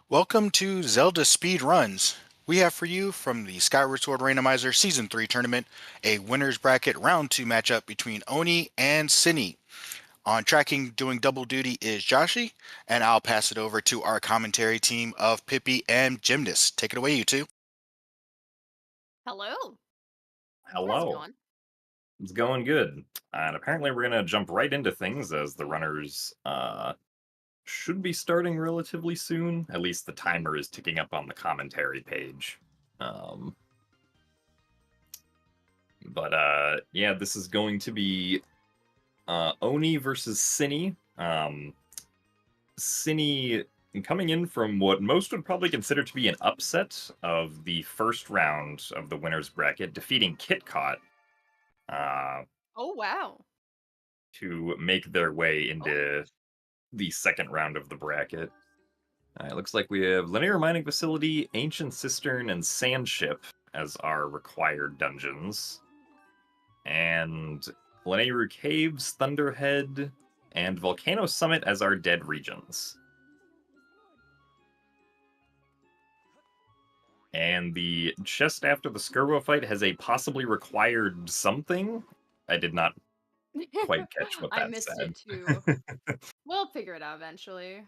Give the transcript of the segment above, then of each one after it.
Welcome to Zelda Speedruns. We have for you from the Skyward Sword Randomizer Season 3 tournament a winner's bracket round 2 matchup between Oni and Synii. On tracking doing double duty is Joshi, and I'll pass it over to our commentary team of Pippi and Gymnast. Take it away, you two. Hello. How's it Hello. going? It's going good. And apparently we're going to jump right into things as the runners should be starting relatively soon. At least the timer is ticking up on the commentary page. Um, but yeah, this is going to be Oni versus Synii. Synii coming in from what most would probably consider to be an upset of the first round of the winner's bracket, defeating KitKat. Uh, Oh, wow. to make their way Oh, into the second round of the bracket. It looks like we have Linear Mining Facility, Ancient Cistern, and Sand Ship as our required dungeons. And Lanayru Caves, Thunderhead, and Volcano Summit as our dead regions. And the chest after the Skirbo fight has a possibly required something. I did not quite catch what I that missed said. it too. We'll figure it out eventually.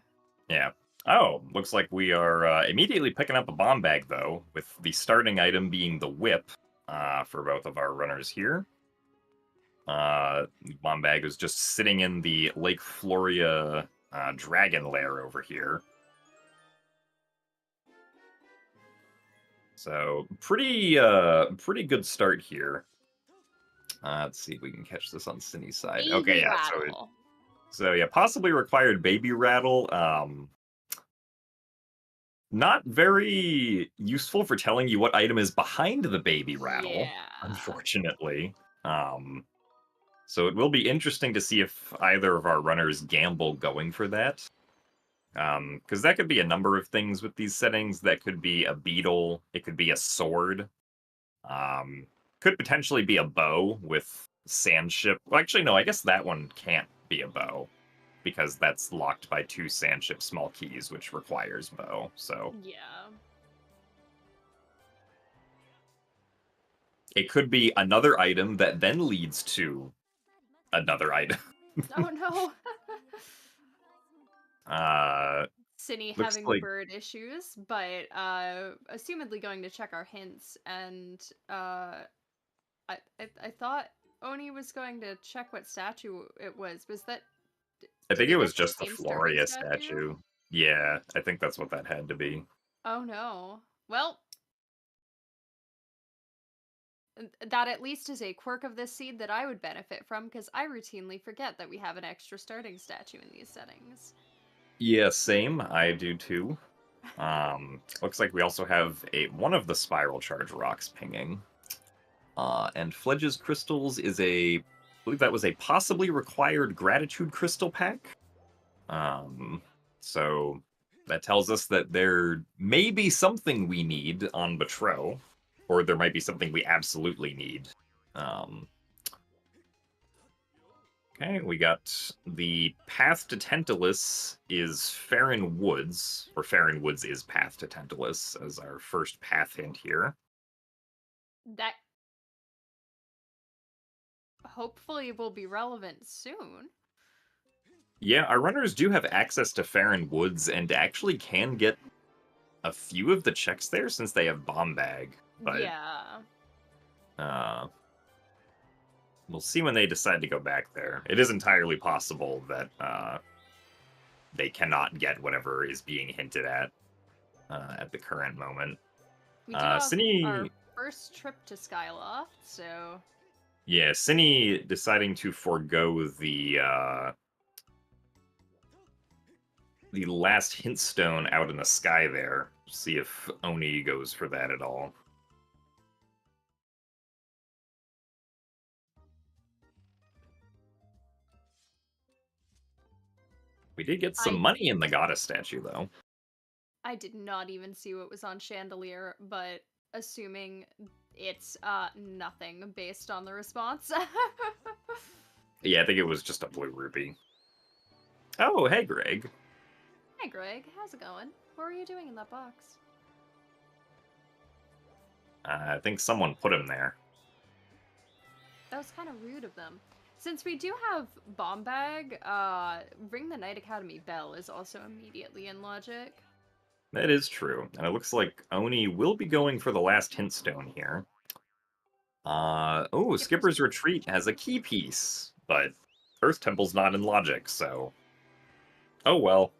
Yeah. Oh, looks like we are immediately picking up a bomb bag, though, with the starting item being the whip for both of our runners here. Bomb bag is just sitting in the Lake Floria dragon lair over here. So pretty good start here. Let's see if we can catch this on Cindy's side. Okay, Baby yeah. rattle. So yeah, possibly required baby rattle. Not very useful for telling you what item is behind the baby rattle, Yeah. unfortunately. Um, so it will be interesting to see if either of our runners gamble going for that. Because that could be a number of things with these settings. That could be a beetle, it could be a sword, um, could potentially be a bow with sand ship. Well, actually, no, I guess that one can't be a bow because that's locked by two sand ship small keys, which requires bow. So Yeah. it could be another item that then leads to another item. Oh no. uh, Cindy looks having like bird issues, but assumedly going to check our hints and I thought Oni was going to check what statue it was. Was that I did think they it get was the just the same starting Floria statue? statue. Yeah, I think that's what that had to be. Oh no. Well, that at least is a quirk of this seed that I would benefit from because I routinely forget that we have an extra starting statue in these settings. Yeah, same. I do too. Looks like we also have one of the spiral charge rocks pinging. And Fledge's crystals is I believe that was a possibly required gratitude crystal pack. Um, so that tells us that there may be something we need on Betrow, or there might be something we absolutely need. Um, okay, we got the path to Tantalus is Farron Woods, or Farron Woods is path to Tantalus as our first path hint here. That hopefully will be relevant soon. Yeah, our runners do have access to Farron Woods and actually can get a few of the checks there since they have bomb bag, but Yeah. uh, we'll see when they decide to go back there. It is entirely possible that they cannot get whatever is being hinted at the current moment. We do have our Cine, first trip to Skyloft, so yeah, Cine deciding to forego the last hint stone out in the sky there. See if Oni goes for that at all. We did get some I money in the goddess statue, though. I did not even see what was on Chandelier, but assuming it's nothing based on the response. Yeah, I think it was just a blue rupee. Oh, hey, Greg. Hi Greg, how's it going? What were you doing in that box? I think someone put him there. That was kind of rude of them. Since we do have Bomb Bag, Ring the Night Academy Bell is also immediately in logic. That is true. And it looks like Oni will be going for the last hint stone here. Oh, Skipper's Retreat has a key piece, but Earth Temple's not in logic, so... Oh well.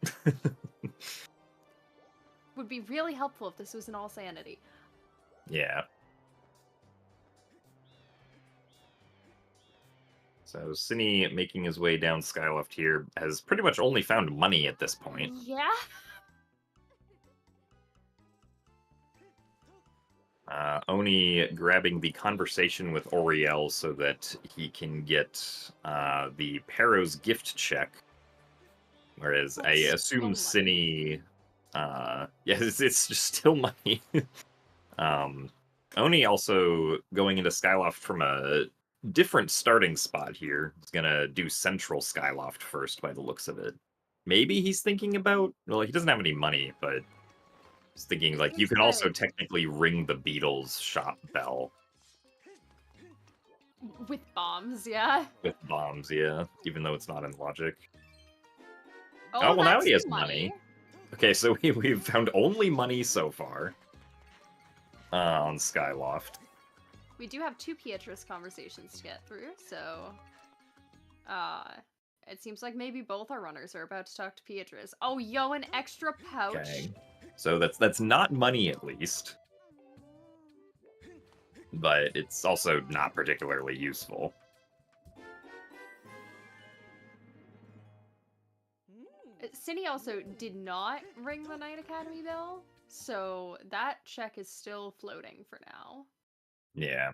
Would be really helpful if this was in all sanity. Yeah. So Synii, making his way down Skyloft here, has pretty much only found money at this point. Yeah? Oni grabbing the conversation with Oriel so that he can get the Paro's gift check. Whereas I assume Synii... yes, it's just still money. Oni also going into Skyloft from a different starting spot here. He's gonna do Central Skyloft first by the looks of it. Maybe he's thinking about... Well, he doesn't have any money, but... He's thinking, like, you can also technically ring the Beatles shop bell. With bombs, yeah? With bombs, yeah. Even though it's not in logic. Oh, well, now he has money. Okay, so we've found only money so far. On Skyloft. We do have 2 Beatrice conversations to get through, so... it seems like maybe both our runners are about to talk to Beatrice. Oh, yo, an extra pouch! Okay. So that's not money, at least. But it's also not particularly useful. Synii also did not ring the Night Academy bell, so that check is still floating for now. Yeah.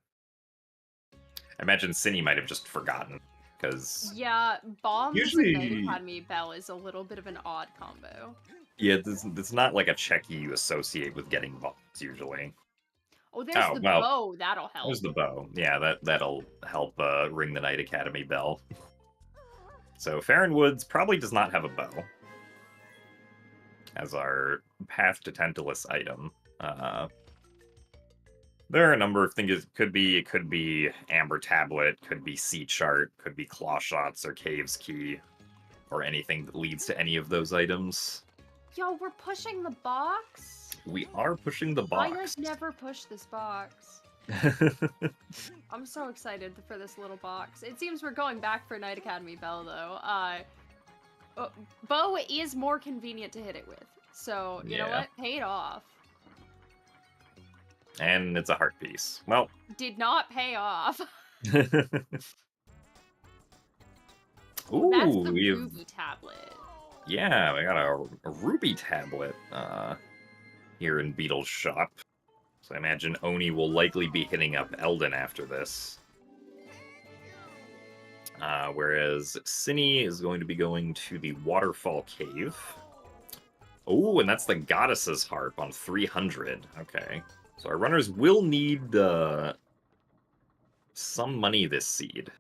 I imagine Synii might have just forgotten, because... Yeah, bombs usually... and Night Academy bell is a little bit of an odd combo. Yeah, it's not like a check you associate with getting bombs, usually. Oh, there's the bow. That'll help. There's the bow. Yeah, that'll help ring the Night Academy bell. So Farron Woods probably does not have a bow as our Path to Tantalus item. There are a number of things it could be. It could be Amber Tablet, could be Sea Chart, could be Claw Shots or Cave's Key, or anything that leads to any of those items. Yo, we're pushing the box? We are pushing the box. I like never push this box. I'm so excited for this little box. It seems we're going back for Night Academy Bell, though. Bow is more convenient to hit it with. So, you know what? Paid off. And it's a heart piece. Well. Did not pay off. Ooh, that's the Ruby Tablet. Yeah, we got a Ruby Tablet here in Beetle's shop. So I imagine Oni will likely be hitting up Eldon after this. Whereas Synii is going to be going to the Waterfall Cave. Oh, and that's the Goddess's Harp on 300. Okay. So our runners will need some money this seed.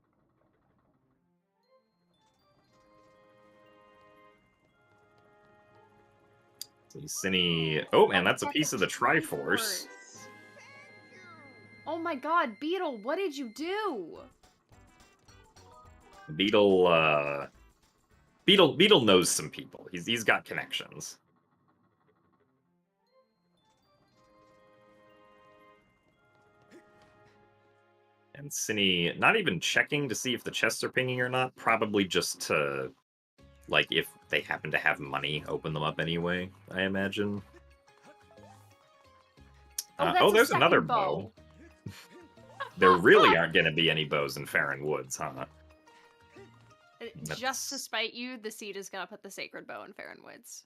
Synii... Oh, man, that's a piece of the Triforce. Oh my god, Beetle, what did you do? Beetle knows some people. He's got connections. And Synii not even checking to see if the chests are pinging or not, probably just to, like, if they happen to have money, open them up anyway, I imagine. There's another bow. There really aren't going to be any bows in Farron Woods, huh? Just to spite you, the seed is going to put the Sacred Bow in Farron Woods.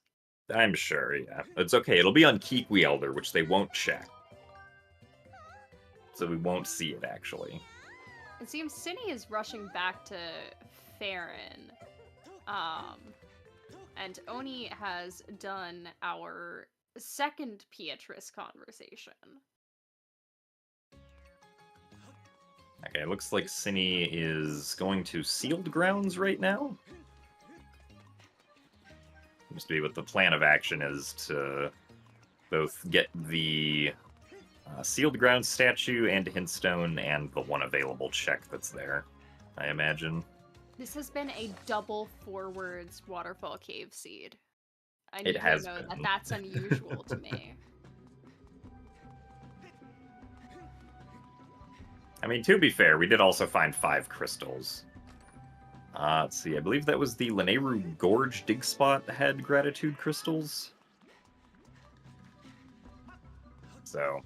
I'm sure, yeah. It's okay. It'll be on Kiwi Elder, which they won't check. So we won't see it, actually. It seems Synii is rushing back to Farron. And Oni has done our second Beatrice conversation. Okay, it looks like Synii is going to Sealed Grounds right now. Seems to be what the plan of action is, to both get the Sealed Ground statue and Hintstone and the one available check that's there, I imagine. This has been a double forwards waterfall cave seed. I It need to has know that been. that's unusual to me. I mean, to be fair, we did also find 5 crystals. Let's see, I believe that was the Lanayru Gorge dig spot had gratitude crystals. So,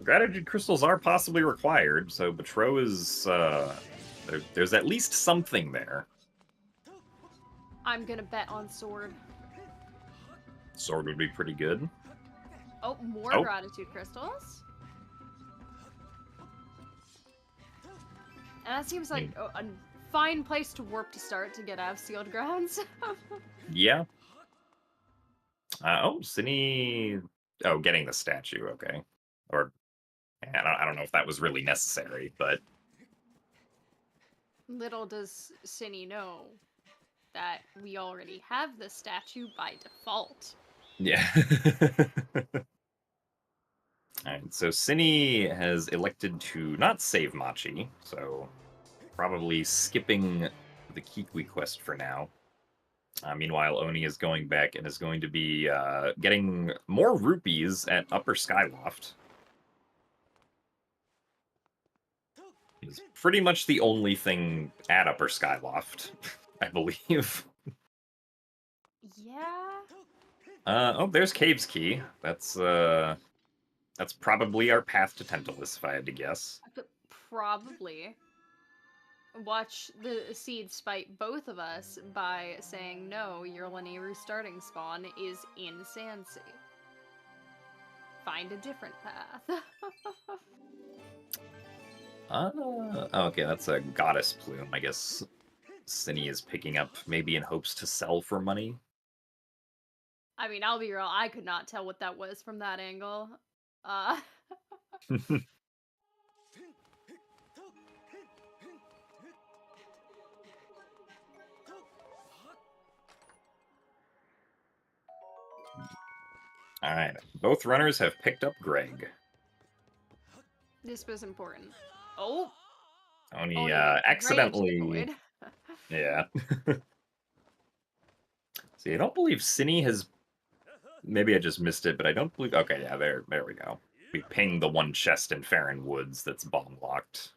gratitude crystals are possibly required, so Betro is, there's at least something there. I'm gonna bet on sword. Sword would be pretty good. Oh, more Oh. gratitude crystals. And that seems like a fine place to warp to start to get out of sealed grounds. Yeah. Oh, Synii... Oh, getting the statue, okay. Or, I don't know if that was really necessary, but... Little does Synii know that we already have the statue by default. Yeah. Alright, so Synii has elected to not save Machi, so probably skipping the Kikwi quest for now. Meanwhile, Oni is going back and is going to be getting more rupees at Upper Skyloft. It's pretty much the only thing at Upper Skyloft, I believe. Yeah. Oh, there's Cave's Key. That's probably our path to Tentalus, if I had to guess. Probably. Watch the seed spite both of us by saying, no, your Lanayru starting spawn is in Sandsea. Find a different path. Okay, that's a goddess plume. I guess Synii is picking up, maybe in hopes to sell for money. I mean, I'll be real, I could not tell what that was from that angle. Alright, both runners have picked up Greg. This was important. Oh! Oni Oni accidentally... rage Yeah. See, I don't believe Synii has... Maybe I just missed it, but I don't believe... Okay, yeah, there we go. We pinged the one chest in Farron Woods that's bomb-locked.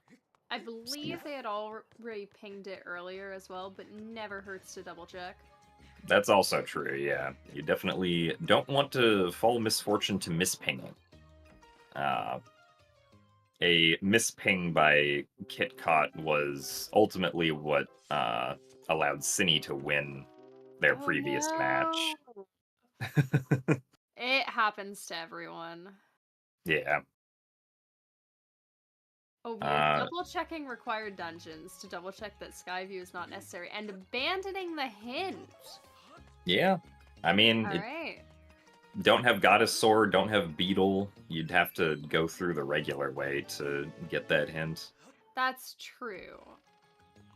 I believe they had already pinged it earlier as well, but never hurts to double check. That's also true, yeah. You definitely don't want to fall misfortune to misping it. A misping by KitKat was ultimately what allowed Synii to win their previous match. It happens to everyone. Yeah. Oh, we're double-checking required dungeons to double-check that Skyview is not necessary, and abandoning the hint. Yeah. I mean, Alright. Don't have Goddess Sword, don't have Beetle. You'd have to go through the regular way to get that hint. That's true.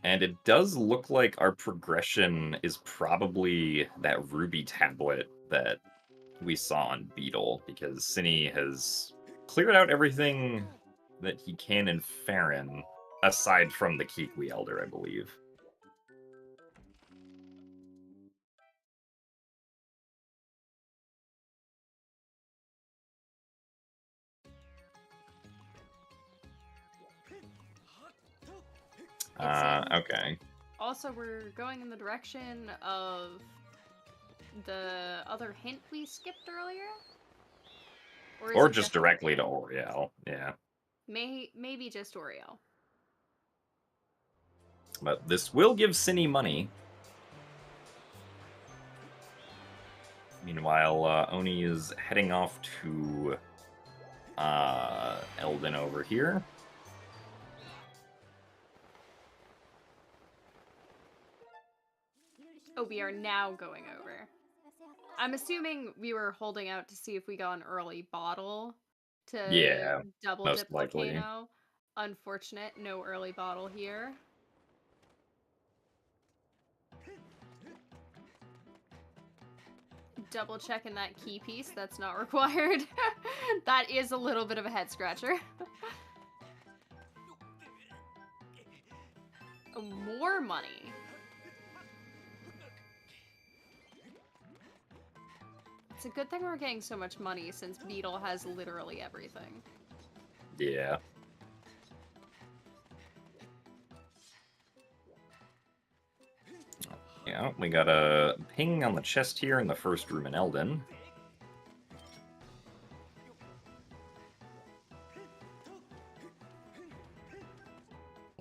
And it does look like our progression is probably that Ruby tablet that we saw on Beetle, because Synii has cleared out everything that he can in Farron, aside from the Kikwi Elder, I believe. Okay. Also, we're going in the direction of the other hint we skipped earlier? Or just directly to Oriel, yeah. Maybe just Oriel. But this will give Synii money. Meanwhile, Oni is heading off to Eldin over here. Oh, we are now going over. I'm assuming we were holding out to see if we got an early bottle to double dip Volcano. Unfortunate, no early bottle here. double checking that key piece. That's not required. That is a little bit of a head scratcher. More money. It's a good thing we're getting so much money since Beetle has literally everything. Yeah. Yeah, we got a ping on the chest here in the first room in Elden.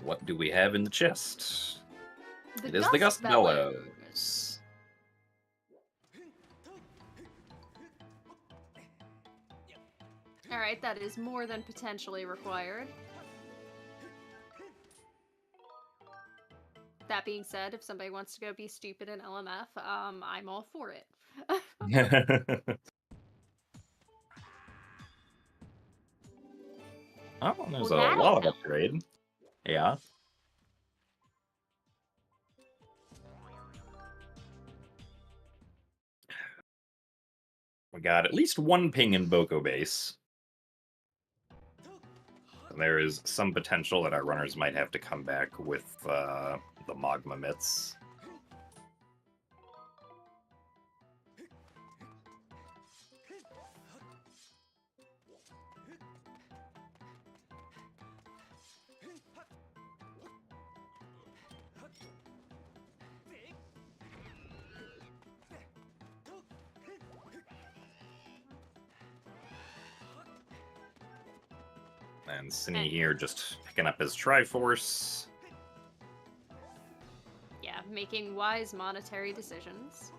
What do we have in the chest? It is the Gust Bellows. Alright, that is more than potentially required. That being said, if somebody wants to go be stupid in LMF, I'm all for it. Oh, there's Well, a that'll lot of help. upgrade. Yeah. We got at least one ping in Boko base. There is some potential that our runners might have to come back with the magma mitts. And Synii here just picking up his Triforce. Yeah, making wise monetary decisions.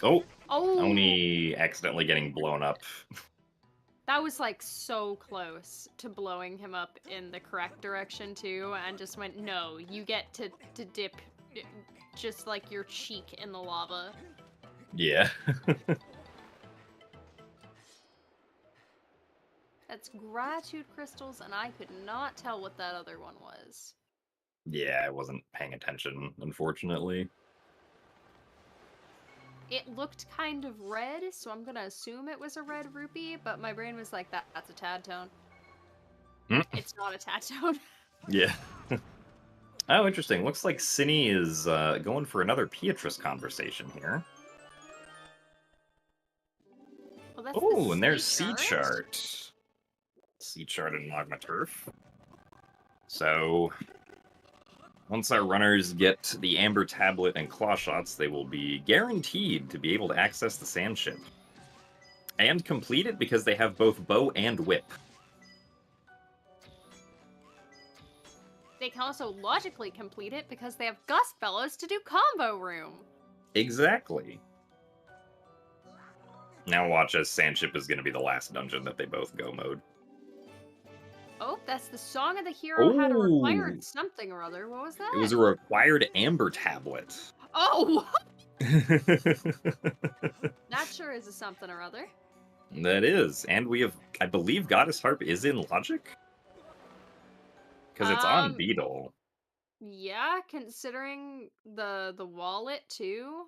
Oh, Oh! Oni accidentally getting blown up. That was like so close to blowing him up in the correct direction too, and just went, no, you get to dip just like your cheek in the lava. Yeah. That's gratitude crystals, and I could not tell what that other one was. Yeah, I wasn't paying attention, unfortunately. It looked kind of red, so I'm gonna assume it was a red rupee, but my brain was like, that's a tad tone. It's not a tad tone. Yeah. Oh, interesting. Looks like Synii is going for another Beatrice conversation here. Well, that's Oh, the and there's sea Sea Chart. Sea Chart and Magma Turf. So, once our runners get the Amber Tablet and Claw Shots, they will be guaranteed to be able to access the Sand Ship. And complete it because they have both Bow and Whip. They can also logically complete it because they have Gust Bellows to do Combo Room. Exactly. Now watch as Sandship is going to be the last dungeon that they both go mode. Oh, that's the Song of the Hero had a required Oh! something or other. What was that? It was a required Amber Tablet. Oh! That That sure is a something or other. is. And we have, I believe Goddess Harp is in Logic? Because it's on Beetle. Yeah, considering the wallet too.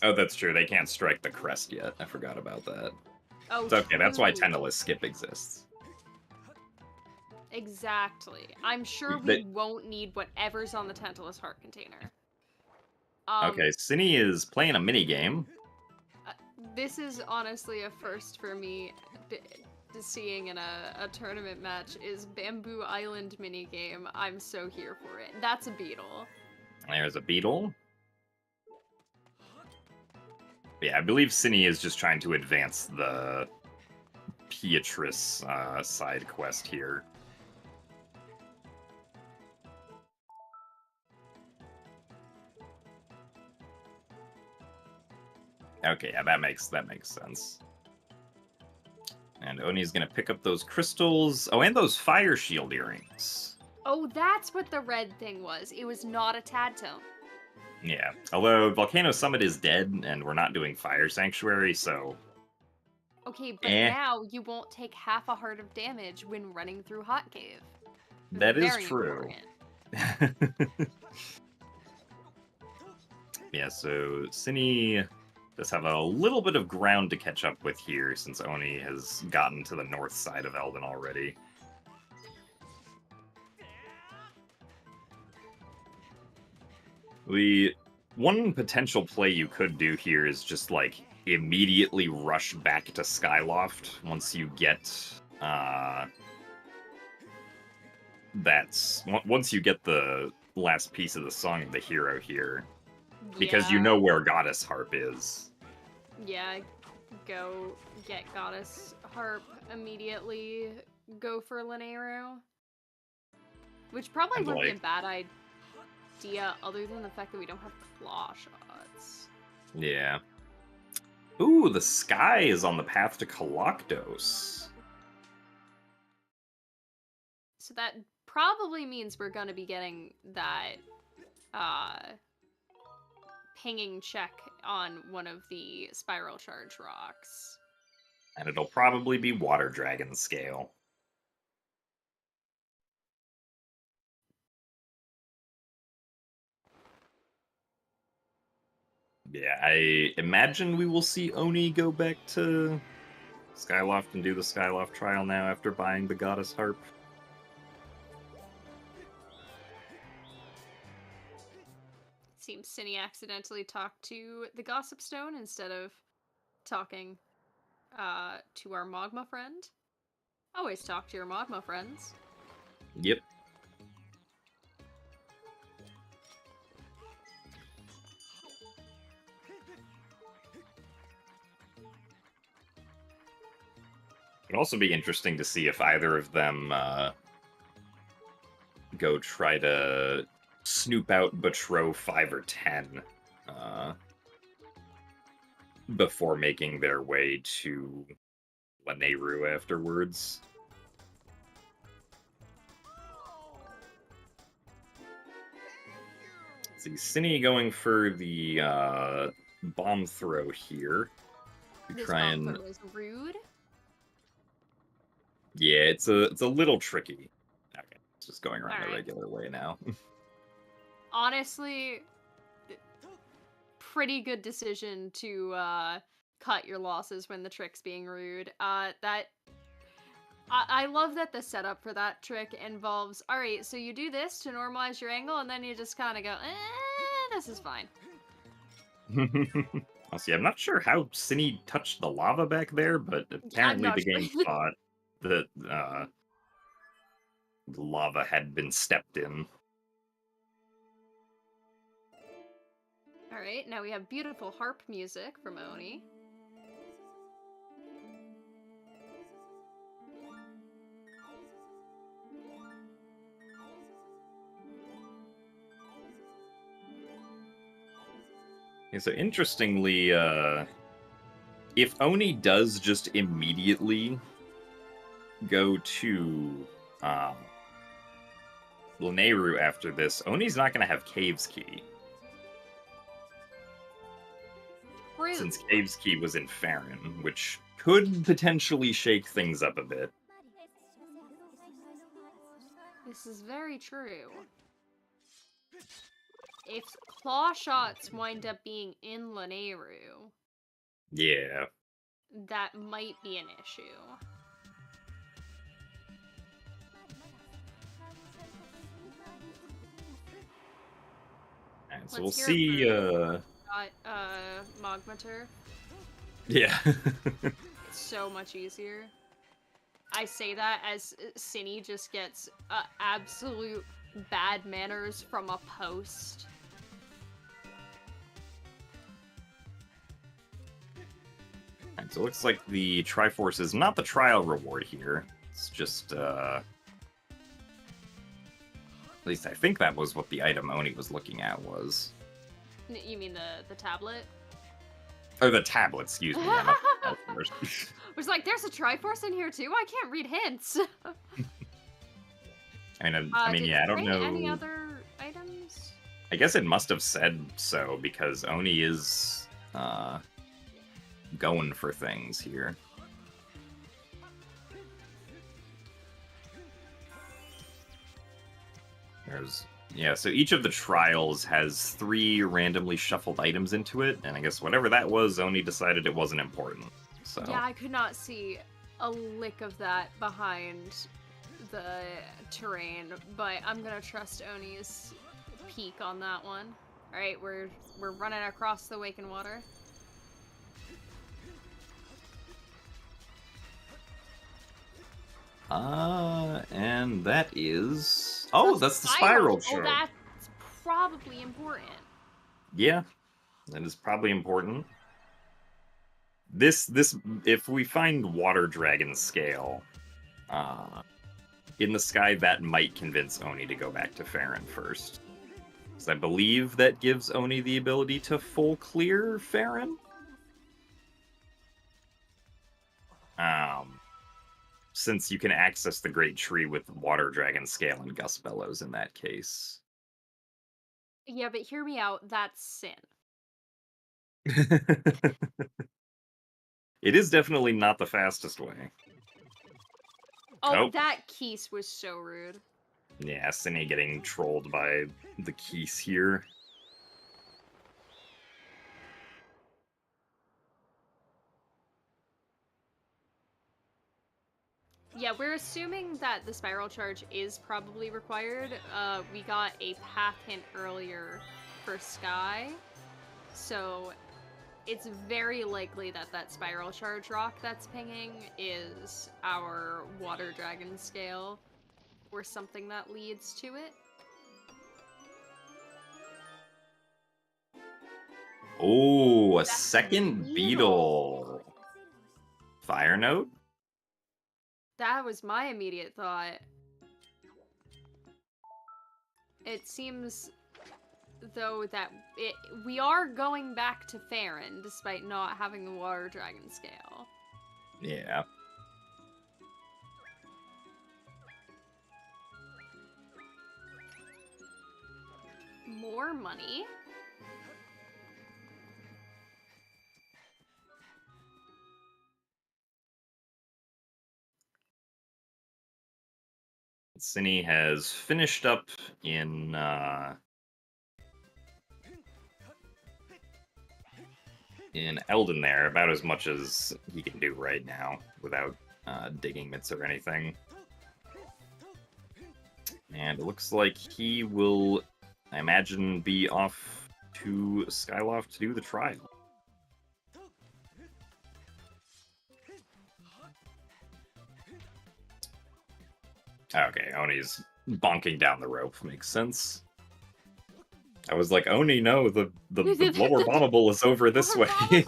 Oh, that's true. They can't strike the crest yet. I forgot about that. Oh, It's okay. That's why true. Tentacless Skip exists. Exactly. I'm sure we They- won't need whatever's on the Tantalus Heart container. Okay, Synii is playing a mini game. This is honestly a first for me. Seeing in a tournament match is Bamboo Island minigame. I'm so here for it. That's a beetle. There's a Beetle. Yeah, I believe Synii is just trying to advance the Beatrice side quest here. Okay, yeah, that makes sense. And Oni's gonna pick up those crystals. Oh, and those fire shield earrings. Oh, that's what the red thing was. It was not a tad tone. Yeah. Although Volcano Summit is dead, and we're not doing Fire Sanctuary, so. Okay, but now you won't take half a heart of damage when running through Hot Cave. That is Very true. important. Yeah, so Synii does have a little bit of ground to catch up with here, since Oni has gotten to the north side of Eldon already. One potential play you could do here is just, like, immediately rush back to Skyloft once you get, once you get the last piece of the Song of the Hero here. Because you know where Goddess Harp is. Yeah, go get Goddess Harp immediately. Go for Linearo. Which probably And, wouldn't be like, a bad idea, other than the fact that we don't have claw shots. Yeah. Ooh, the sky is on the path to Kolokdos. So that probably means we're going to be getting that pinging check on one of the spiral charge rocks. And it'll probably be Water Dragon scale. Yeah, I imagine we will see Oni go back to Skyloft and do the Skyloft trial now after buying the Goddess Harp. Seems Synii accidentally talked to the Gossip Stone instead of talking to our Magma friend. Always talk to your Magma friends. Yep. It'd also be interesting to see if either of them go try to snoop out Betrow 5 or 10 before making their way to Lanayru afterwards. Let's see, Synii going for the bomb throw here. To This try bomb and throw is rude. yeah, it's a little tricky. Okay, it's just going around the Alright. regular way now. Honestly, pretty good decision to cut your losses when the trick's being rude. I love that the setup for that trick involves, alright, so you do this to normalize your angle, and then you just kind of go, this is fine. I'll see, I'm not sure how Synii touched the lava back there, but apparently not the game sure. thought that the lava had been stepped in. Alright, now we have beautiful harp music from Oni. Yeah, so interestingly, if Oni does just immediately go to Lanayru after this, Oni's not going to have Cave's Key. Rude. Since Cave's Key was in Farron, which could potentially shake things up a bit. This is very true. If claw shots wind up being in Lanayru, Yeah. that might be an issue. And so Let's we'll hear it see, Got Magma Turf. yeah. It's so much easier. I say that as Synii just gets absolute bad manners from a post. And so it looks like the Triforce is not the trial reward here. It's just, at least I think that was what the item Oni was looking at was. You mean the tablet? Or the tablet, excuse me. Yeah, not the Triforce. I was like, there's a Triforce in here too? I can't read hints. I mean, Did yeah, I it don't say know. any other items? I guess it must have said so, because Oni is, going for things here. There's Yeah, so each of the trials has 3 randomly shuffled items into it, and I guess whatever that was, Oni decided it wasn't important. So Yeah, I could not see a lick of that behind the terrain, but I'm gonna trust Oni's peek on that one. All right, we're running across the Waken Water. And that is... Oh, that's the spiral Oh, chart. that's probably important. Yeah, that is probably important. This, if we find Water Dragon Scale in the sky, that might convince Oni to go back to Farron first. Because I believe that gives Oni the ability to full clear Farron. Since you can access the Great Tree with Water Dragon Scale and Gust Bellows in that case. Yeah, but hear me out. That's sin. It is definitely not the fastest way. Oh, Oh. that Keese was so rude. Yeah, Synii getting trolled by the Keese here. Yeah, we're assuming that the spiral charge is probably required. We got a path hint earlier for Sky, so it's very likely that that spiral charge rock that's pinging is our Water Dragon Scale, or something that leads to it. Oh, a That's second beetle. beetle. Fire note? That was my immediate thought. It seems though that we are going back to Farron despite not having the Water Dragon Scale. Yeah. More money. Synii has finished up in Eldon there, about as much as he can do right now without digging mitts or anything. And it looks like he will, I imagine, be off to Skyloft to do the trial. Okay, Oni's bonking down the rope. Makes sense. I was like, Oni, no, the lower bombable is over this way. We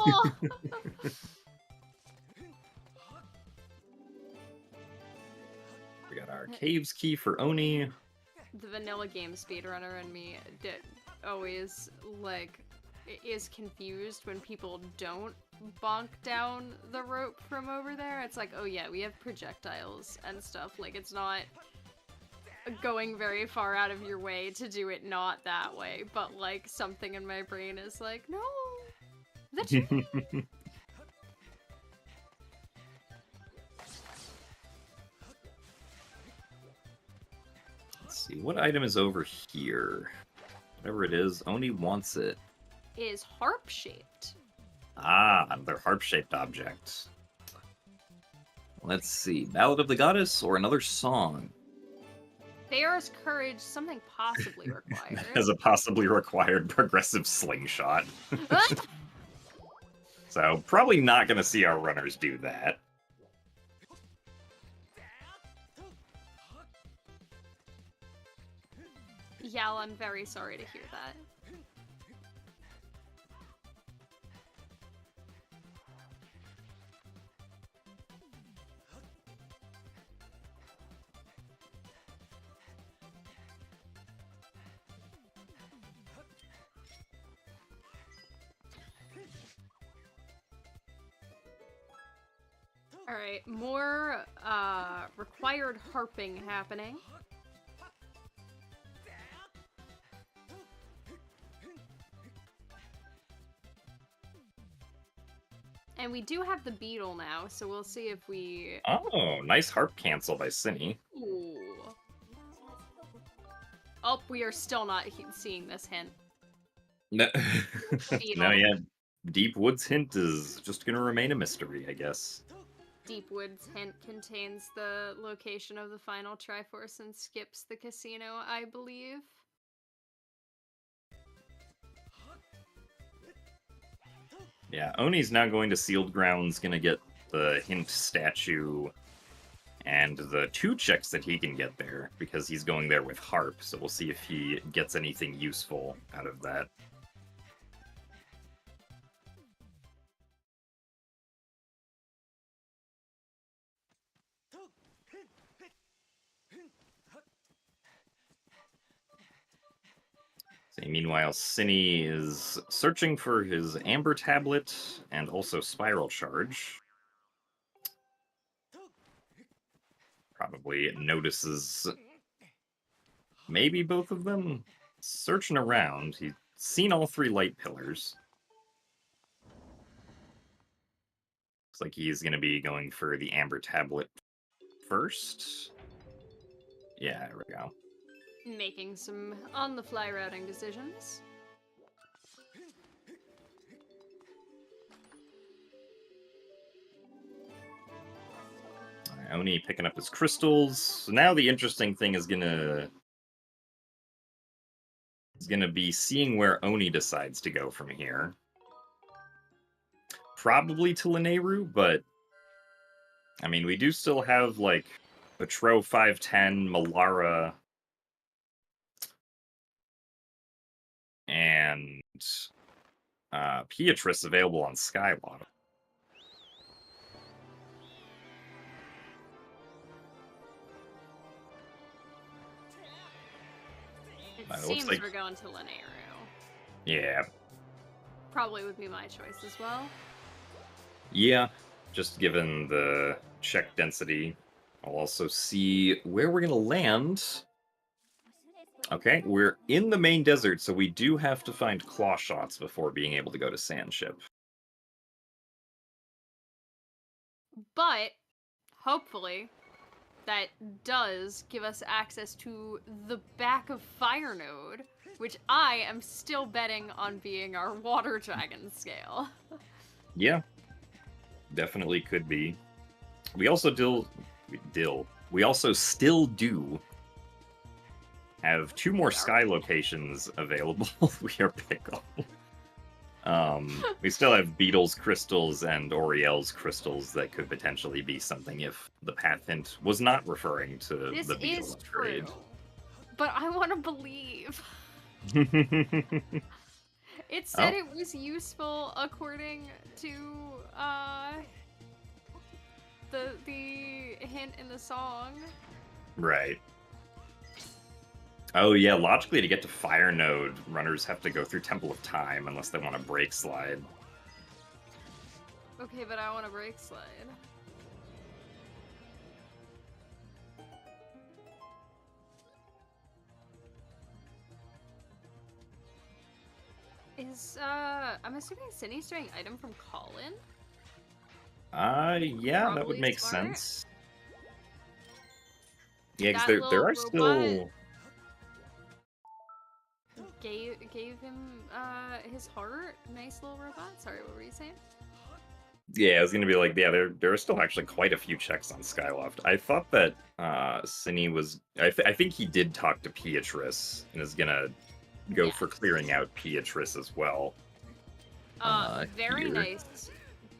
got our caves key for Oni. The vanilla game speedrunner and me always, like, is confused when people don't bonk down the rope from over there. It's like, oh yeah, we have projectiles and stuff. Like, it's not going very far out of your way to do it not that way, but like something in my brain is like, no, that's Let's see, what item is over here? Whatever it is, Oni wants it. is harp shaped. Ah, another harp-shaped object. Let's see, Ballad of the Goddess or another song? There's courage, something possibly required. As a possibly required progressive slingshot. So, probably not going to see our runners do that. Yal, I'm very sorry to hear that. Alright, more required harping happening. And we do have the beetle now, so we'll see if we... Oh, nice harp cancel by Synii. Ooh. Oh, we are still not seeing this hint. No, Beetle. no, yeah. Deep Woods hint is just gonna remain a mystery, I guess. Deepwood's hint contains the location of the final Triforce and skips the casino, I believe. Yeah, Oni's now going to Sealed Grounds, gonna get the hint statue and the 2 checks that he can get there, because he's going there with Harp, so we'll see if he gets anything useful out of that. So, meanwhile, Synii is searching for his Amber Tablet and also Spiral Charge. Probably notices maybe both of them. Searching around, he's seen all 3 light pillars. Looks like he's going to be going for the Amber Tablet first. Yeah, there we go. Making some on-the-fly routing decisions. Alright, Oni picking up his crystals. So now the interesting thing is gonna be seeing where Oni decides to go from here. Probably to Lanayru, but I mean, we do still have like Patro 510, Malara, and Beatrice available on Skyward. It seems like... we're going to Lanayru. Yeah. Probably would be my choice as well. Yeah, just given the check density. I'll also see where we're going to land. Okay, we're in the main desert, so we do have to find claw shots before being able to go to Sandship. But, hopefully, that does give us access to the back of Fire Node, which I am still betting on being our Water Dragon scale. Yeah, definitely could be. We also we also still do have 2 more sky locations available. We are pickle. We still have Beetle's crystals and Oriel's crystals that could potentially be something if the path hint was not referring to This the Beetle is upgrade. true, but I want to believe. It said it was useful according to the hint in the song. Right. Oh yeah, logically to get to Fire Node, runners have to go through Temple of Time unless they want to break slide. Okay, but I want to break slide. Is I'm assuming Synni's doing item from Colin? Yeah, that would Probably make smart. sense. Yeah, That because there little are still... Gave him his heart. Nice little robot. Sorry, what were you saying? Yeah, I was gonna be like, yeah, there are still actually quite a few checks on Skyloft. I thought that Synii was... I think he did talk to Beatrice and is gonna go for clearing out Beatrice as well. Very here. nice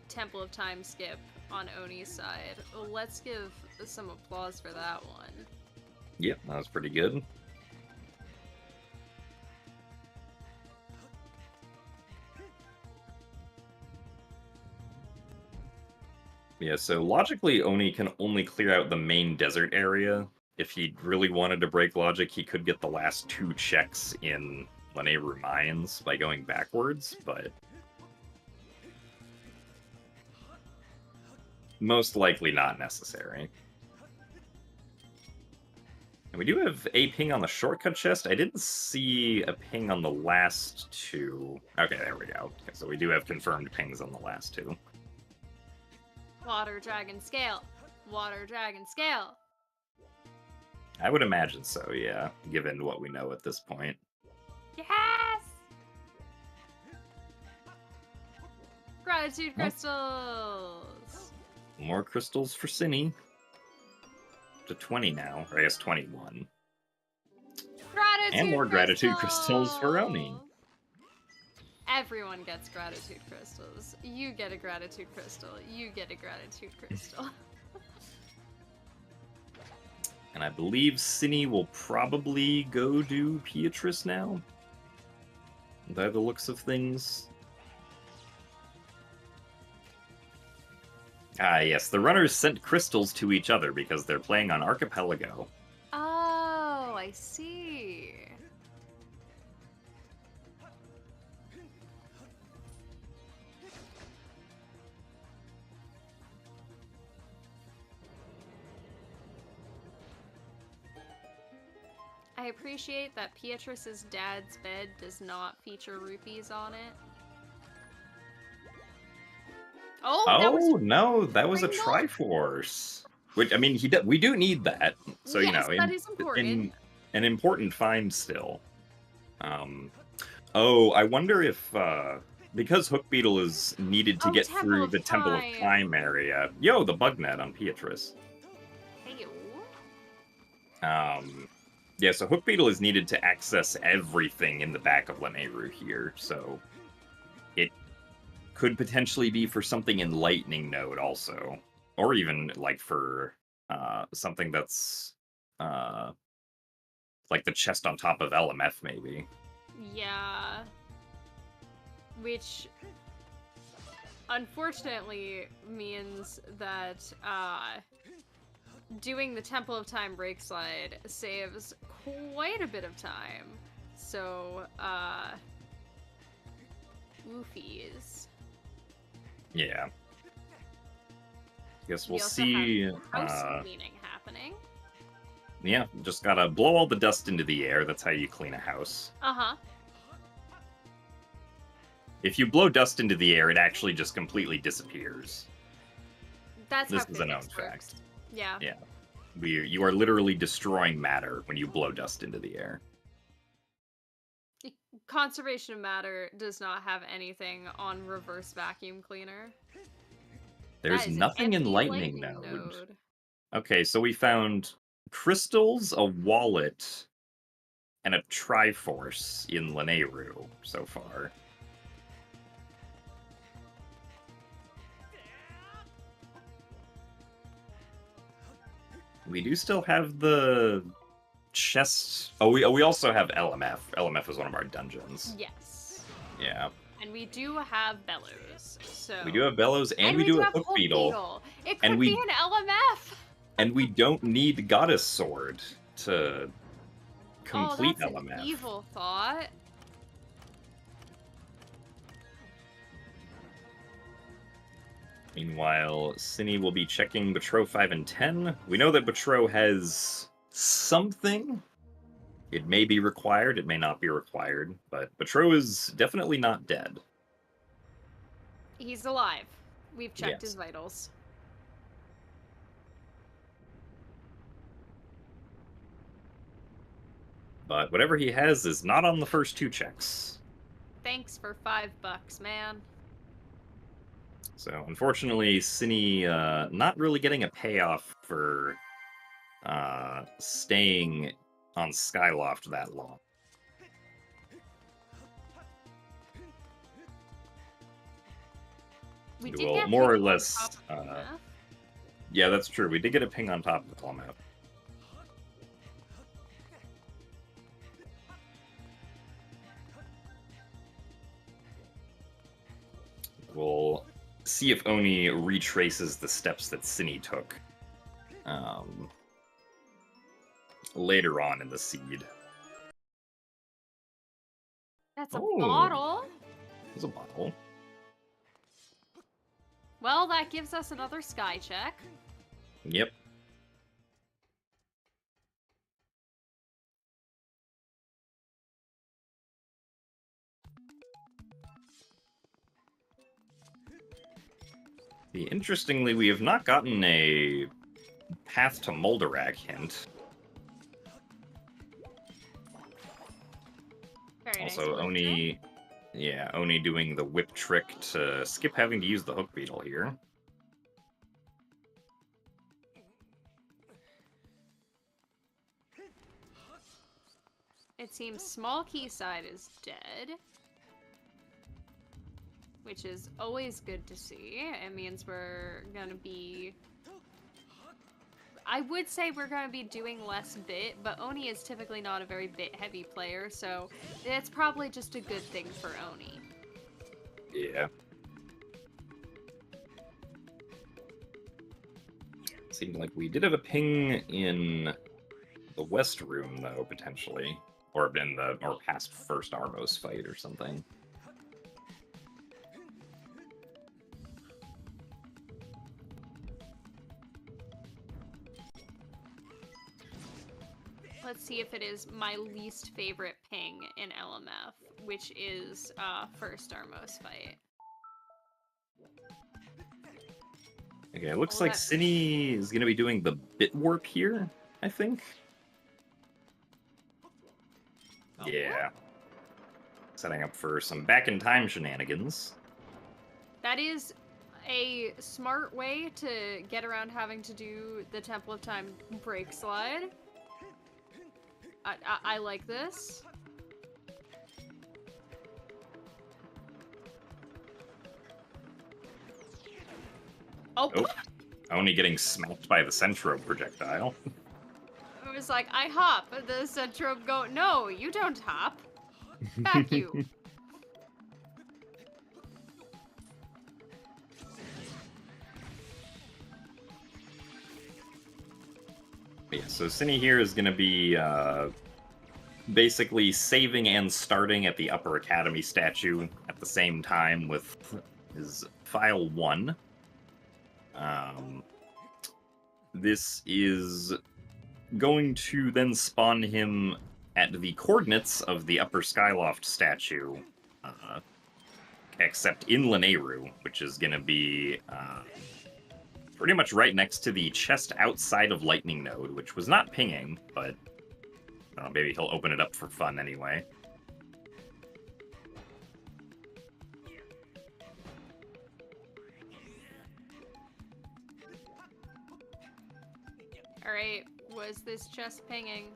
Temple of Time skip on Oni's side. Let's give some applause for that one. Yep, that was pretty good. Yeah, so logically, Oni can only clear out the main desert area. If he really wanted to break logic, he could get the last 2 checks in Lanayru Mines by going backwards, but... most likely not necessary. And we do have a ping on the shortcut chest. I didn't see a ping on the last 2. Okay, there we go. Okay, so we do have confirmed pings on the last 2. Water Dragon scale. Water Dragon scale. I would imagine so, yeah, given what we know at this point. Yes! Gratitude Well, crystals! more crystals for Synii. To 20 now, or I guess 21. Gratitude And more gratitude crystals! crystals for Oni. Everyone gets gratitude crystals. You get a gratitude crystal. You get a gratitude crystal. And I believe Synii will probably go do Beatrice now. By the looks of things. Ah, yes, the runners sent crystals to each other because they're playing on Archipelago. Oh, I see. I appreciate that Beatrice's dad's bed does not feature rupees on it. Oh, that was No, that was a Kringle? Triforce. Which, I mean, we do need that. So, you Yes, know, that is important. an important find still. Oh, I wonder if, because Hook Beetle is needed to Oh, get Temple through of the Temple of Time. Time area. Yo, the bug net on Beatrice. Heyo. Yeah, so Hook Beetle is needed to access everything in the back of Lanayru here, so it could potentially be for something in Lightning Node also. Or even, like, for something that's like the chest on top of LMF, maybe. Yeah. Which unfortunately means that doing the Temple of Time break slide saves quite a bit of time. So, woofies. Yeah. Guess We we'll also see. have house cleaning happening. Yeah, just gotta blow all the dust into the air. That's how you clean a house. Uh-huh. If you blow dust into the air, it actually just completely disappears. That's This how is a known physics works. fact. Yeah. Yeah. You are literally destroying matter when you blow dust into the air. Conservation of matter does not have anything on reverse vacuum cleaner. There's That is an nothing in empty Lightning Node. Okay, so we found crystals, a wallet, and a Triforce in Lanayru so far. We do still have the chest. Oh, we also have LMF. LMF is one of our dungeons. Yes. Yeah. And we do have Bellows. So We do have Bellows, and we do have Hook Beetle. It And could we- be an LMF. And we don't need Goddess Sword to Oh, complete that's LMF. an evil thought. Meanwhile, Synii will be checking Betro 5 and 10. We know that Betro has something. It may be required, it may not be required, but Betro is definitely not dead. He's alive. We've checked Yes. his vitals. But whatever he has is not on the first two checks. Thanks for $5, man. So unfortunately, Synii not really getting a payoff for staying on Skyloft that long. We You did will get more or people on less, top of LMF. Yeah, that's true. We did get a ping on top of the LMF. We'll see if Oni retraces the steps that Synii took later on in the seed. That's a Oh. bottle. There's a bottle. Well, that gives us another sky check. Yep. Interestingly, we have not gotten a path to Moldarak hint. Very nice Also, whip trick. Oni, yeah, Oni doing the whip trick to skip having to use the hook beetle here. It seems small Quayside is dead, which is always good to see. It means we're gonna be... I would say we're gonna be doing less bit, but Oni is typically not a very bit-heavy player, so it's probably just a good thing for Oni. Yeah. Seemed like we did have a ping in the West room, though, potentially. Or past first Armos fight or something. Let's see if it is my least favorite ping in LMF, which is first Armos fight. Okay, it looks Oh, like that- Synii is going to be doing the bit work here, I think. Yeah. Setting up for some back-in-time shenanigans. That is a smart way to get around having to do the Temple of Time break slide. I like this. Oh, Oh, Oni getting smacked by the Centro projectile. it was like, I hop. The Centro go, no, you don't hop. Back you. Yeah, so Synii here is going to be basically saving and starting at the Upper Academy statue at the same time with his File 1. This is going to then spawn him at the coordinates of the Upper Skyloft statue, except in Lanayru, which is going to be pretty much right next to the chest outside of Lightning Node, which was not pinging, but maybe he'll open it up for fun anyway. Alright, was this chest pinging?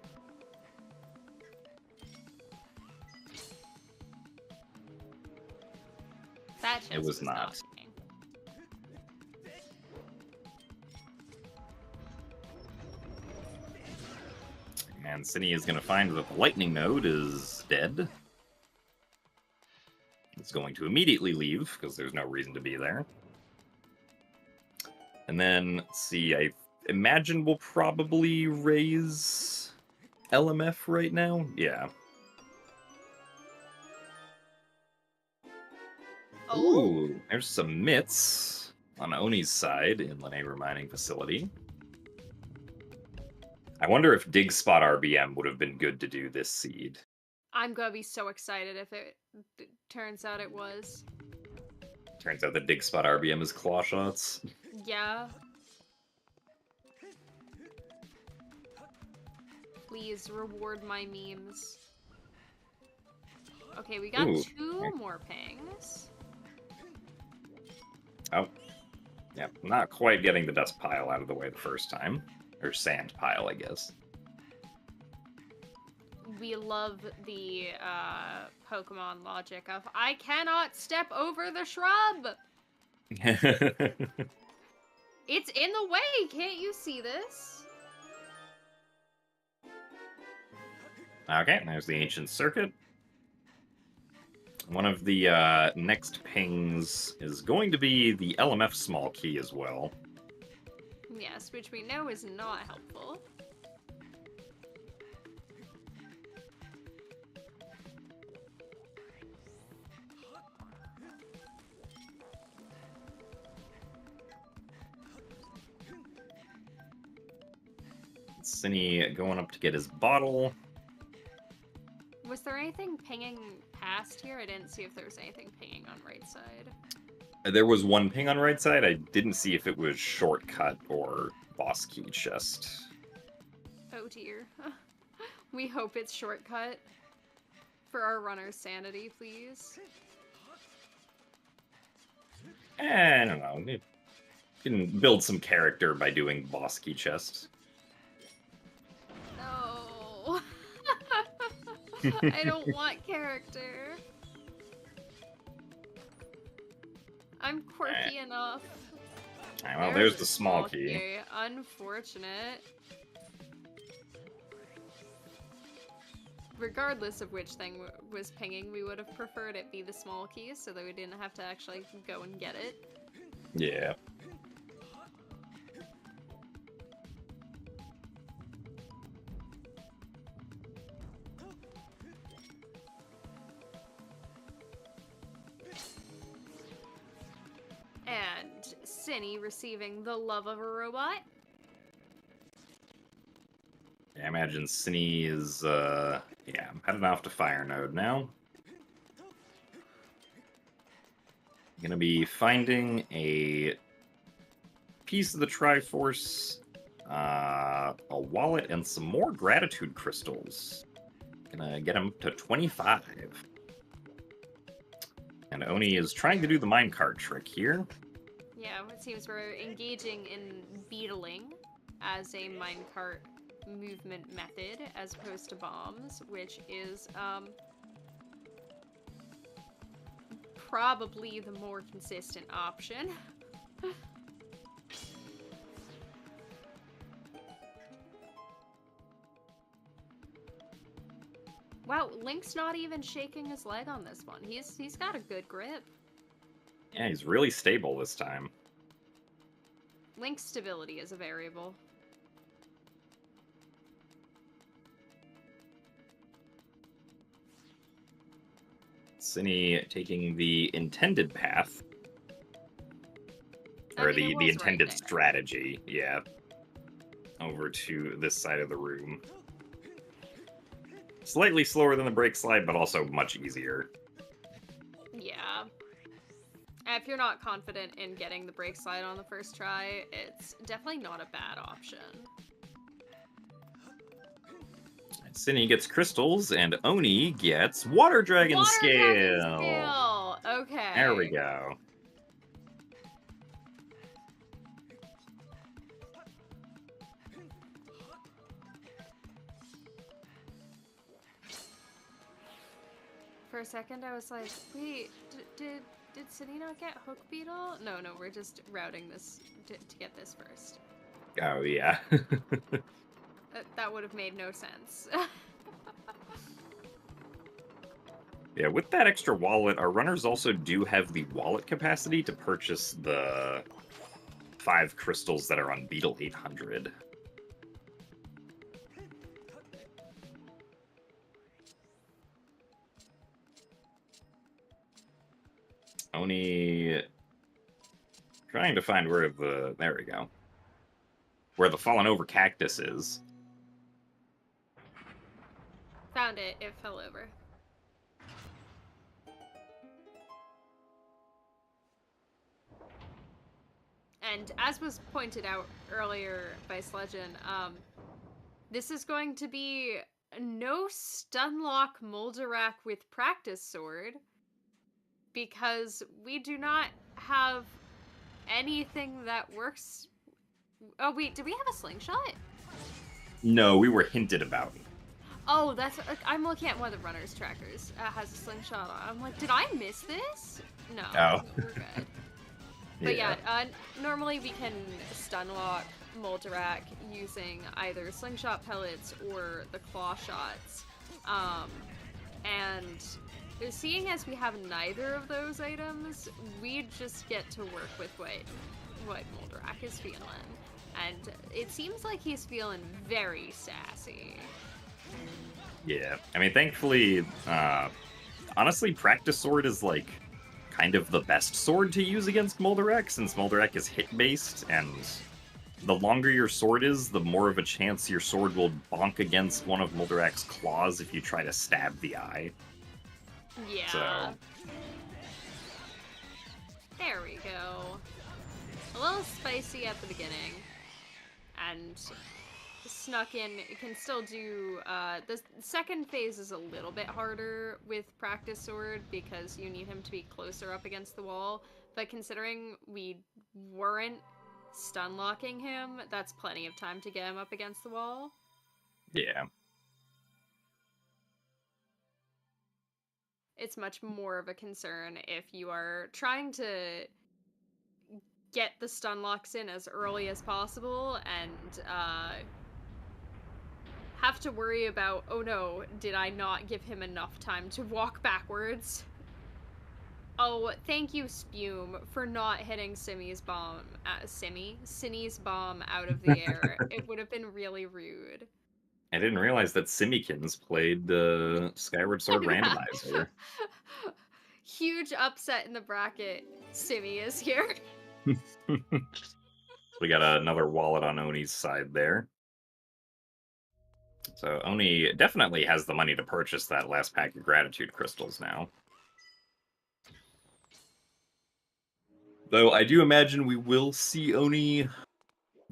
That chest was not. pinging. And Synii is going to find that the Lightning Node is dead. It's going to immediately leave, because there's no reason to be there. And then, let's see, I imagine we'll probably raise LMF right now? Yeah. Oh, Ooh, there's some mitts on Oni's side in Lanayru Mining Facility. I wonder if Dig Spot RBM would have been good to do this seed. I'm gonna be so excited if it turns out it was. Turns out the Dig Spot RBM is claw shots. Yeah. Please reward my memes. Okay, we got Ooh, two okay. more pings. Oh. Yeah, not quite getting the dust pile out of the way the first time. Or sand pile, I guess. We love the Pokemon logic of, I cannot step over the shrub! It's in the way! Can't you see this? Okay, there's the Ancient Circuit. One of the next pings is going to be the LMF small key as well. Yes, which we know is not helpful. Synii going up to get his bottle. Was there anything pinging past here? I didn't see if there was anything pinging on right side. There was one ping on right side. I didn't see if it was shortcut or boss key chest. Oh dear. We hope it's shortcut. For our runner's sanity, please. I don't know. You can build some character by doing boss key chests. No. I don't want character. I'm quirky enough. Well, there's the small key. Unfortunate. Regardless of which thing was pinging, we would have preferred it be the small key so that we didn't have to actually go and get it. Yeah. And Synii receiving the love of a robot. I imagine Synii is, yeah, I'm heading off to Fire Node now. I'm gonna be finding a piece of the Triforce, a wallet, and some more gratitude crystals. Gonna get them to 25. And Oni is trying to do the minecart trick here. Yeah, it seems we're engaging in beetling as a minecart movement method as opposed to bombs, which is probably the more consistent option. Wow, Link's not even shaking his leg on this one. He's got a good grip. Yeah, he's really stable this time. Link's stability is a variable. Synii taking the intended path. I Or mean, the it was intended right there. strategy, yeah. Over to this side of the room. Slightly slower than the brake slide, but also much easier. Yeah. If you're not confident in getting the brake slide on the first try, it's definitely not a bad option. Synii gets crystals, and Oni gets Water Dragon Water Scale! Dragon Scale! Okay. There we go. For a second, I was like, wait, did Synii not get Hook Beetle? No, we're just routing this to get this first. Oh, yeah. That would have made no sense. Yeah, with that extra wallet, our runners also do have the wallet capacity to purchase the 5 crystals that are on Beetle 800. Oni trying to find where the... There we go. Where the fallen over cactus is. Found it. It fell over. And as was pointed out earlier by Sledgen, this is going to be no Stunlock Moldarak with Practice Sword, because we do not have anything that works. Oh wait, do we have a slingshot? No, we were hinted about. Oh, that's. I'm looking at one of the runner's trackers. Has a slingshot on. I'm like, did I miss this? No. Oh. We're good. But yeah, normally we can stunlock Moldarak using either slingshot pellets or the claw shots. And seeing as we have neither of those items, we just get to work with what Moldarak is feeling. And it seems like he's feeling very sassy. Yeah, I mean, thankfully, honestly, Practice Sword is, like, kind of the best sword to use against Moldarak, since Moldarak is hit-based, and the longer your sword is, the more of a chance your sword will bonk against one of Moldarak's claws if you try to stab the eye. Yeah. So... There we go. A little spicy at the beginning. And snuck in, it can still do, the second phase is a little bit harder with Practice Sword because you need him to be closer up against the wall, but considering we weren't stun locking him, that's plenty of time to get him up against the wall. Yeah. It's much more of a concern if you are trying to get the stun locks in as early as possible and have to worry about, oh no, did I not give him enough time to walk backwards? Oh, thank you, Spume, for not hitting Simi's bomb, Synni's bomb out of the air. It would have been really rude. I didn't realize that Simikins played Skyward Sword Randomizer. Huge upset in the bracket. Simi is here. We got another wallet on Oni's side there. So Oni definitely has the money to purchase that last pack of gratitude crystals now. Though I do imagine we will see Oni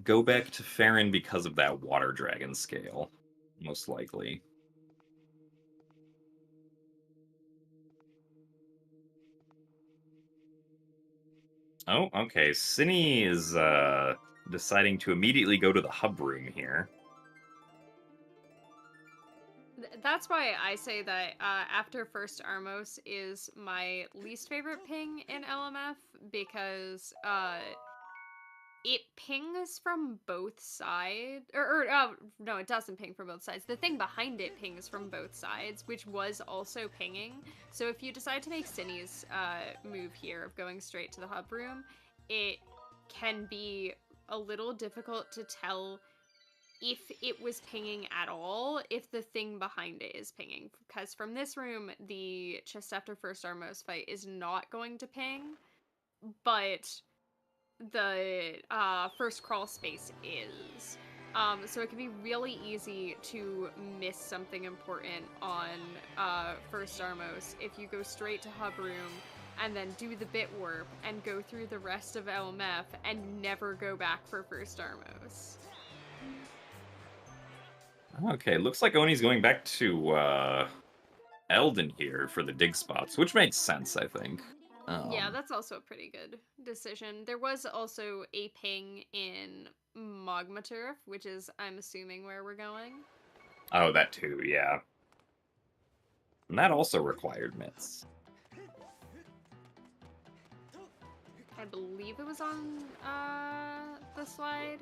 go back to Farron because of that water dragon scale. Most likely. Oh, okay. Synii is deciding to immediately go to the hub room here. That's why I say that after First Armos is my least favorite ping in LMF, because it pings from both sides, no, it doesn't ping from both sides. The thing behind it pings from both sides, which was also pinging. So if you decide to make Synni's move here of going straight to the hub room, it can be a little difficult to tell if it was pinging at all, if the thing behind it is pinging. Because from this room, the just after First Armos fight is not going to ping, but the first crawl space is. So it can be really easy to miss something important on First Armos if you go straight to hub room and then do the bit warp and go through the rest of LMF and never go back for First Armos. Okay, looks like Oni's going back to Eldon here for the dig spots, which makes sense, I think. Yeah, that's also a pretty good decision. There was also a ping in Magma Turf, which is, I'm assuming, where we're going. Oh, that too, yeah. And that also required mitts. I believe it was on the slide.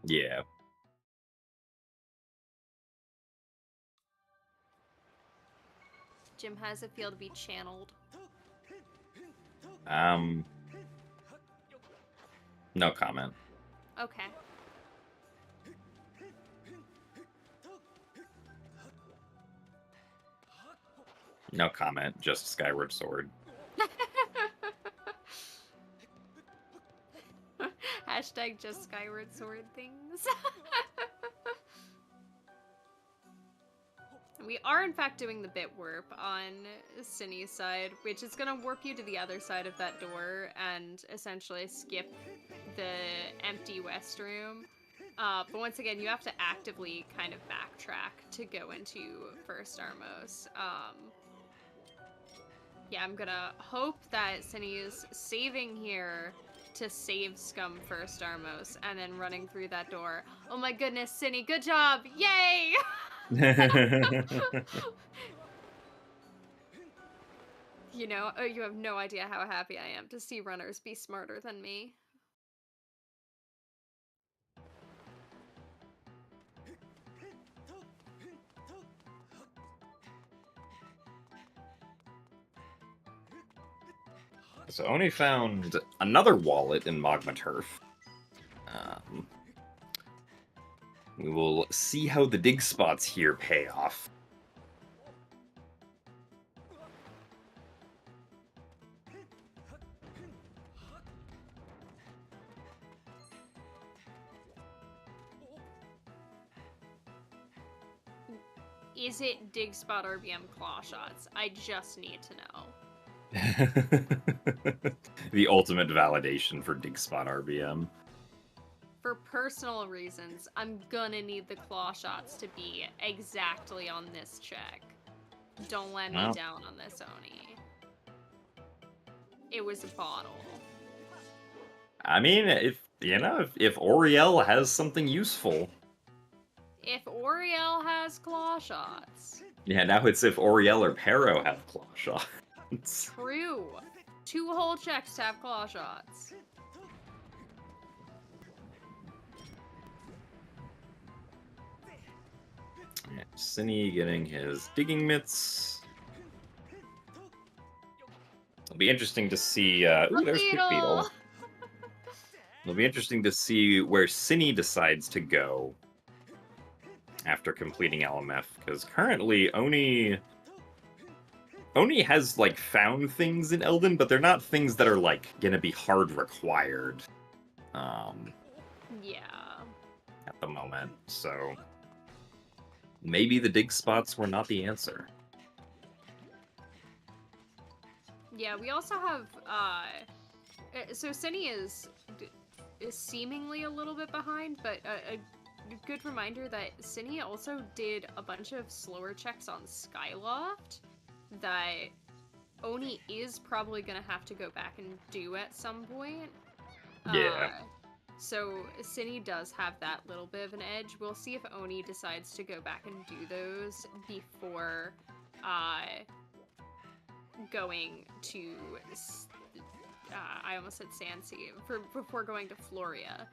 Yeah. Jim, how does it feel to be channeled? No comment. Okay. No comment, just Skyward Sword. Hashtag just Skyward Sword things. We are in fact doing the bit warp on Synni's side, which is going to warp you to the other side of that door and essentially skip the empty west room. But once again, you have to actively kind of backtrack to go into First Armos. Yeah, I'm gonna hope that Synni is saving here to save Scum First Armos and then running through that door. Oh my goodness, Synni, good job! Yay! You know, you have no idea how happy I am to see runners be smarter than me. So Oni found another wallet in Magma Turf. We will see how the dig spots here pay off. Is it dig spot RBM claw shots? I just need to know. The ultimate validation for dig spot RBM. for personal reasons, I'm gonna need the claw shots to be exactly on this check. Don't let me Well. down on this, Oni. It was a bottle. I mean, if Oriel has something useful. If Oriel has claw shots. Yeah, now it's if Oriel or Pero have claw shots. True. 2 whole checks to have claw shots. Yeah, Synii getting his digging mitts. It'll be interesting to see. Ooh, there's Quick Beetle. It'll be interesting to see where Synii decides to go after completing LMF, because currently Oni has like found things in Elden, but they're not things that are like gonna be hard required. Yeah. At the moment, so maybe the dig spots were not the answer. Yeah, we also have, so Synii is seemingly a little bit behind, but a good reminder that Synii also did a bunch of slower checks on Skyloft that Oni is probably gonna have to go back and do at some point. Yeah. So Synii does have that little bit of an edge. We'll see if Oni decides to go back and do those before going to I almost said Sansi, before going to Floria,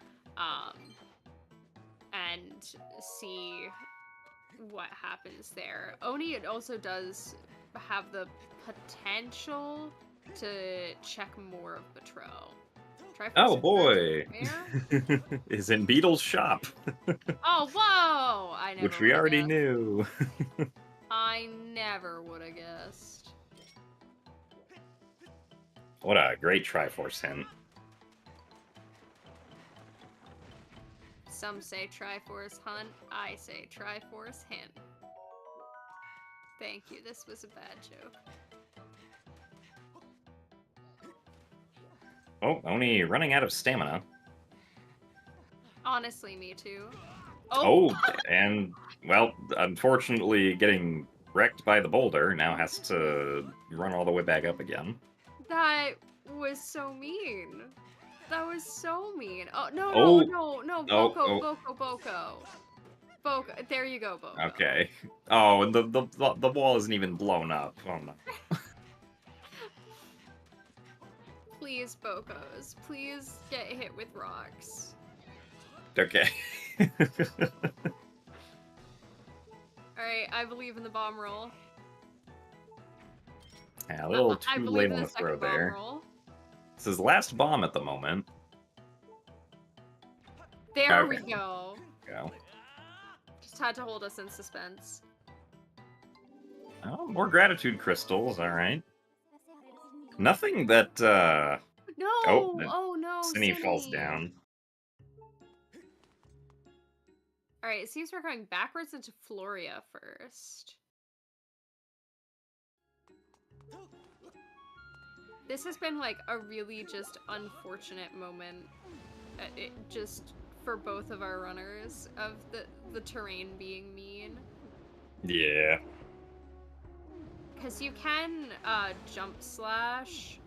and see what happens there. Oni, it also does have the potential to check more of Betrow. Oh boy! Is in Beetle's shop. Oh, whoa! I never Which we already guessed. knew. I never would have guessed. What a great Triforce hint. Some say Triforce Hunt, I say Triforce Hint. Thank you, this was a bad joke. Oh, Oni running out of stamina. Honestly, me too. Oh, and, well, unfortunately getting wrecked by the boulder, now has to run all the way back up again. That was so mean. That was so mean. Oh, no, Oh. no, Oh, Boko, oh. Boko, there you go, Boko. Okay. Oh, and the wall isn't even blown up. Oh no. Please, Bokos, please get hit with rocks. Okay. Alright, I believe in the bomb roll. Yeah, a little too late on the second throw bomb there. roll. This is last bomb at the moment. There Okay. we go. Go. Just had to hold us in suspense. Oh, more gratitude crystals, alright. Nothing that, No! Oh, No, Synii falls Synii. down. Alright, it seems we're going backwards into Floria first. This has been like a really just unfortunate moment, just for both of our runners, of the terrain being mean. Yeah. Because you can jump slash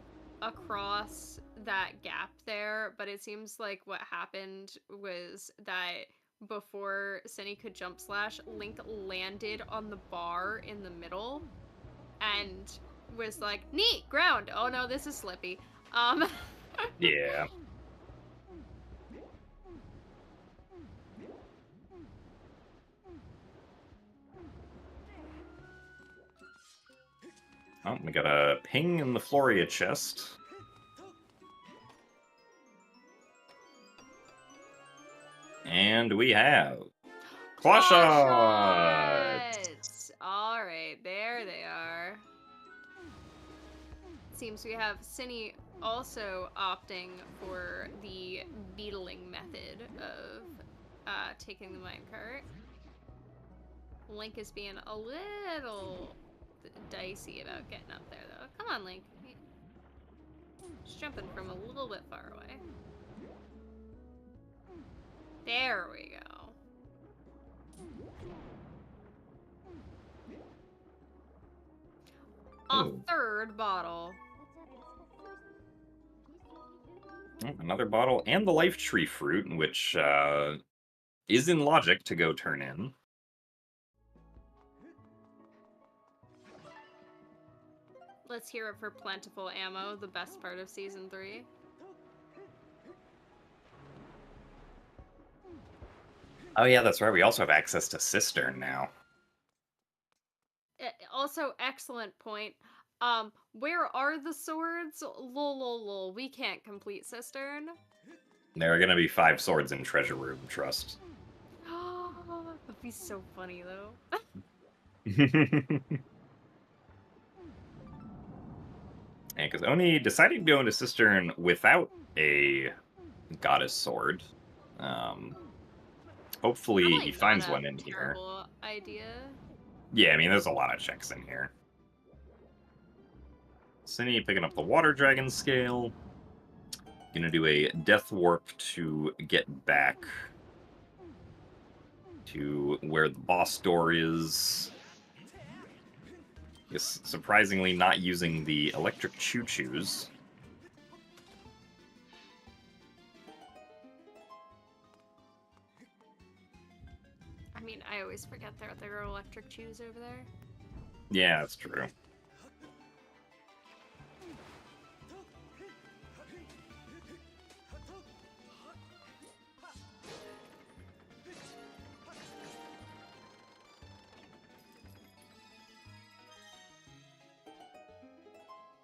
across that gap there, but it seems like what happened was that before Synii could jump slash, Link landed on the bar in the middle and was like, neat, ground. Oh no, this is slippy. Yeah. Oh, we got a ping in the Floria chest. And we have claw shots! Alright, there they are. Seems we have Synii also opting for the beetling method of taking the minecart. Link is being a little dicey about getting up there, though. Come on, Link. Just jumping from a little bit far away. There we go. A Ooh. third bottle. Another bottle and the life tree fruit, which is in logic to go turn in. Let's hear it for plentiful ammo, the best part of Season 3. Oh yeah, that's right. We also have access to Cistern now. Also, excellent point. Where are the swords? Lol, we can't complete Cistern. There are going to be 5 swords in Treasure Room, trust. That'd be so funny, though. And because Oni decided to go into Cistern without a goddess sword. Hopefully Probably he not finds a one in here. terrible idea. Yeah, I mean, there's a lot of checks in here. Synii picking up the Water Dragon scale. Gonna do a Death Warp to get back to where the boss door is. Is surprisingly not using the electric choo-choos. I mean, I always forget there are electric chews over there. Yeah, that's true.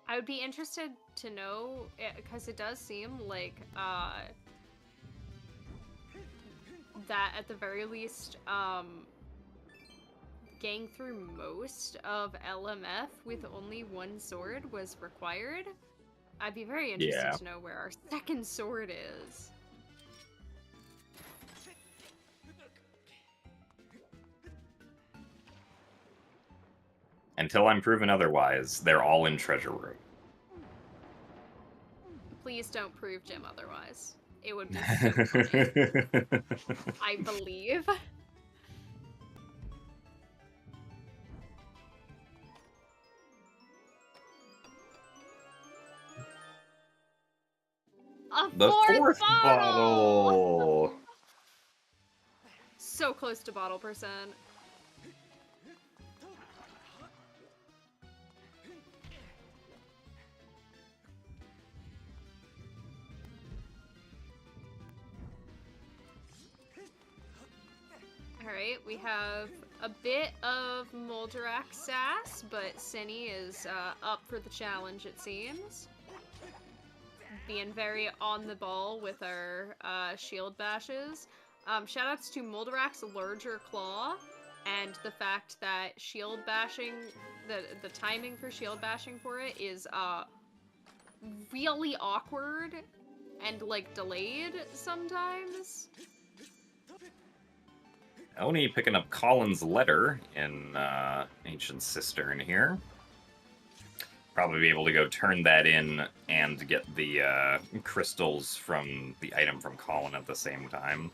I would be interested to know, because it does seem like that at the very least, getting through most of LMF with only one sword was required. I'd be very interested to know where our second sword is. Until I'm proven otherwise, they're all in Treasure Room. Please don't prove Jim otherwise. It would be so funny. I believe. The fourth bottle! bottle! So close to bottle percent. Alright, we have a bit of Moldarak sass, but Synii is up for the challenge, it seems. Being very on the ball with our shield bashes. Shoutouts to Moldarak's larger claw, and the fact that shield bashing, the timing for shield bashing for it is really awkward and like delayed sometimes. Oni picking up Colin's letter in Ancient Cistern here. Probably be able to go turn that in and get the crystals from the item from Colin at the same time.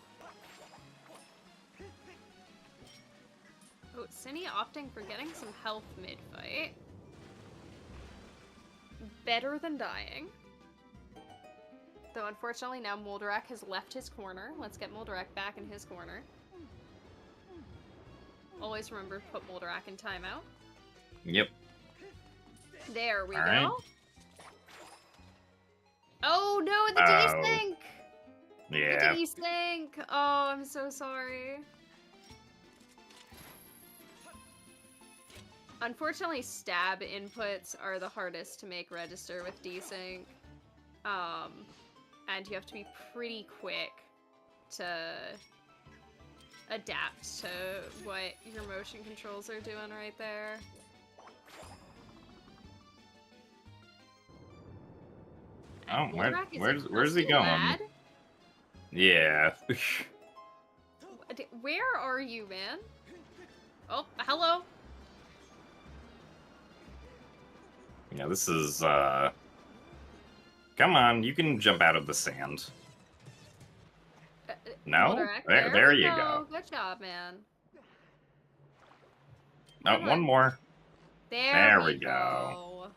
Oh, Synii opting for getting some health mid-fight. Better than dying. Though unfortunately now Moldarak has left his corner. Let's get Moldarak back in his corner. Always remember to put Moldarak in timeout. Yep. There we All go. right. Oh no, the desync! Yeah. The desync! Oh, I'm so sorry. Unfortunately, stab inputs are the hardest to make register with desync. And you have to be pretty quick to adapt to what your motion controls are doing right there. Oh, Moldarak where's he going? lad. Yeah. Where are you, man? Oh, hello. Yeah, this is, Come on, you can jump out of the sand. No? Direct. There we you go. Good job, man. Oh, one more. There we we go.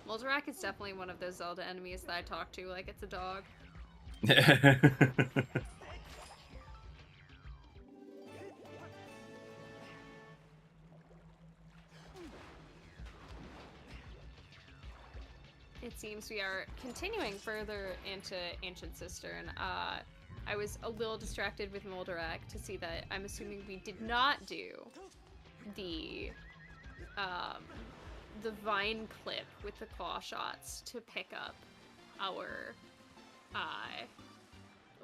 Moldarak is definitely one of those Zelda enemies that I talk to like it's a dog. It seems we are continuing further into Ancient Cistern. I was a little distracted with Moldarak to see that I'm assuming we did not do the vine clip with the claw shots to pick up our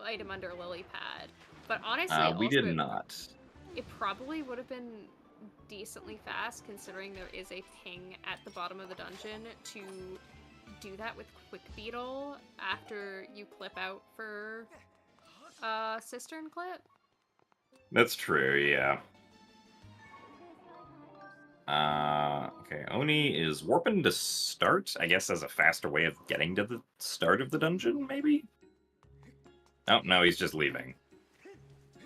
item under lily pad. But honestly, we did not. It probably would have been decently fast considering there is a ping at the bottom of the dungeon to do that with Quick Beetle after you clip out for Cistern clip. That's true, yeah. Okay, Oni is warping to start, I guess as a faster way of getting to the start of the dungeon, maybe? Oh, no, he's just leaving.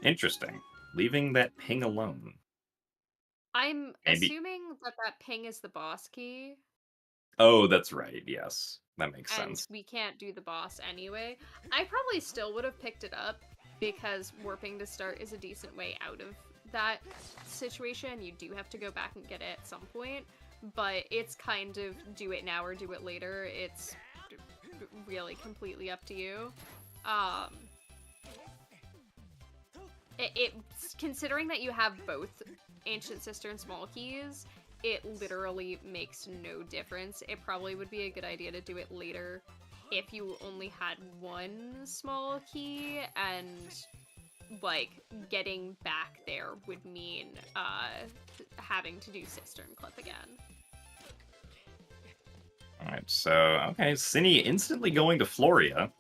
Interesting. Leaving that ping alone. I'm Maybe. assuming that that ping is the boss key. Oh, that's right, yes. That makes sense. And we can't do the boss anyway. I probably still would have picked it up because warping to start is a decent way out of that situation. You do have to go back and get it at some point, but it's kind of do it now or do it later. It's really completely up to you. Considering that you have both Ancient Cistern and Small Keys, it literally makes no difference. It probably would be a good idea to do it later if you only had one small key, and like getting back there would mean having to do Cistern clip again. Alright, so, okay, Synii instantly going to Floria.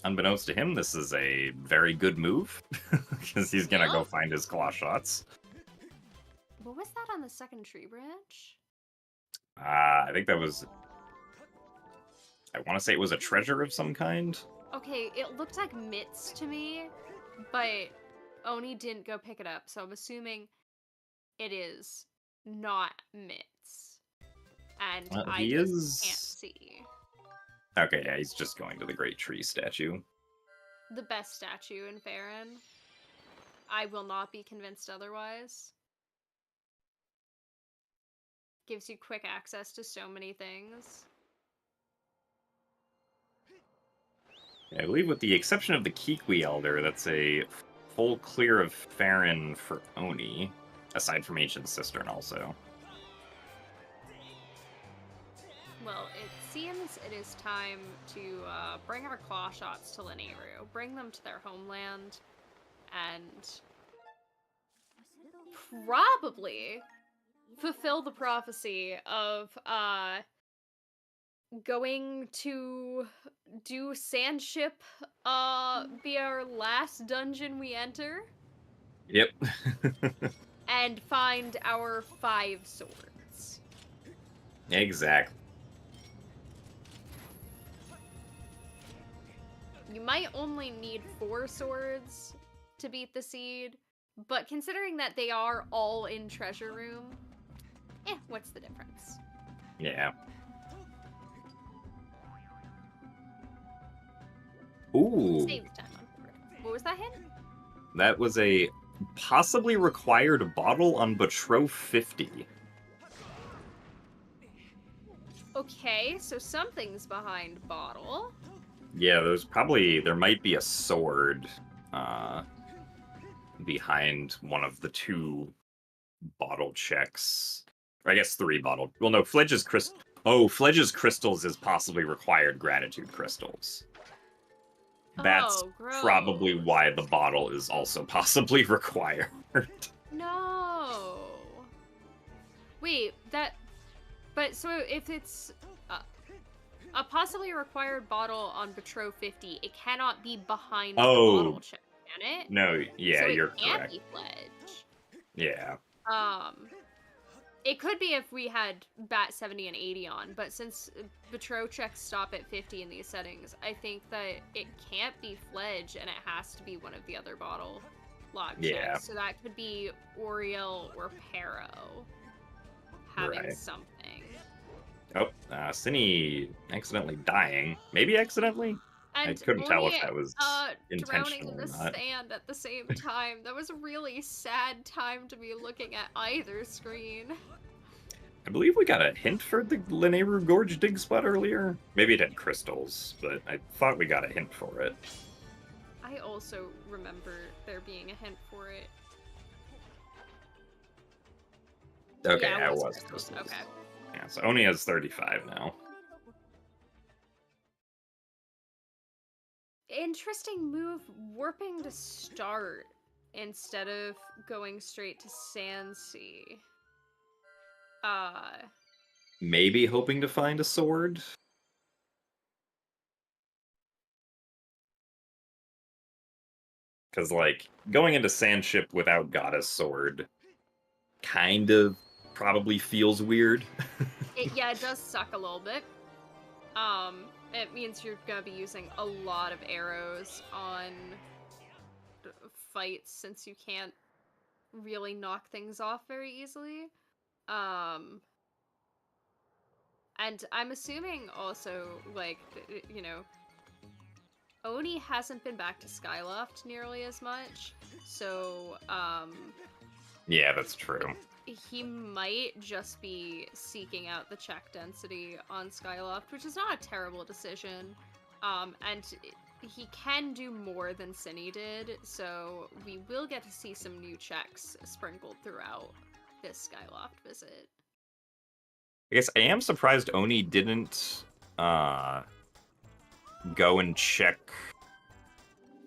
Unbeknownst to him, this is a very good move, because he's gonna go find his claw shots. What was that on the second tree branch? I think that was... I want to say it was a treasure of some kind. Okay, it looked like mitts to me, but Oni didn't go pick it up, so I'm assuming it is not mitts. And I just can't see. Okay, yeah, he's just going to the Great Tree statue. The best statue in Farron. I will not be convinced otherwise. Gives you quick access to so many things. Yeah, I believe with the exception of the Kikwi Elder, that's a full clear of Farron for Oni, aside from Ancient Cistern also. Well, it seems it is time to bring our claw shots to Linearu, bring them to their homeland, and probably fulfill the prophecy of going to do Sandship be our last dungeon we enter. Yep. And find our 5 swords. Exactly. You might only need 4 swords to beat the seed, but considering that they are all in Treasure Room, what's the difference? Yeah. Ooh. Save time on board. What was that hit? That was a possibly required bottle on Betroth 50. Okay, so something's behind bottle. Yeah, there might be a sword behind one of the 2 bottle checks. Or I guess 3 bottle. Well, no, Fledge's crystals is possibly required gratitude crystals. That's probably why the bottle is also possibly required. No. Wait, but so if it's a possibly required bottle on Betroth 50, it cannot be behind the bottle check, can it? No, yeah, so you're it can't correct. Be Fledge. Yeah. It could be if we had bat 70 and 80 on, but since Betro checks stop at 50 in these settings, I think that it can't be Fledge and it has to be one of the other bottle log Yeah. checks. So that could be Oriel or Pero having Right. something. Oh, Synii accidentally dying. Maybe accidentally? And I couldn't tell if Oni, that was drowning intentional in or the not. sand at the same time. That was a really sad time to be looking at either screen. I believe we got a hint for the Lineru Gorge dig spot earlier. Maybe it had crystals, but I thought we got a hint for it. I also remember there being a hint for it. Okay, Yeah, it it was crystals. crystals. Okay. Yeah, so Oni has 35 now. Interesting move, warping to start instead of going straight to Sandsea. Maybe hoping to find a sword? Because, like, going into Sandship without Goddess Sword kind of probably feels weird. yeah, it does suck a little bit. It means you're gonna be using a lot of arrows on fights since you can't really knock things off very easily. And I'm assuming also, like, you know, Oni hasn't been back to Skyloft nearly as much, so, Yeah, that's true. he might just be seeking out the check density on Skyloft, which is not a terrible decision. And he can do more than Synii did, so we will get to see some new checks sprinkled throughout this Skyloft visit. I guess I am surprised Oni didn't go and check,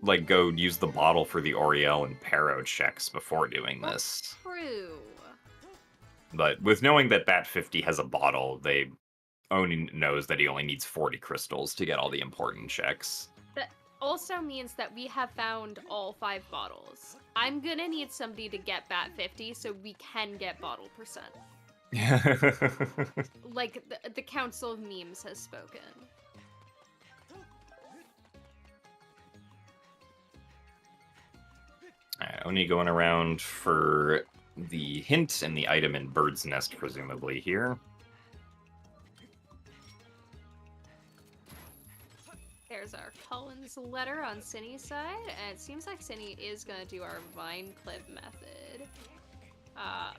like, go use the bottle for the Oriel and Pero checks before doing this. True. But with knowing that Bat 50 has a bottle, Oni knows that he only needs 40 crystals to get all the important checks. That also means that we have found all 5 bottles. I'm gonna need somebody to get Bat 50 so we can get bottle percent. Like, the Council of Memes has spoken. Oni going around for the hint and the item in Bird's Nest, presumably, here. There's our Cullen's letter on Synnii's side, and it seems like Synii is gonna do our Vine Clip method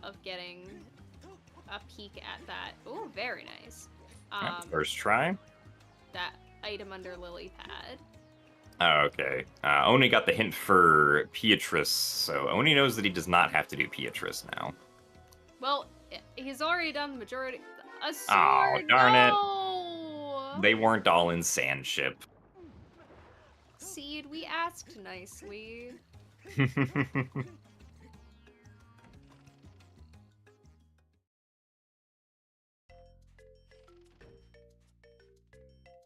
of getting a peek at that. Oh, very nice. First try. That item under Lily Pad. Oh, okay. Oni got the hint for Beatrice, so Oni knows that he does not have to do Beatrice now. Well, he's already done the majority. A sword! Oh, darn no! it. They weren't all in Sandship. Seed, we asked nicely.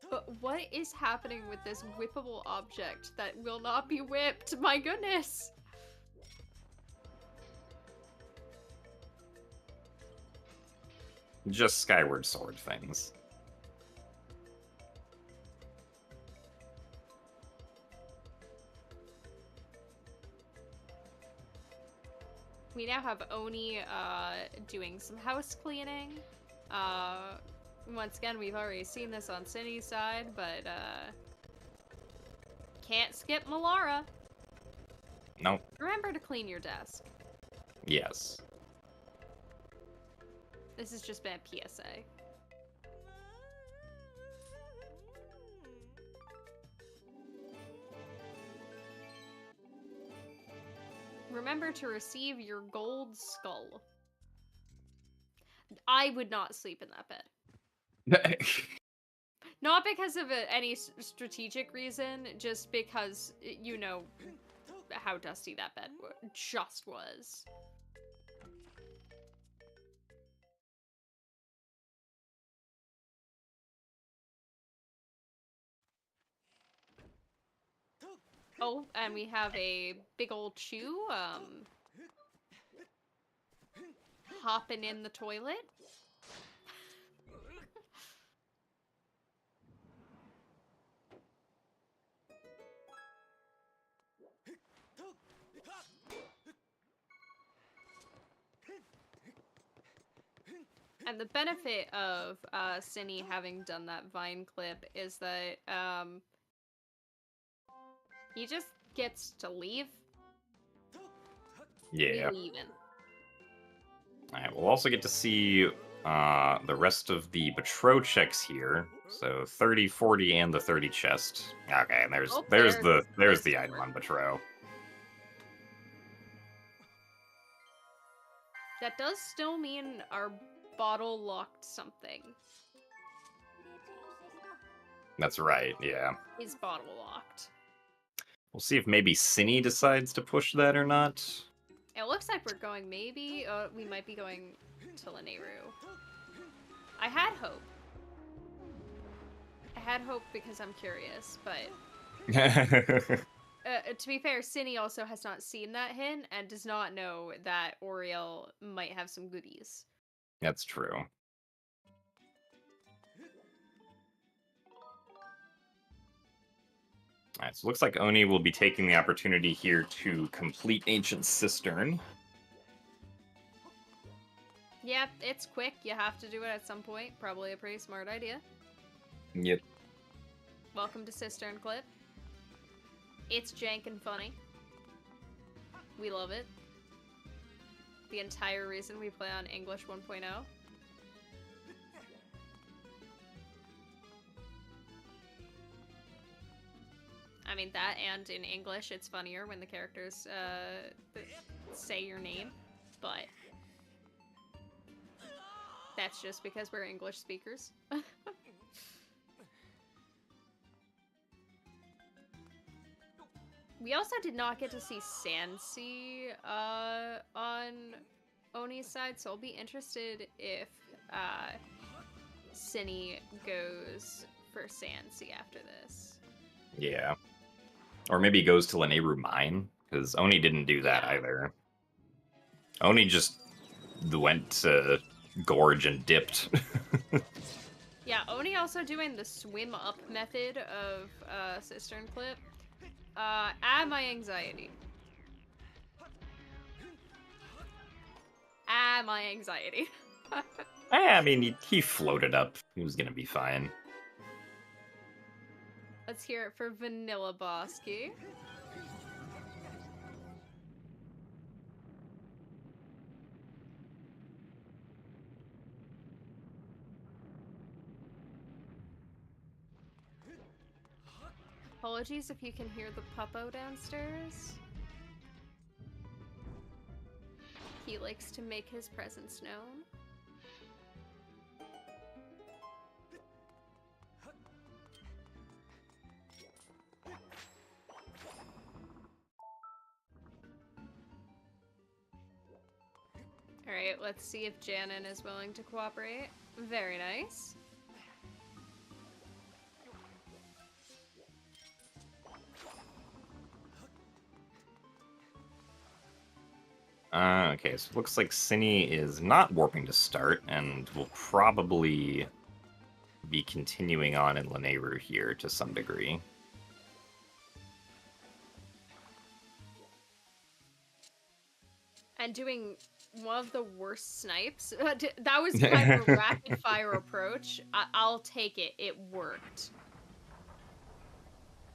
But what is happening with this whippable object that will not be whipped? My goodness! Just Skyward Sword things. We now have Oni doing some house cleaning. Once again, we've already seen this on Synnii's side, but can't skip Malara. Nope. Remember to clean your desk. Yes. This has just been a PSA. Remember to receive your gold skull. I would not sleep in that bed. Not because of any strategic reason, just because, you know, how dusty that bed just was. Oh, and we have a big old chew. hopping in the toilet. And the benefit of Synii having done that Vine clip is that he just gets to leave. Yeah. Leaving. Alright, we'll also get to see the rest of the Betro checks here. So 30, 40, and the 30 chest. Okay, and there's Oh, there's there's the the item door. on Betro. That does still mean our bottle locked something. That's right, yeah. Is bottle locked. We'll see if maybe Synii decides to push that or not. It looks like we're going maybe, we might be going to Lanayru. I had hope. I had hope because I'm curious, but to be fair, Synii also has not seen that hint and does not know that Oriel might have some goodies. That's true. Alright, so looks like Oni will be taking the opportunity here to complete Ancient Cistern. Yeah, it's quick. You have to do it at some point. Probably a pretty smart idea. Yep. Welcome to Cistern Clip. It's jank and funny. We love it. The entire reason we play on English 1.0. I mean, that and in English, it's funnier when the characters say your name, but that's just because we're English speakers. We also did not get to see Sansi on Oni's side, so I'll be interested if Synii goes for Sansi after this. Yeah. Or maybe he goes to Lanayru Mine, because Oni didn't do that Yeah. either. Oni just went to Gorge and dipped. Yeah, Oni also doing the swim up method of Cistern Clip. Add my anxiety. Add my anxiety. I mean, he floated up. He was gonna be fine. Let's hear it for Vanilla Bosky. Apologies if you can hear the puppo downstairs. He likes to make his presence known. Alright, let's see if Janin is willing to cooperate. Very nice. Okay, so it looks like Synii is not warping to start, and will probably be continuing on in Lanayru here to some degree. And doing one of the worst snipes. That was kind of a rapid fire approach. I'll take it. It worked.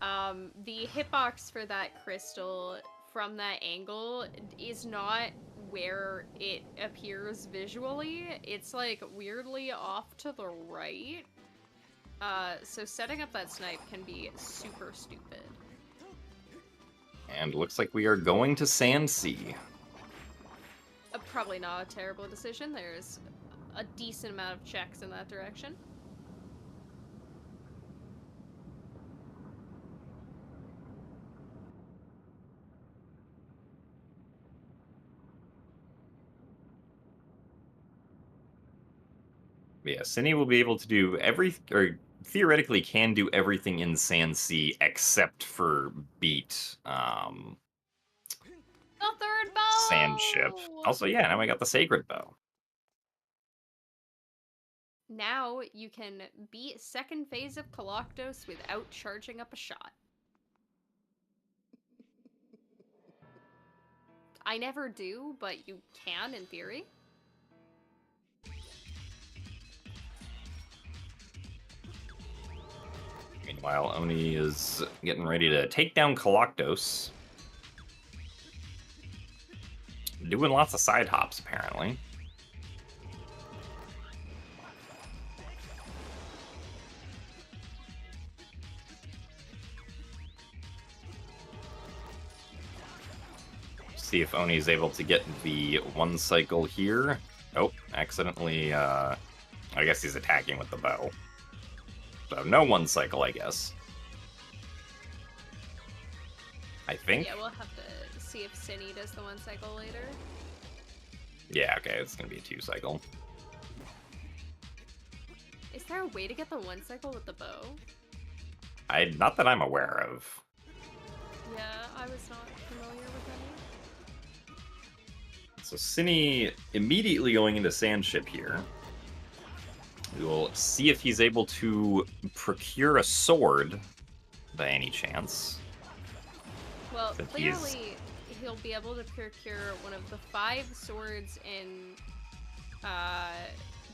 The hitbox for that crystal from that angle is not where it appears visually. It's like weirdly off to the right. So setting up that snipe can be super stupid. And looks like we are going to Sansi. Probably not a terrible decision. There's a decent amount of checks in that direction. Yeah, Synii will be able to do or theoretically can do everything in Sansi except for beat The third bow! Sand Ship. Also, yeah, now we got the Sacred Bow. Now you can beat second phase of Coloctos without charging up a shot. I never do, but you can in theory. Meanwhile, Oni is getting ready to take down Coloctos. Doing lots of side hops, apparently. See if Oni is able to get the one cycle here. Oh, accidentally, I guess he's attacking with the bow. So no one cycle, I guess. I think. Yeah, we'll have to see if Synii does the one cycle later. Yeah, okay, it's gonna be a 2 cycle. Is there a way to get the one cycle with the bow? Not that I'm aware of. Yeah, I was not familiar with any. So Synii immediately going into Sandship here. We will see if he's able to procure a sword by any chance. Well, But clearly he'll be able to procure one of the 5 swords in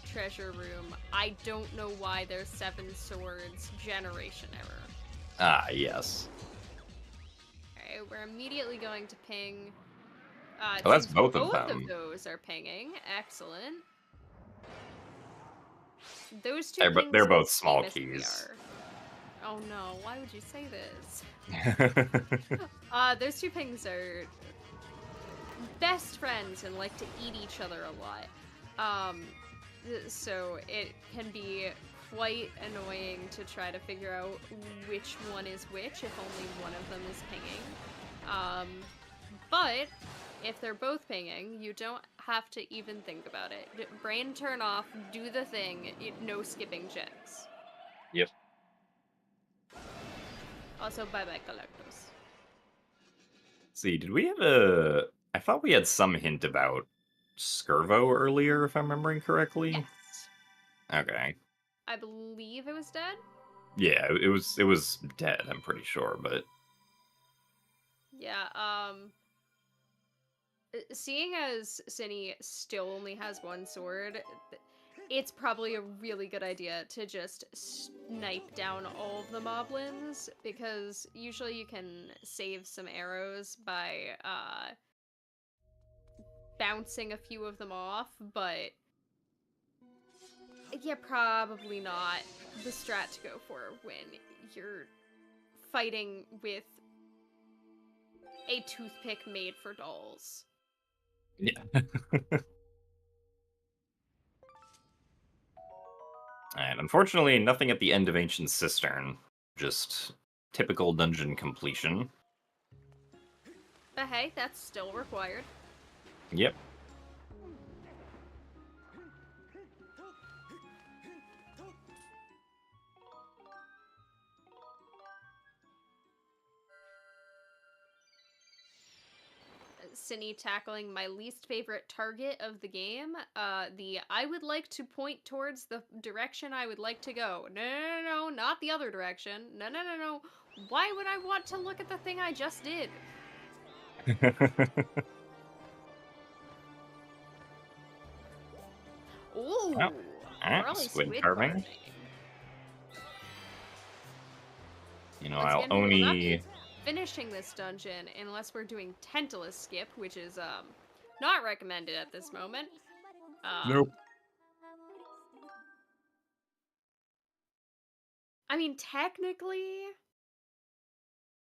Treasure Room. I don't know why there's 7 swords generation error. Ah, yes. Alright, we're immediately going to ping. Oh, that's since both of Both them. of those are pinging. Excellent. Those 2 They're pings both are small same as keys. PR. Oh no, why would you say this? Those 2 pings are best friends and like to eat each other a lot. So it can be quite annoying to try to figure out which one is which if only one of them is pinging. But if they're both pinging, you don't have to even think about it. Brain turn off, do the thing, no skipping checks. Yep. Also, bye-bye, Collectos. See, did we have I thought we had some hint about Skirvo earlier, if I'm remembering correctly. Yes. Okay. I believe it was dead? Yeah, it was dead, I'm pretty sure, but Yeah, seeing as Synii still only has one sword, it's probably a really good idea to just snipe down all of the moblins, because usually you can save some arrows by bouncing a few of them off, but yeah, probably not the strat to go for when you're fighting with a toothpick made for dolls. yeah. And unfortunately, nothing at the end of Ancient Cistern. Just typical dungeon completion. But hey, that's still required. Yep. Synii tackling my least favorite target of the game. I would like to point towards the direction I would like to go. No, not the other direction. No. Why would I want to look at the thing I just did? Ooh, Well, early squid carving. carving. You know, Once I'll again, we will not only be finishing this dungeon unless we're doing Tentalus Skip, which is not recommended at this moment. Nope. I mean, technically,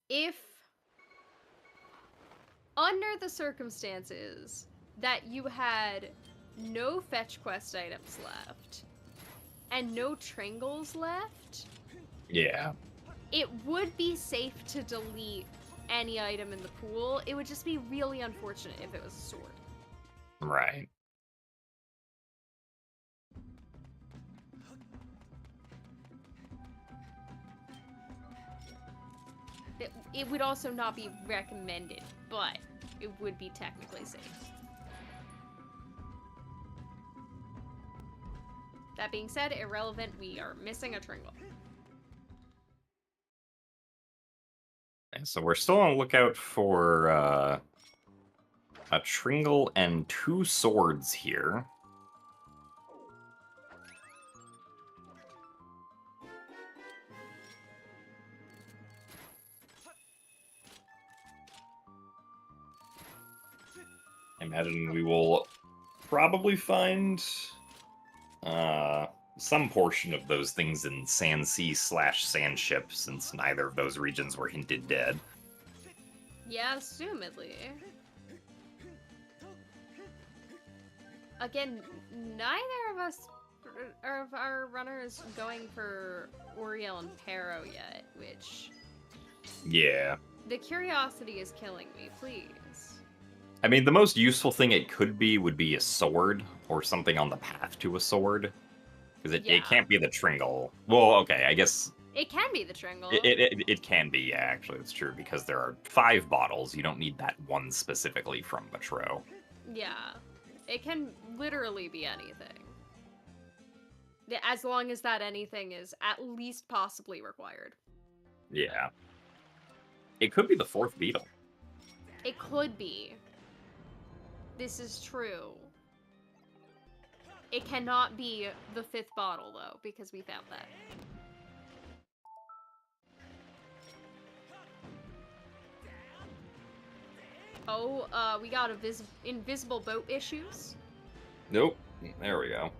if under the circumstances that you had no fetch quest items left and no Tringles left, Yeah. it would be safe to delete any item in the pool. It would just be really unfortunate if it was a sword. Right. It would also not be recommended, but it would be technically safe. That being said, irrelevant, we are missing a Tringle. And so we're still on the lookout for a Tringle and 2 swords here. I imagine we will probably find some portion of those things in Sand Sea / Sand Ship, since neither of those regions were hinted dead. Yeah, assumedly. Again, neither of us of our runners going for Oriel and Pero yet, which Yeah. the curiosity is killing me, please. I mean, the most useful thing it could be would be a sword, or something on the path to a sword. Because Yeah. it can't be the Tringle. Well, okay, I guess It can be the Tringle. it can be, yeah, actually, that's true, because there are 5 bottles. You don't need that one specifically from Metro. Yeah. It can literally be anything. As long as that anything is at least possibly required. Yeah. It could be the 4th beetle. It could be. This is true. It cannot be the 5th bottle, though, because we found that. Oh, we got invisible boat issues. Nope. There we go.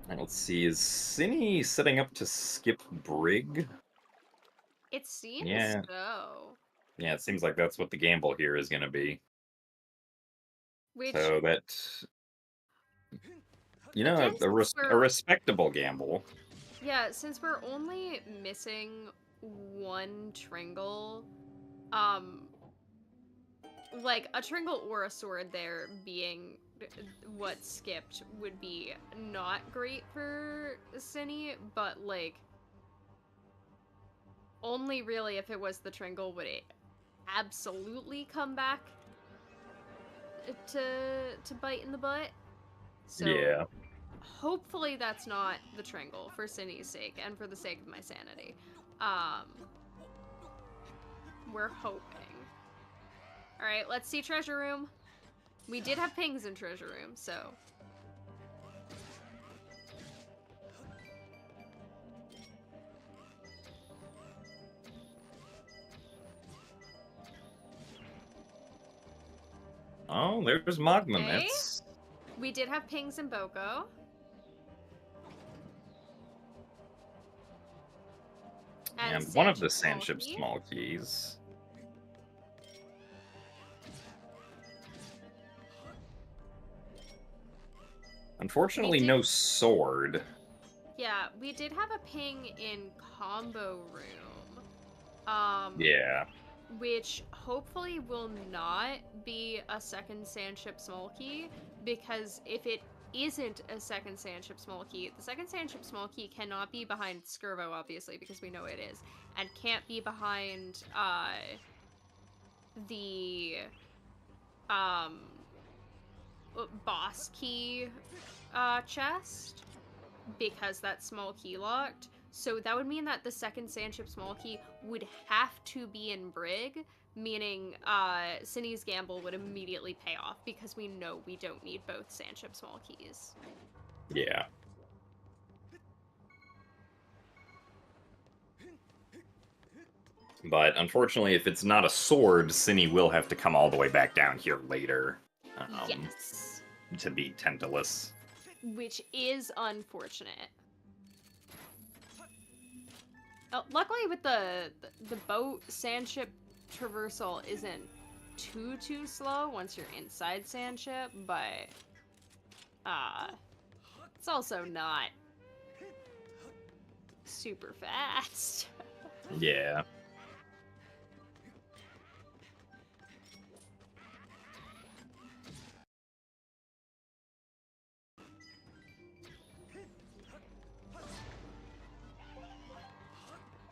And let's see, is Synii setting up to skip Brig? It seems Yeah. so. Yeah, it seems like that's what the gamble here is going to be. Which, So that, you know, again, a since we're- respectable gamble. yeah, since we're only missing 1 Tringle, like, a Tringle or a sword there being what skipped would be not great for Synii, but, like, only really if it was the Tringle would it absolutely come back to bite in the butt. So, Yeah. hopefully that's not the Tringle for Synnii's sake and for the sake of my sanity. We're hoping. Alright, let's see Treasure Room. We did have pings in Treasure Room, so... Oh, there's Magma Okay. Myths. We did have pings in Boko. And one of the Sandship Sand Ship Small Key. small keys. Unfortunately, We did- no sword. Yeah, we did have a ping in Combo Room. Yeah. Which hopefully will not be a second Sandship Small Key, because if it isn't a second Sandship Small Key, the second Sandship Small Key cannot be behind Skirvo, obviously, because we know it is, and can't be behind, the, boss key, chest, because that's small key locked. So that would mean that the second Sandship Small Key would have to be in Brig, meaning Synnii's gamble would immediately pay off, because we know we don't need both Sandship Small Keys. Yeah. But unfortunately, if it's not a sword, Synii will have to come all the way back down here later. Yes. To be Tentalus. Which is unfortunate. Luckily with the boat, Sandship traversal isn't too slow once you're inside Sandship, but it's also not super fast. Yeah.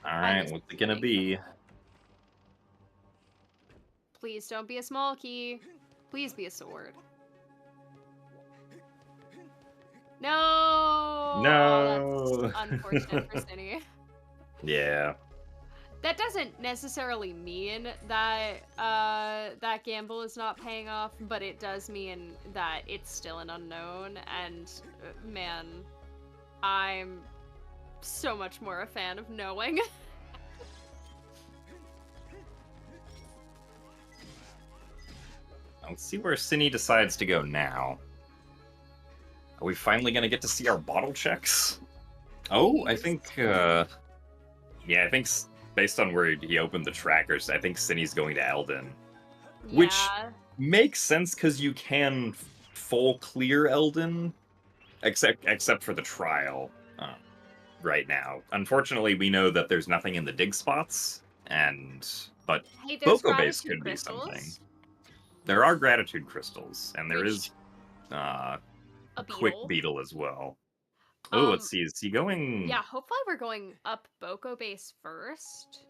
Alright, what's it gonna be? Please don't be a small key. Please be a sword. No! Oh, No. that's unfortunate for Synii. Yeah. That doesn't necessarily mean that that gamble is not paying off, but it does mean that it's still an unknown, and man, I'm so much more a fan of knowing. Let's see where Synii decides to go now. Are we finally gonna get to see our bottle checks? Oh, I think, yeah, I think based on where he opened the trackers, I think Synnii's going to Eldin. Which Yeah. makes sense because you can full clear Eldin, except for the trial right now. Unfortunately, we know that there's nothing in the dig spots, but Hey, there's Boko Base gratitude could be something. crystals. There are gratitude crystals, and there Which- is A quick beetle. beetle as well. Oh, let's see. Is he going? Yeah, hopefully we're going up Boko Base first.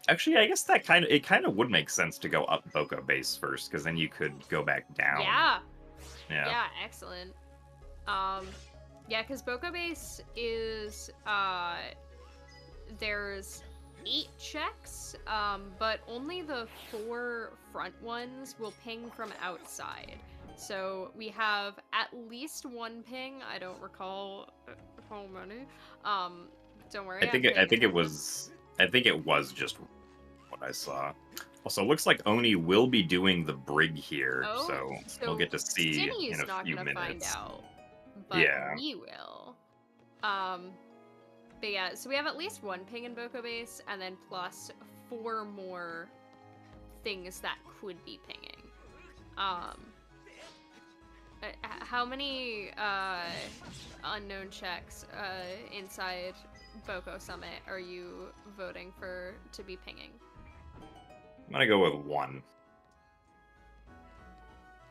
Actually, I guess that kind of would make sense to go up Boko Base first, because then you could go back down. Yeah. Yeah. Yeah, excellent. Yeah, because Boko Base is, there's 8 checks, but only the 4 front ones will ping from outside. So we have at least 1 ping. I don't recall how many. Don't worry. I think it was just what I saw. Also, it looks like Oni will be doing the brig here, so we'll get to see Synnii's in a few not gonna find minutes. out, but Yeah. we will. But yeah, so we have at least 1 ping in Boko Base, and then plus 4 more things that could be pinging. How many unknown checks inside Boko Summit are you voting for to be pinging? I'm gonna go with 1.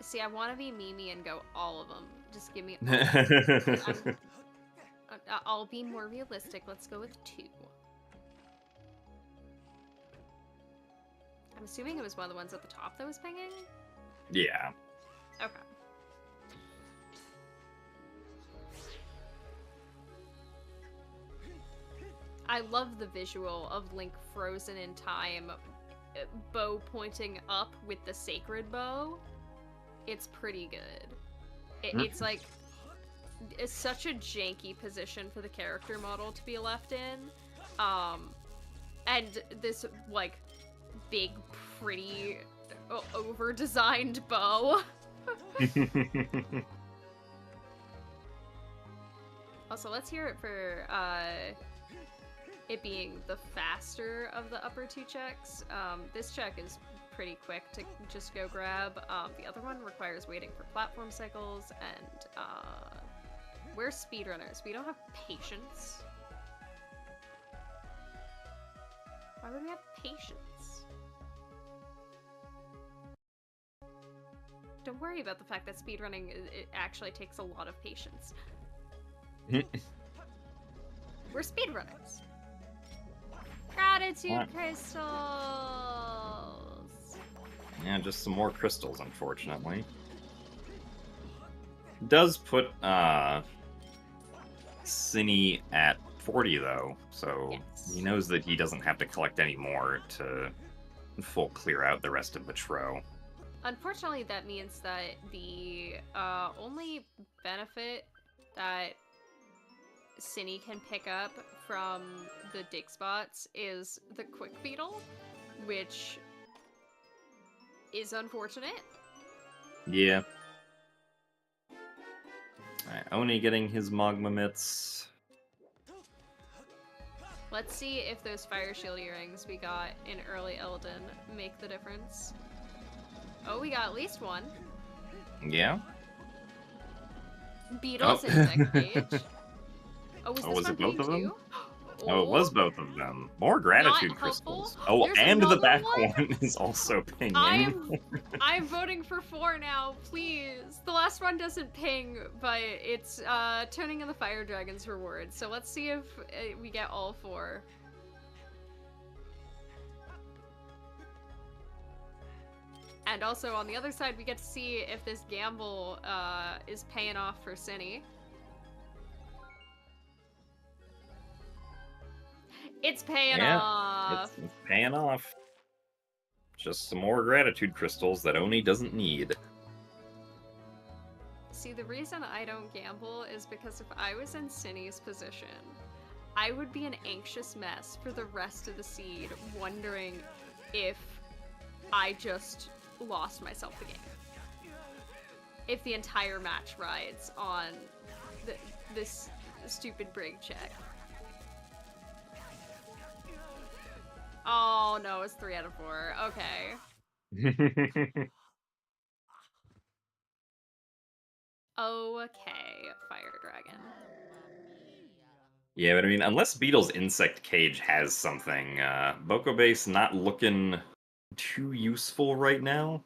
See, I want to be Mimi and go all of them. Just give me all of them. I'll be more realistic. Let's go with 2. I'm assuming it was one of the ones at the top that was pinging? Yeah. Okay. I love the visual of Link frozen in time, bow pointing up with the sacred bow. It's pretty good. It's like, it's such a janky position for the character model to be left in. And this, like, big, pretty, over-designed bow. Also, let's hear it for, it being the faster of the upper 2 checks. This check is pretty quick to just go grab. The other one requires waiting for platform cycles, and we're speedrunners. We don't have patience. Why would we have patience? Don't worry about the fact that speedrunning it actually takes a lot of patience. We're speedrunners. Gratitude crystals! Yeah, just some more crystals, unfortunately. Does put Synii at 40 though, so yes. He knows that he doesn't have to collect any more to full clear out the rest of the tro. Unfortunately, that means that the only benefit that Synii can pick up from the dig spots is the quick beetle, which is unfortunate. Yeah. Alright, Oni getting his Magma Mitts. Let's see if those fire shield earrings we got in early Eldin make the difference. Oh, we got at least 1. Yeah. Beetles insect cage. Oh, was this was one it both ping of them? too? Oh, it was both of them. More gratitude Not crystals. helpful. Oh, There's and the another back one? one is also pinging. I'm voting for 4 now, please. The last one doesn't ping, but it's turning in the Fire Dragon's reward. So let's see if we get all 4. And also on the other side, we get to see if this gamble is paying off for Synii. It's paying off. It's paying off. Just some more gratitude crystals that Oni doesn't need. See, the reason I don't gamble is because if I was in Synnii's position, I would be an anxious mess for the rest of the seed, wondering if I just lost myself the game. If the entire match rides on this stupid brig check. Oh no, it's 3 out of 4. Okay. Okay, Fire Dragon. Yeah, but I mean, unless Beetle's Insect Cage has something, Boko Base not looking too useful right now.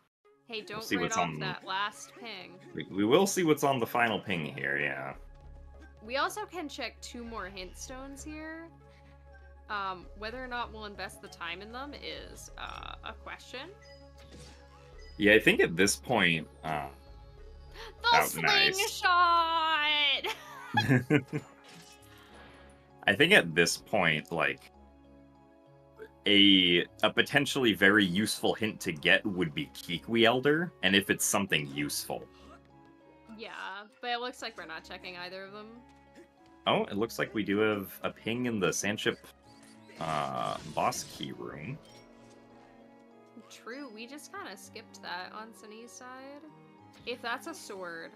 Hey, don't see write what's off on- that last ping. We will see what's on the final ping here, yeah. We also can check 2 more hint stones here. Whether or not we'll invest the time in them is a question. Yeah, I think at this point, The Oh, slingshot! nice. I think at this point, like, a potentially very useful hint to get would be Kikwi Elder, and if it's something useful. Yeah, but it looks like we're not checking either of them. Oh, it looks like we do have a ping in the Sandship boss key room. True, we just kind of skipped that on Synnii's side. If that's a sword...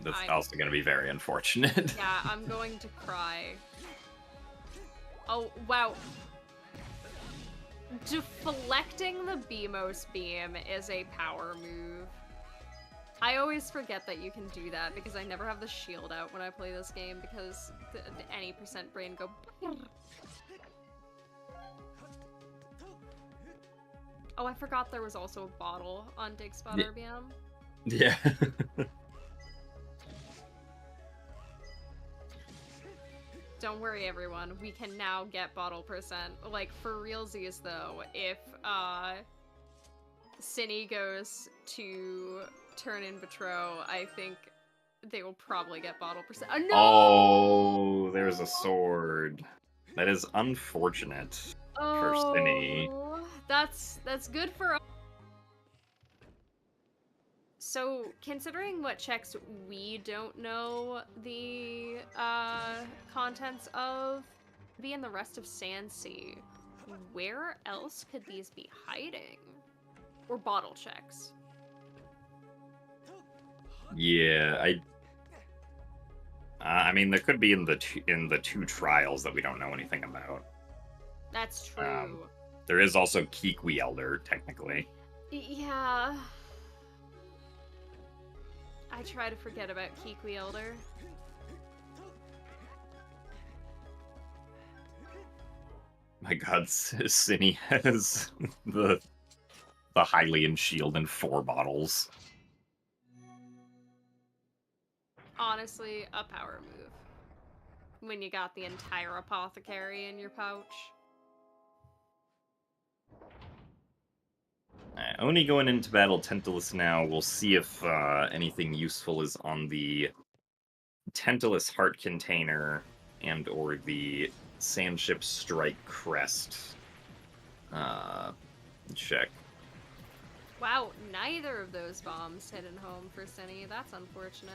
That's also going to be very unfortunate. Yeah, I'm going to cry. Oh, wow. Deflecting the Beamos beam is a power move. I always forget that you can do that because I never have the shield out when I play this game because any percent brain go... Oh, I forgot there was also a bottle on Dig Spot RBM. Yeah. Don't worry, everyone. We can now get bottle percent. Like, for realsies, though, if Synii goes to turn in Betro, I think they will probably get bottle percent. Oh, no! Oh, there's a sword. That is unfortunate for Synii. That's good for... So, considering what checks we don't know the contents of, be in the rest of Sandsea, where else could these be hiding? Or bottle checks? Yeah, I mean, there could be in the two trials that we don't know anything about. That's true. There is also Kikwi Elder, technically. Yeah. I try to forget about Kikwi Elder. My god, Synii has the Hylian shield in 4 bottles. Honestly, a power move. When you got the entire apothecary in your pouch. Oni going into battle Tentalus now. We'll see if anything useful is on the Tentalus Heart Container and or the Sandship Strike Crest. Check. Wow, neither of those bombs hit home for Synii. That's unfortunate.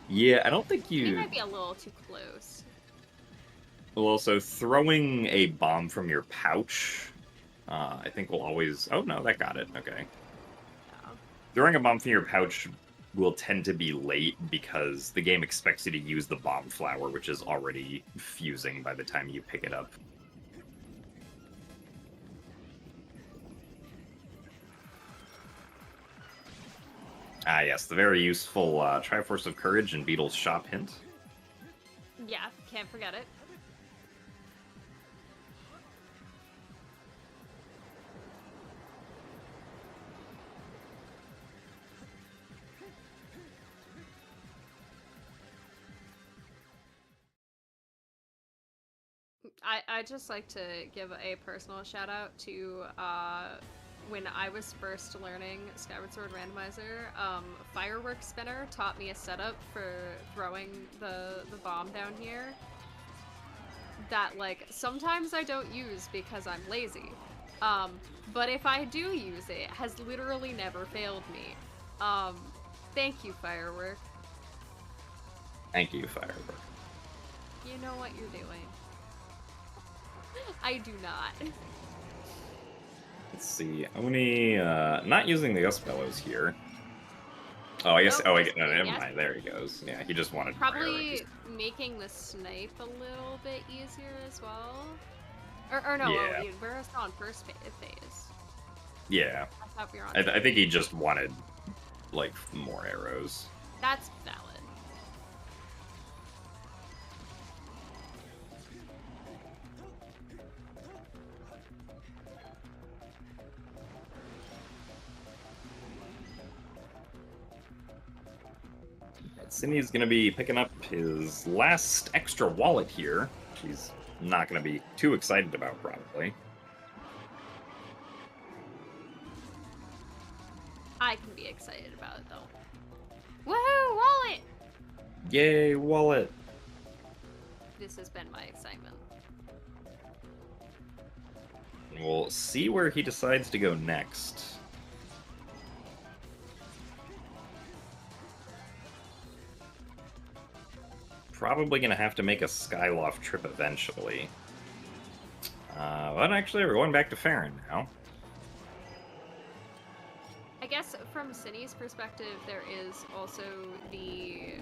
Yeah, I don't think They you... might be a little too close. Well, also, throwing a bomb from your pouch, I think will always... Oh, no, that got it. Okay. Yeah. Throwing a bomb from your pouch will tend to be late because the game expects you to use the bomb flower, which is already fusing by the time you pick it up. Ah, yes, the very useful Triforce of Courage and Beetle's Shop hint. Yeah, can't forget it. I'd just like to give a personal shout out to when I was first learning Skyward Sword Randomizer, Firework Spinner taught me a setup for throwing the bomb down here that, like, sometimes I don't use because I'm lazy. But if I do use it, it has literally never failed me. Thank you, Firework. Thank you, Firework. You know what you're doing. I do not. Let's see. Oni, not using the Gust Bellows here. Oh, I guess. Nope, Oh, just no, never yes. mind. There he goes. Yeah, he just wanted Probably priorities. making the snipe a little bit easier as well. Or no, Yeah. we're still on first phase. Yeah. I thought we were on. I think he just wanted, like, more arrows. That's valid. Synnii's going to be picking up his last extra wallet here. She's not going to be too excited about, probably. I can be excited about it though. Woohoo! Wallet! Yay, wallet! This has been my excitement. We'll see where he decides to go next. Probably gonna have to make a Skyloft trip eventually. But actually, we're going back to Farron now. I guess from Synnii's perspective, there is also the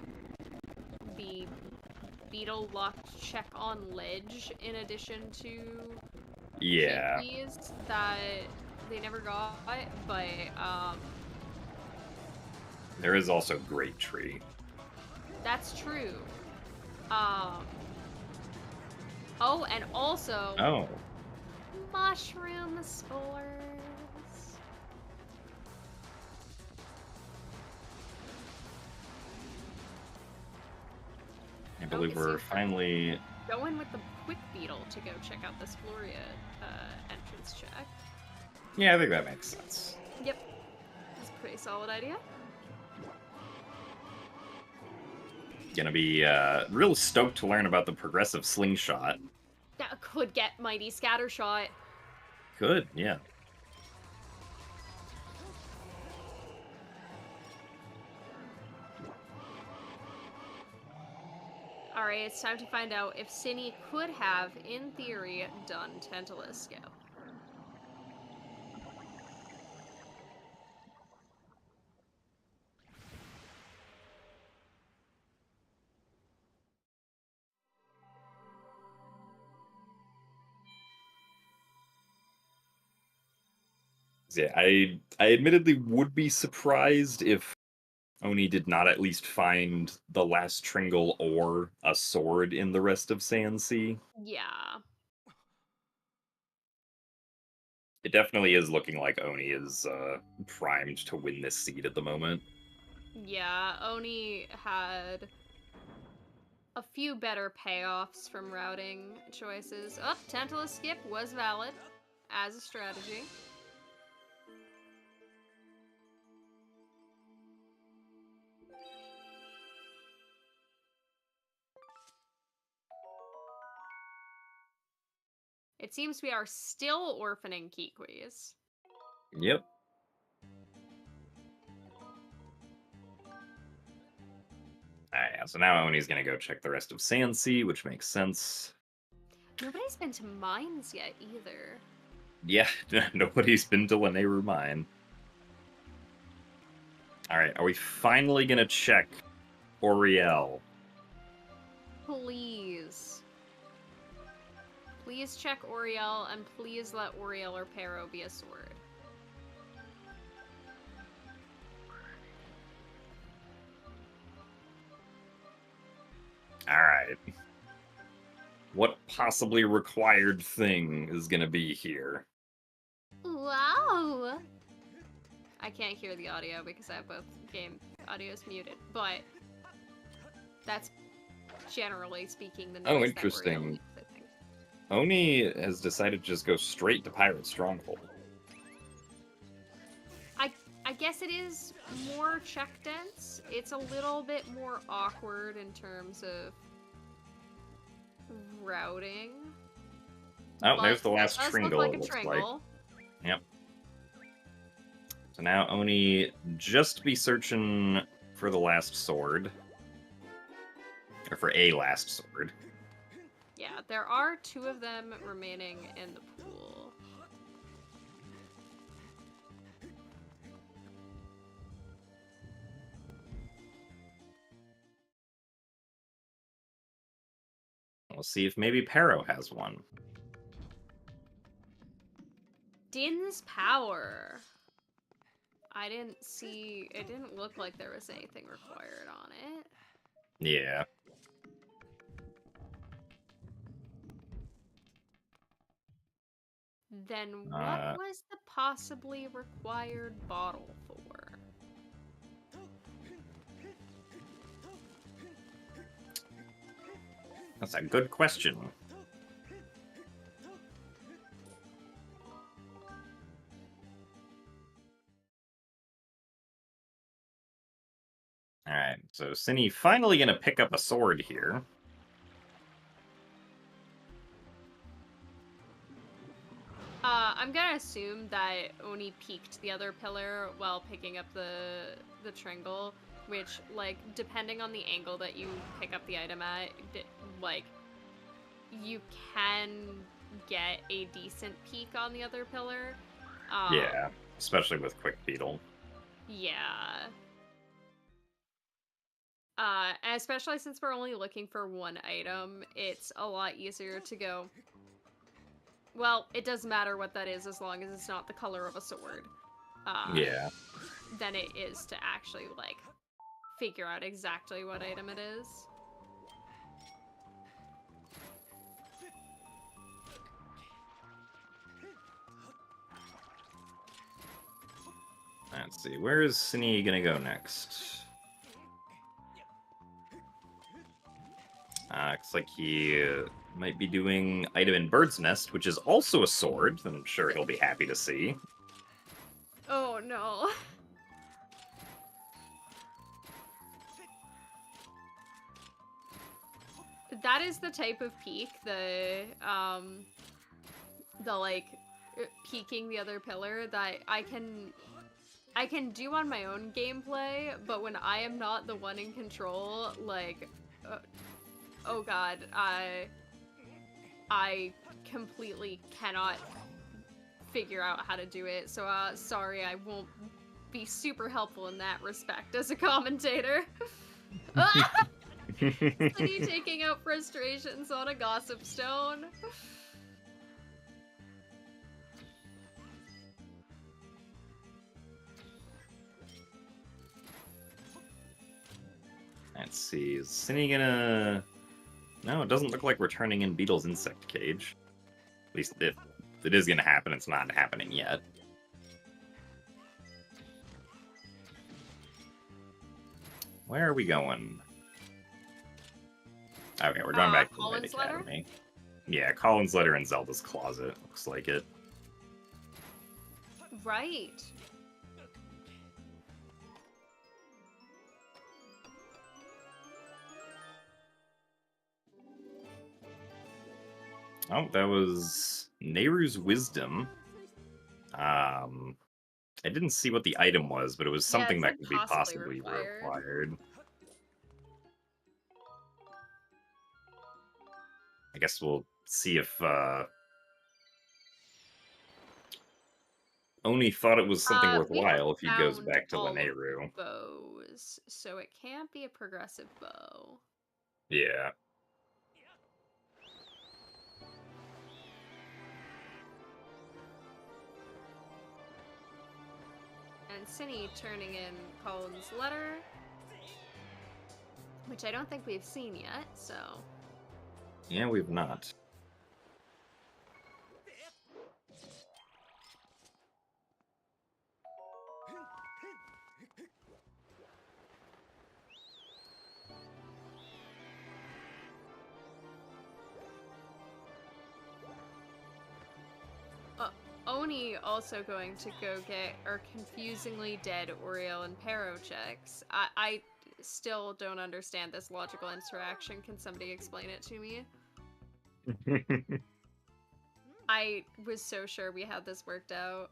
beetle locked check on ledge in addition to Yeah. keys that they never got, but There is also Great Tree. that's true. Oh, and also Oh. mushroom spores. I believe Okay, we're so- finally... Going with the quick beetle to go check out this Floria entrance check. Yeah, I think that makes sense. Yep. That's a pretty solid idea. Gonna be real stoked to learn about the progressive slingshot. That could get mighty scattershot. Good, yeah. Alright, it's time to find out if Synii could have, in theory, done Tentalisco. Yeah, I admittedly would be surprised if Oni did not at least find the last Tringle or a sword in the rest of Sandsea. Yeah. It definitely is looking like Oni is primed to win this seed at the moment. Yeah, Oni had a few better payoffs from routing choices. Oh, Tantalus skip was valid as a strategy. It seems we are still orphaning Kikwis. Yep. Alright, so now Oni's gonna go check the rest of Sandsea, which makes sense. Nobody's been to mines yet either. Yeah, nobody's been to Lanayru Mine. Alright, are we finally gonna check Oriel? Please. Please check Oriel, and please let Oriel or Pero be a sword. Alright. What possibly required thing is gonna be here? Wow! I can't hear the audio because I have both game audios muted, but that's generally speaking the noise Oh, that interesting. Oriel makes, I think. Oni has decided to just go straight to Pirate Stronghold. I guess it is more check dense. It's a little bit more awkward in terms of routing. Oh, But there's the that last does Tringle, look like it a looks like. Tringle. Yep. So now Oni just be searching for the last sword. Or for a last sword. Yeah, there are 2 of them remaining in the pool. We'll see if maybe Pero has one. Din's power. I didn't see... It didn't look like there was anything required on it. Yeah. Then what was the possibly required bottle for? That's a good question. Alright, so Synii finally gonna pick up a sword here. I'm gonna assume that Oni peeked the other pillar while picking up the Tringle, which, like, depending on the angle that you pick up the item at, like, you can get a decent peek on the other pillar. Yeah, especially with Quick Beetle. Yeah. Especially since we're only looking for one item, it's a lot easier to go, well, it doesn't matter what that is as long as it's not the color of a sword. Yeah. Than it is to actually, like, figure out exactly what item it is. Let's see, where is Synii gonna go next? Looks like he might be doing item in Bird's Nest, which is also a sword, that I'm sure he'll be happy to see. Oh no. That is the type of peek, the like peeking the other pillar that I can do on my own gameplay, but when I am not the one in control, like, oh god, I completely cannot figure out how to do it, so sorry, I won't be super helpful in that respect as a commentator. Synii taking out frustrations on a gossip stone. Let's see, is Synii gonna... No, it doesn't look like we're turning in Beetle's insect cage. At least if it is gonna happen, it's not happening yet. Where are we going? Okay, we're going back to the Colin's Night letter? Academy. Yeah, Colin's letter in Zelda's closet. Looks like it. Right. Oh, that was Nehru's Wisdom. I didn't see what the item was, but it was Yeah, it something that said could be possibly required. required. I guess we'll see if Oni thought it was something We have worthwhile if he goes found back to all of Lanayru. bows, so it can't be a progressive bow. Yeah. And Synii turning in Colin's letter, which I don't think we've seen yet, so... Yeah, we've not. Oni also going to go get our confusingly dead Oriel and Pero checks. I still don't understand this logical interaction. Can somebody explain it to me? I was so sure we had this worked out.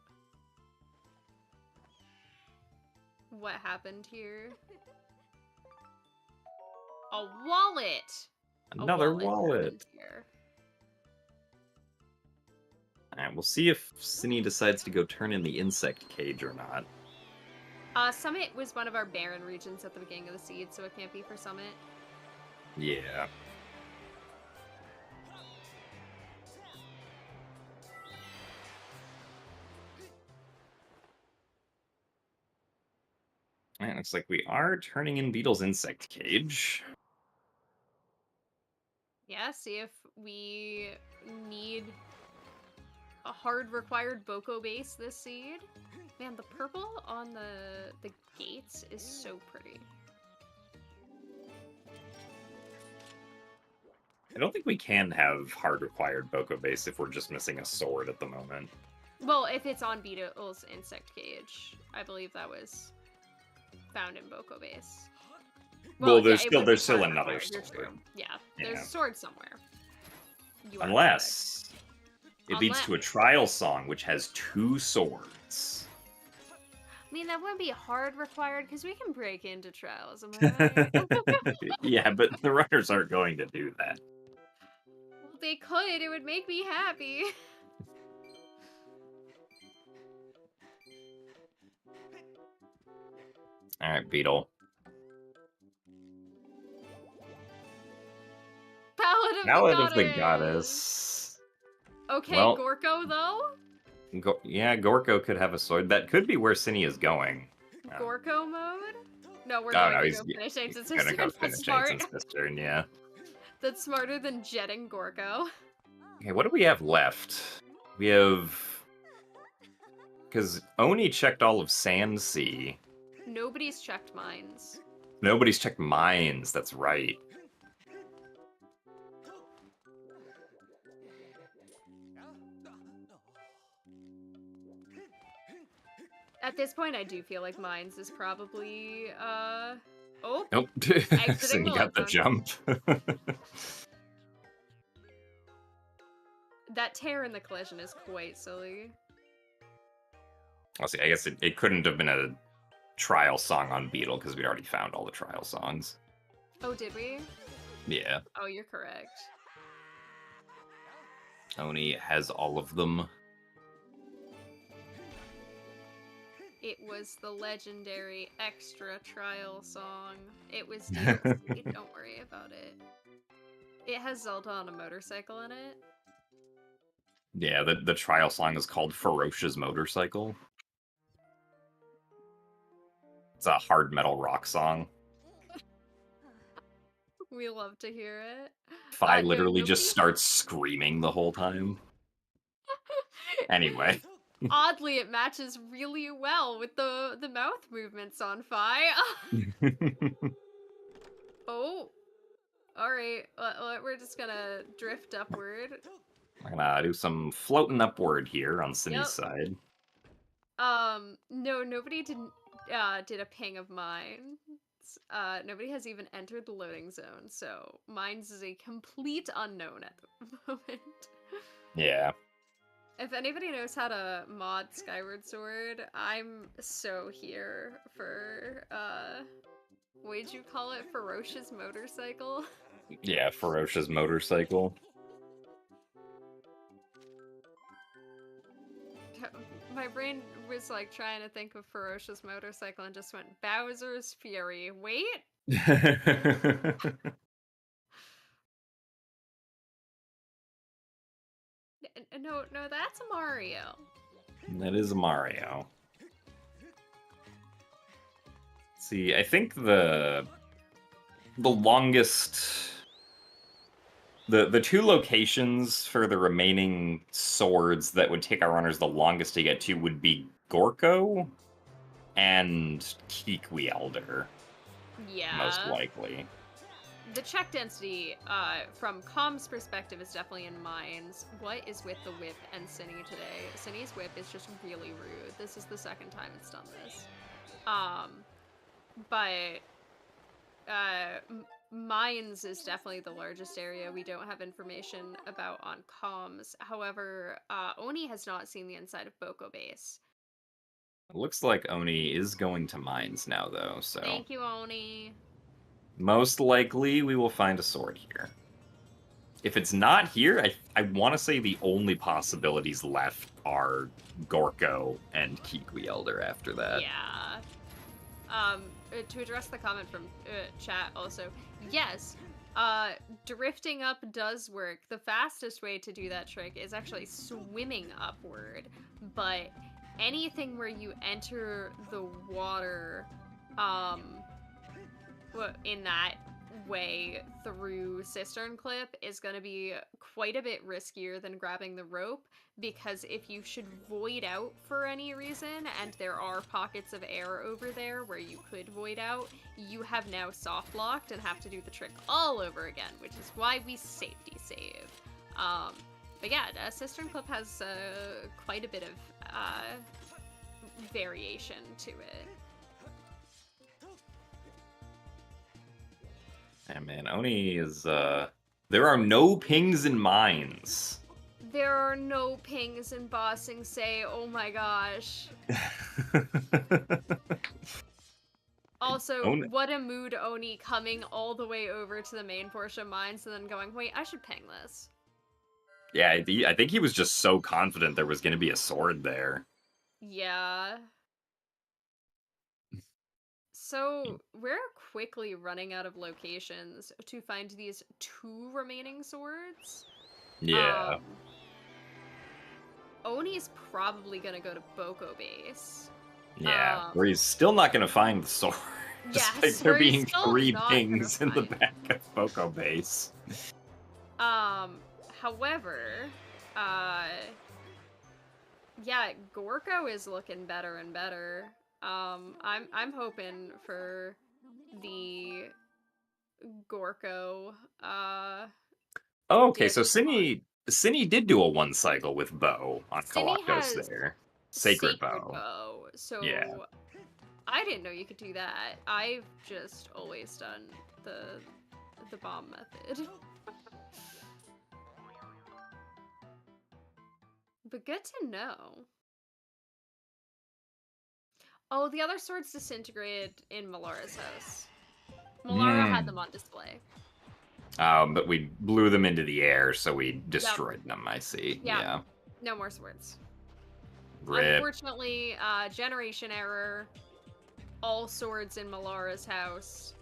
What happened here? A wallet! Another wallet. happened here. Alright, we'll see if Synii decides to go turn in the insect cage or not. Summit was one of our barren regions at the beginning of the seed, so it can't be for Summit. Yeah. And looks like we are turning in Beetle's insect cage. Yeah, see if we need a hard required Boko base this seed. Man, the purple on the gates is so pretty. I don't think we can have hard required Boko base if we're just missing a sword at the moment. Well, if it's on Beetle's insect cage, I believe that was found in Boko base. Well, there's it still would there's be still hard another required, you're sword. true. Yeah, there's Yeah. a sword somewhere. You are Unless it leads to a Unless- trial song which has 2 swords. I mean, that wouldn't be hard required because we can break into trials. Am I right? Yeah, but the runners aren't going to do that. Well, they could. It would make me happy. Alright, Beetle. Paladin Out of the goddess. Okay, Well- Gorko though. Yeah, Gorko could have a sword. That could be where Synii is going. Oh. Gorko mode. No, we're Oh, going no, to he's go finish Ancient gonna Cistern. go That's finish smart. Ancient Cistern, yeah. That's smarter than jetting Gorko. Okay, what do we have left? We have... Because Oni checked all of Sand Sea. Nobody's checked mines. Nobody's checked mines, that's right. At this point, I do feel like mines is probably oh, Nope. Exiting Synii got the the jump. that tear in the collision is quite silly. I'll see, I guess it couldn't have been a trial song on Beetle because we'd already found all the trial songs. Oh, did we? Yeah. Oh, you're correct. Oni has all of them. It was the legendary extra trial song. It was DLC. Don't worry about it. It has Zelda on a motorcycle in it. Yeah, the trial song is called Ferocious Motorcycle. It's a hard metal rock song. We love to hear it. Fi no, literally just nobody- starts screaming the whole time. Anyway. Oddly, it matches really well with the mouth movements on Fi. Oh. Alright, we're just gonna drift upward. I'm gonna do some floating upward here on Synnii's Yep. side. No, nobody did a ping of mine. Nobody has even entered the loading zone, so mines is a complete unknown at the moment. Yeah. If anybody knows how to mod Skyward Sword, I'm so here for, what'd you call it? Ferocious Motorcycle? Yeah, Ferocious Motorcycle. My brain was like trying to think of Ferocious Motorcycle and just went, Bowser's Fury. Wait? No, that's Mario. That is Mario. See, I think the longest... The 2 locations for the remaining swords that would take our runners the longest to get to would be Gorko and Kiwi Elder, Yeah. most likely. the check density, from Com's perspective, is definitely in mines. What is with the whip and Synii today? Synnii's whip is just really rude. This is the second time it's done this. But mines is definitely the largest area we don't have information about on comms. However, Oni has not seen the inside of Boko Base. It looks like Oni is going to mines now, though, so... Thank you, Oni. Most likely, we will find a sword here. If it's not here, I want to say the only possibilities left are Gorko and Kiwi Elder after that. Yeah. To address the comment from chat also, yes, drifting up does work. The fastest way to do that trick is actually swimming upward, but anything where you enter the water, in that way through Cistern Clip is going to be quite a bit riskier than grabbing the rope, because if you should void out for any reason, and there are pockets of air over there where you could void out, you have now soft locked and have to do the trick all over again, which is why we safety save. But yeah, Cistern Clip has quite a bit of variation to it. Yeah, man, Oni is, there are no pings in mines. There are no pings in Bossing Say, oh my gosh. Also, what a mood Oni coming all the way over to the main portion of mines and then going, wait, I should ping this. Yeah, I think he was just so confident there was going to be a sword there. Yeah. So, we're quickly running out of locations to find these 2 remaining swords. Yeah. Oni's probably gonna go to Boko Base. Yeah, where he's still not gonna find the sword. Despite there being 3 pings in the back of Boko Base. However, yeah, Gorko is looking better and better. I'm hoping for the Gorko, Oh, okay, so Synii did do a 1 cycle with bow on Kalakos there. Sacred bow. So yeah. I didn't know you could do that. I've just always done the bomb method. But good to know. Oh, the other swords disintegrated in Malara's house. Malara had them on display. But we blew them into the air, so we destroyed them, I see. Yeah. No more swords. Rip. Unfortunately, generation error. All swords in Malara's house.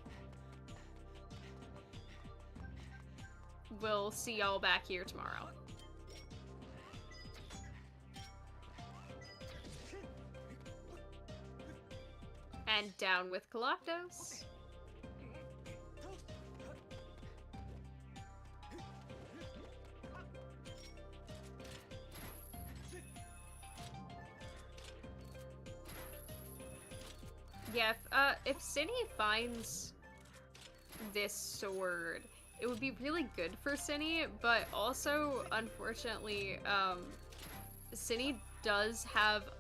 We'll see y'all back here tomorrow. And down with Galactos. Yeah, if Synii finds this sword, it would be really good for Synii, but also, unfortunately, Synii does have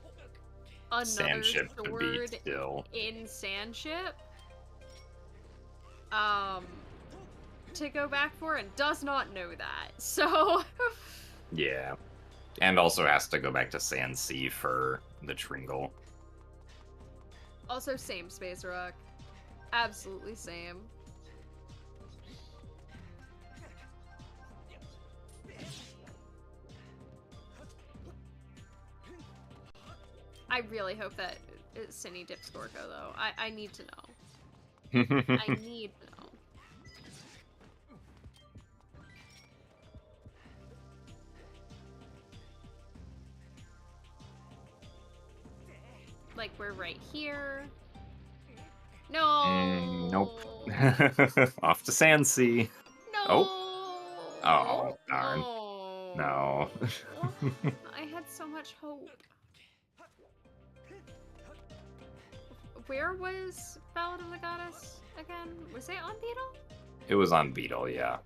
another sword in Sandship to go back for, and does not know that, so... Yeah. And also has to go back to Sandsea for the Tringle. Also, same Space Rock. Absolutely same. I really hope that Synii dips Gorko, though. I need to know. I need to know. Like, we're right here. No! Nope. Off to Sandsea. No! Oh, darn. No. I had so much hope. Where was Ballad of the Goddess again? Was it on Beetle? It was on Beetle, yeah.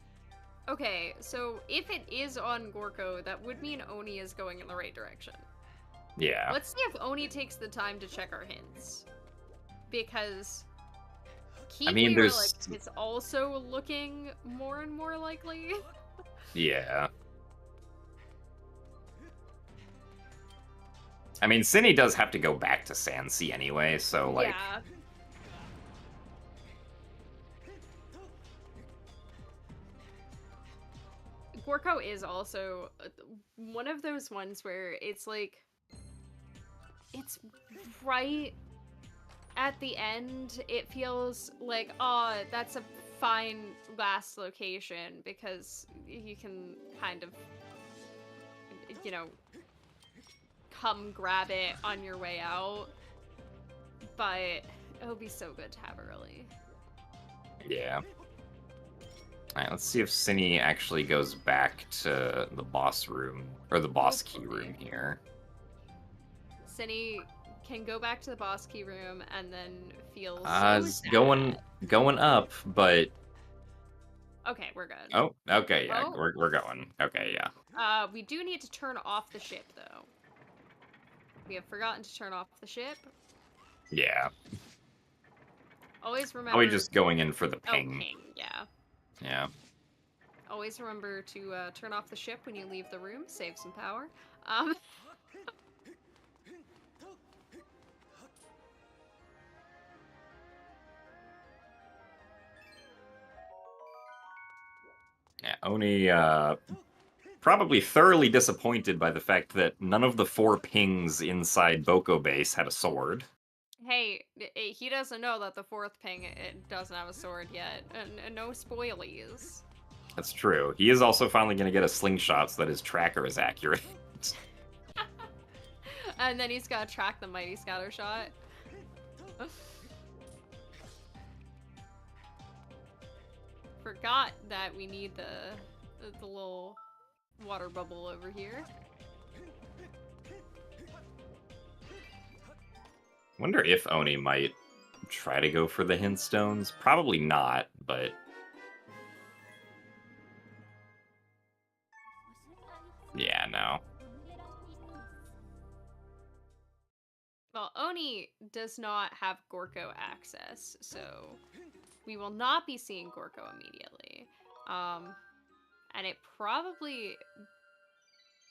Okay, so if it is on Gorko, that would mean Oni is going in the right direction. Yeah. Let's see if Oni takes the time to check our hints. Because I mean, Kiwi there's... Relic is also looking more and more likely. Yeah. I mean, Synii does have to go back to Sansi anyway, so, like... Yeah. Gorko is also one of those ones where it's like... It's right at the end. It feels like, oh, that's a fine last location because you can kind of, you know, come grab it on your way out. But it would be so good to have early. Yeah. Alright, let's see if Synii actually goes back to the boss room, or the boss key room here. Synii can go back to the boss key room and then feel It's sad. going up, but... Okay, we're good. Oh, okay, yeah, Oh. we're going. Okay, yeah. We do need to turn off the ship, though. We have forgotten to turn off the ship. Yeah. Always remember... Probably just going in for the ping. Oh, ping, yeah. Yeah. Always remember to turn off the ship when you leave the room. Save some power. Yeah, Oni, probably thoroughly disappointed by the fact that none of the 4 pings inside Boko Base had a sword. Hey, he doesn't know that the 4th ping it doesn't have a sword yet. And no spoilies. That's true. He is also finally going to get a slingshot so that his tracker is accurate. And then he's got to track the mighty scatter shot. Forgot that we need the little water bubble over here. Wonder if Oni might try to go for the hint stones. Probably not, but... Yeah, no. Well, Oni does not have Gorko access, so we will not be seeing Gorko immediately. And it probably,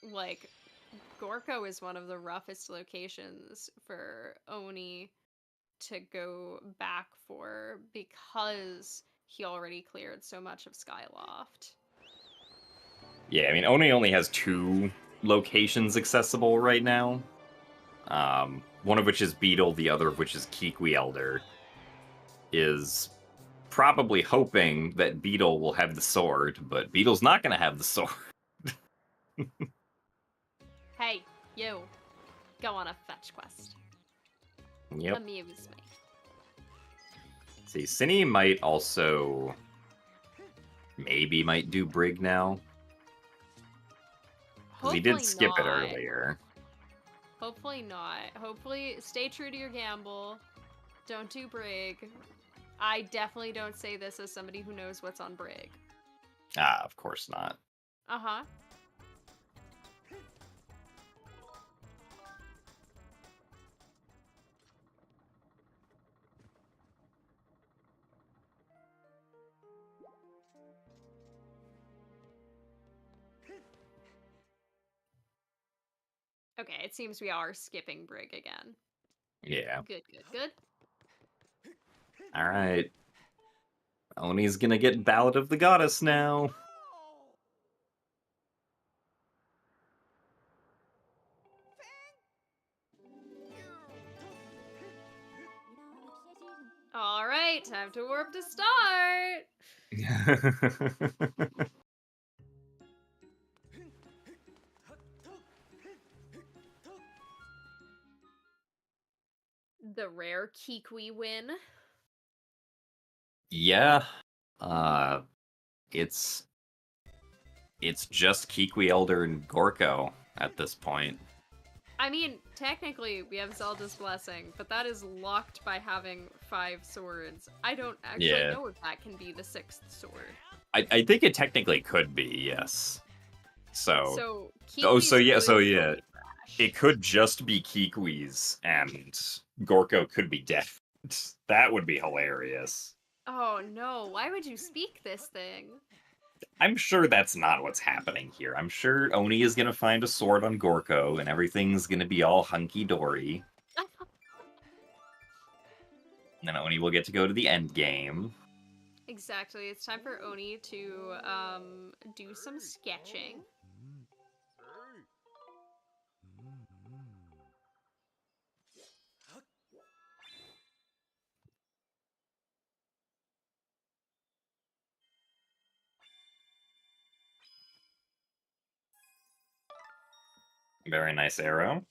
like, Gorko is one of the roughest locations for Oni to go back for because he already cleared so much of Skyloft. Yeah, I mean, Oni only has 2 locations accessible right now. One of which is Beetle, the other of which is Kiwi Elder. Is probably hoping that Beetle will have the sword, but Beetle's not going to have the sword. Hey, you. Go on a fetch quest. Yep. Amuse me. See, Synii might also... Maybe might do Brig now. Because he did skip it earlier. Hopefully not. Hopefully, stay true to your gamble. Don't do Brig. I definitely don't say this as somebody who knows what's on Brig. Ah, of course not. Uh-huh. Okay, it seems we are skipping Brig again. Yeah. Good, good, good. Alright. Oni's gonna get Ballad of the Goddess now. Alright, time to warp to start! The rare Kiwi win. Yeah. It's just Kiwi Elder and Gorko at this point. I mean, technically we have Zelda's Blessing, but that is locked by having 5 swords. I don't actually Yeah. know if that can be the 6th sword. I think it technically could be, yes. So So Kiwi's yeah, could so still yeah. be trash. It could just be Kikwis, and Gorko could be dead. That would be hilarious. Oh no, why would you speak this thing? I'm sure that's not what's happening here. I'm sure Oni is gonna find a sword on Gorko, and everything's gonna be all hunky-dory. And then Oni will get to go to the end game. Exactly, it's time for Oni to do some sketching. Very nice arrow.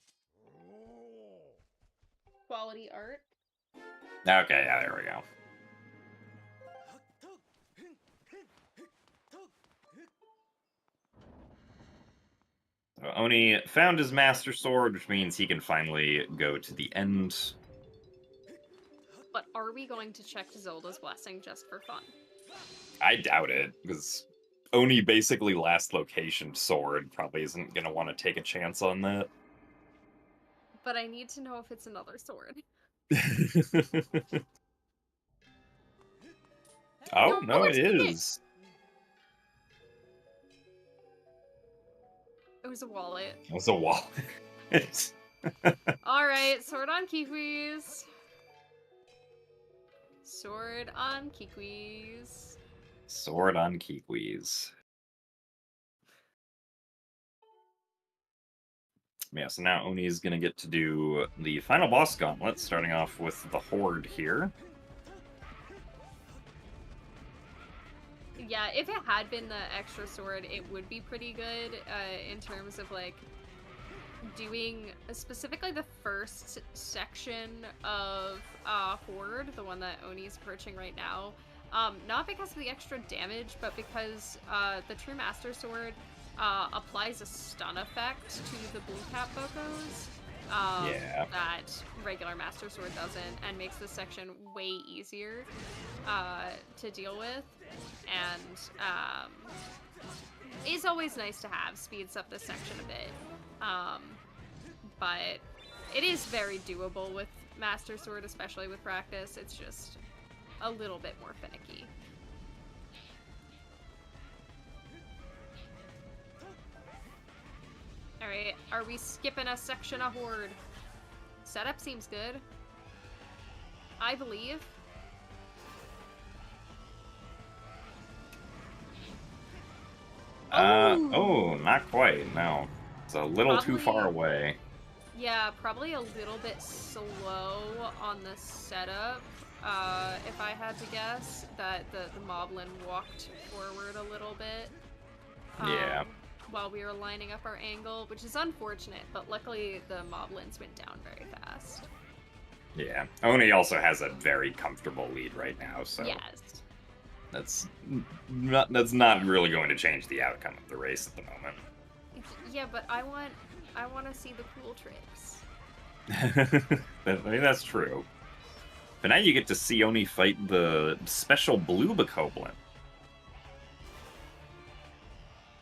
Quality art. Okay, yeah, there we go. So Oni found his Master Sword, which means he can finally go to the end. But are we going to check Zelda's Blessing just for fun? I doubt it, because Oni basically last location sword probably isn't going to want to take a chance on that. But I need to know if it's another sword. Oh, no, let's it pick is. It was a wallet. It was a wallet. Alright, sword on Kikwis. Sword on Kikwis. Sword on Kikwis. Yeah, so now Oni's gonna get to do the final boss gauntlet, starting off with the Horde here. Yeah, if it had been the extra sword, it would be pretty good in terms of like doing specifically the first section of Horde, the one that Oni's approaching right now. Not because of the extra damage, but because the True Master Sword applies a stun effect to the blue cap bocos that regular Master Sword doesn't, and makes this section way easier to deal with, and is always nice to have. Speeds up this section a bit, but it is very doable with Master Sword, especially with practice. It's just a little bit more finicky. Alright, are we skipping a section of Horde? Setup seems good. I believe. Oh, not quite, no. It's a little too far away. Yeah, probably a little bit slow on the setup. If I had to guess, that the moblin walked forward a little bit. Yeah. While we were lining up our angle, which is unfortunate, but luckily the moblins went down very fast. Yeah. Oni also has a very comfortable lead right now, so Yes. that's not really going to change the outcome of the race at the moment. Yeah, but I want to see the cool tricks. I mean, that's true. But now you get to see Oni fight the special blue bokoblin.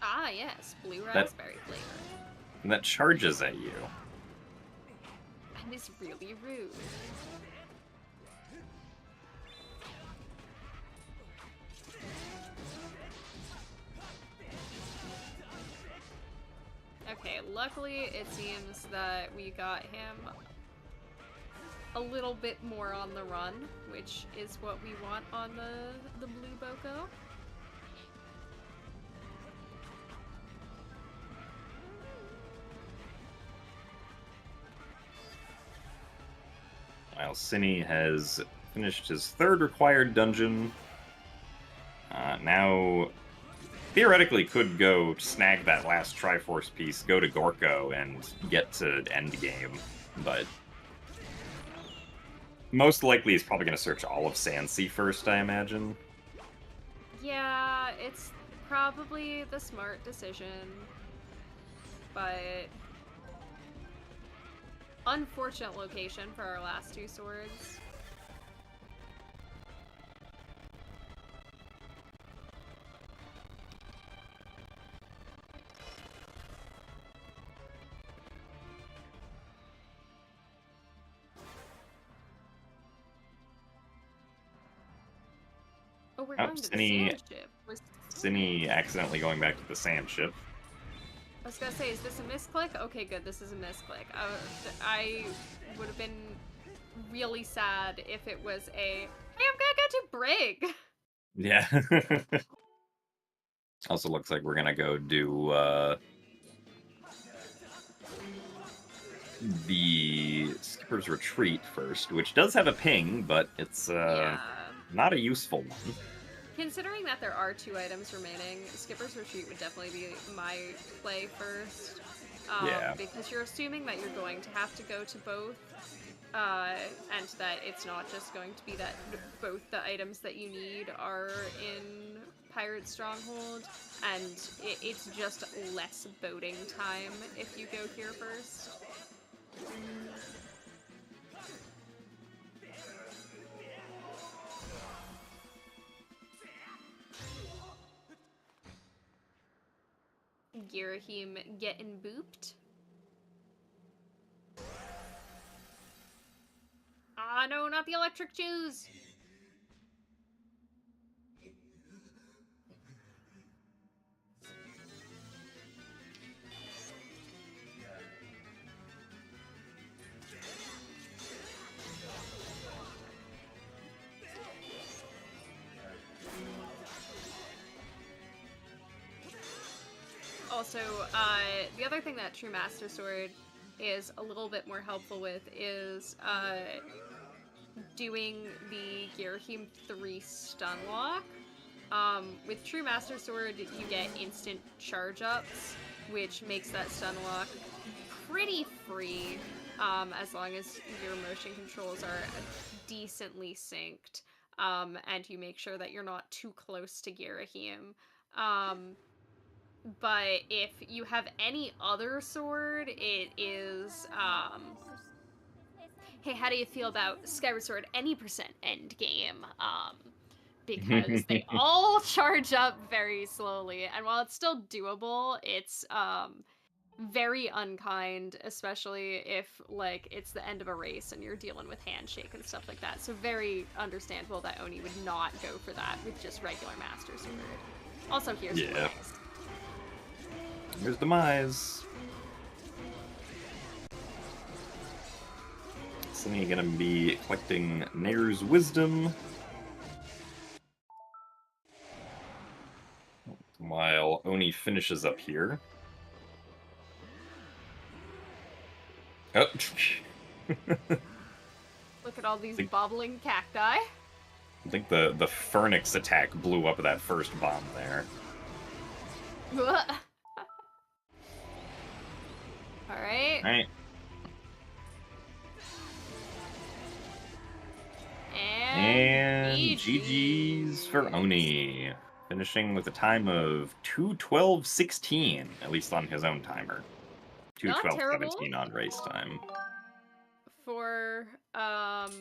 Ah, yes, blue raspberry flavor. And that charges at you. And is really rude. Okay, luckily it seems that we got him a little bit more on the run, which is what we want on the blue boko. While Synii has finished his third required dungeon, now theoretically could go snag that last Triforce piece, go to Gorko, and get to endgame, but most likely he's probably going to search all of Sansi first, I imagine. Yeah, it's probably the smart decision, but unfortunate location for our last two swords. Oh, we're going to the sand ship. Synii accidentally going back to the sand ship. I was gonna say, is this a misclick? Okay, good, this is a misclick. I would have been really sad if it was a, hey, I'm gonna go to Brig! Yeah. Also looks like we're gonna go do, the Skipper's Retreat first, which does have a ping, but it's, Yeah. not a useful one. Considering that there are 2 items remaining, Skipper's Retreat would definitely be my play first. Yeah. Because you're assuming that you're going to have to go to both, and that it's not just going to be that both the items that you need are in Pirate Stronghold, and it's just less boating time if you go here first. Girahim getting booped. Ah, no, not the electric shoes! Also, the other thing that True Master Sword is a little bit more helpful with is doing the Girahim 3 stun lock. With True Master Sword, you get instant charge ups, which makes that stun lock pretty free, as long as your motion controls are decently synced, and you make sure that you're not too close to Girahim. But if you have any other sword, it is, hey, how do you feel about Skyward Sword any percent endgame? Because they all charge up very slowly, and while it's still doable, it's, very unkind, especially if, like, it's the end of a race and you're dealing with handshake and stuff like that. So very understandable that Oni would not go for that with just regular Master Sword. Also, here's Yeah. Demise. Here's Demise. Synii gonna be collecting Nair's Wisdom. While Oni finishes up here. Oh. Look at all these bobbling cacti. I think the Phoenix attack blew up that first bomb there. Alright. Alright. And GG's for Oni. Finishing with a time of 2:12:16, at least on his own timer. 2:12:17 on race time. For not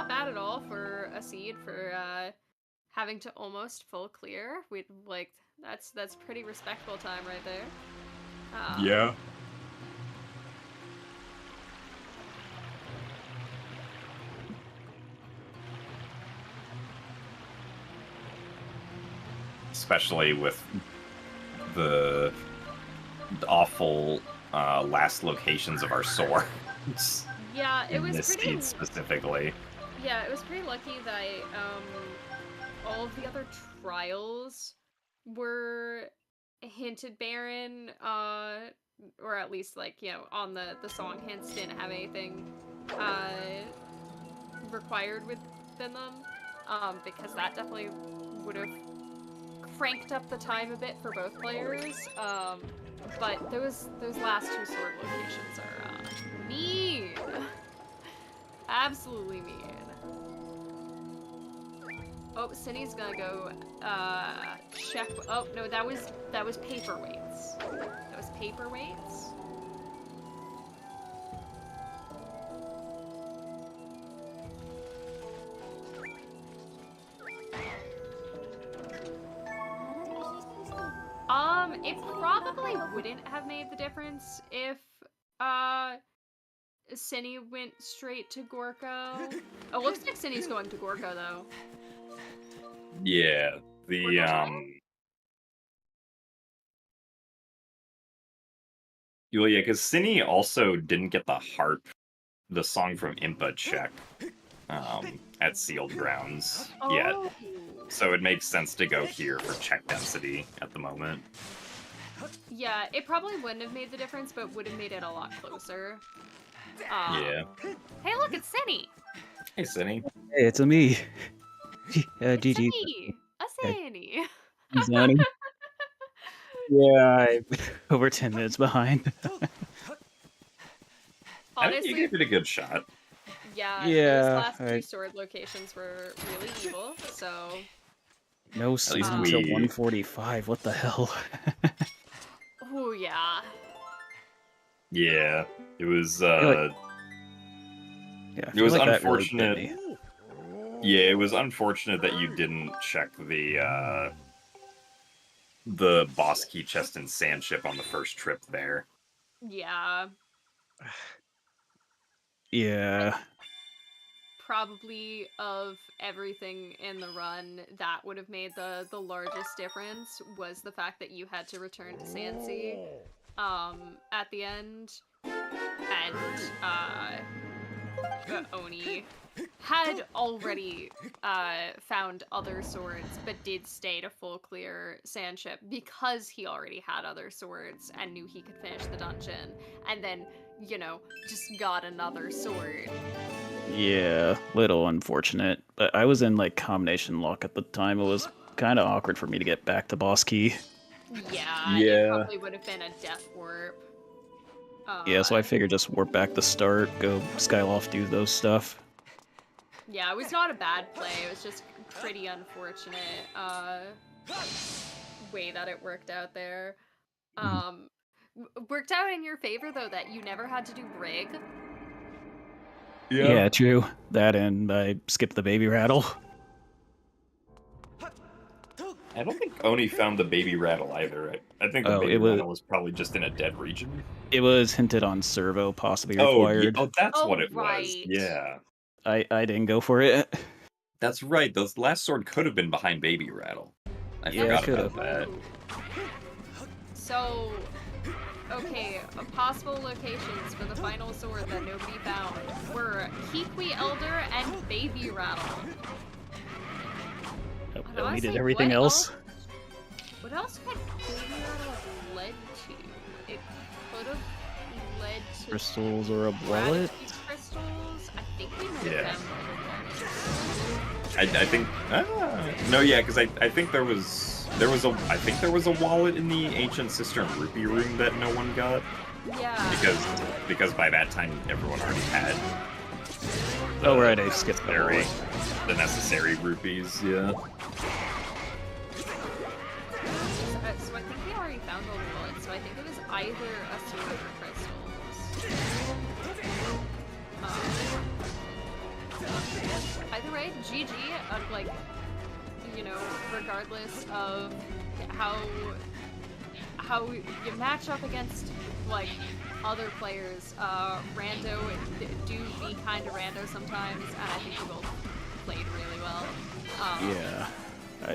bad at all for a seed for having to almost full clear. That's pretty respectful time right there. Yeah. Especially with the awful last locations of our swords. Yeah, it was this pretty. Seed specifically. Yeah, it was pretty lucky that all of the other trials were hinted barren, or at least on the song hints didn't have anything required within them, because that definitely would have cranked up the time a bit for both players. But those last two sword locations are mean. Absolutely mean. Oh, Synnii's gonna go check. Oh no, that was paperweights. That was paperweights. It probably wouldn't have made the difference if Synii went straight to Gorko. Oh, looks like Sini's going to Gorko though. Yeah, the well, yeah, because Synii also didn't get the harp, the song from Impa check, at Sealed Grounds yet. Oh. So it makes sense to go here for check density at the moment. Yeah, it probably wouldn't have made the difference, but would have made it a lot closer. Yeah. Hey, look, it's Synii! Hey, Synii. Hey, it's a me. It's GG. Synii! A Synii! Zanny. Yeah, I'm over 10 minutes behind. I think you Honestly, gave it a good shot. yeah, Yeah, those last two I- sword locations were really evil, so... No least season until we- 145. What the hell? Oh, yeah. Yeah, it was. feel like- Yeah, I It feel was like that really unfortunate. bit me. Yeah, it was unfortunate that you didn't check the boss key chest and sand ship on the first trip there. Yeah. Yeah. Probably of everything in the run, that would have made the largest difference was the fact that you had to return to Sansi at the end, and Oni had already found other swords but did stay to full clear Sandship because he already had other swords and knew he could finish the dungeon, and then, you know, just got another sword. Yeah, little unfortunate. But I was in like combination lock at the time. It was kind of awkward for me to get back to boss key. Yeah, Yeah. it probably would have been a death warp. Yeah, so I figured just warp back the start, go Skyloft, do those stuff. Yeah, it was not a bad play. It was just pretty unfortunate way that it worked out there. Worked out in your favor though that you never had to do Brig. Yeah, true. That and I skipped the baby rattle. I don't think Oni found the baby rattle either. I think the Oh, baby it was- rattle was probably just in a dead region. It was hinted on servo possibly Oh, required. that's Oh, what it was. right. Yeah. I didn't go for it. That's right. The last sword could have been behind baby rattle. I Yeah, forgot it could about that. So, okay, possible locations for the final sword that nobody found were Kikwi Elder and Baby Rattle. Nope, And we honestly, did everything what else. What else could Baby Rattle have led to? It could have led to Crystals or a wallet? gratitude crystals. I think we might Yeah. have found I think. No, yeah, because I think there was a wallet in the ancient Cistern Rupee room that no one got Yeah. because by that time everyone already had. Oh, right, I skipped the wallet. The necessary rupees. Yeah. So I think we already found all the wallets. So I think it was either a sword or crystals. Either way, GG. Like, you know, regardless of how you match up against like other players, rando do be kind of rando sometimes, and I think we both played really well. Yeah.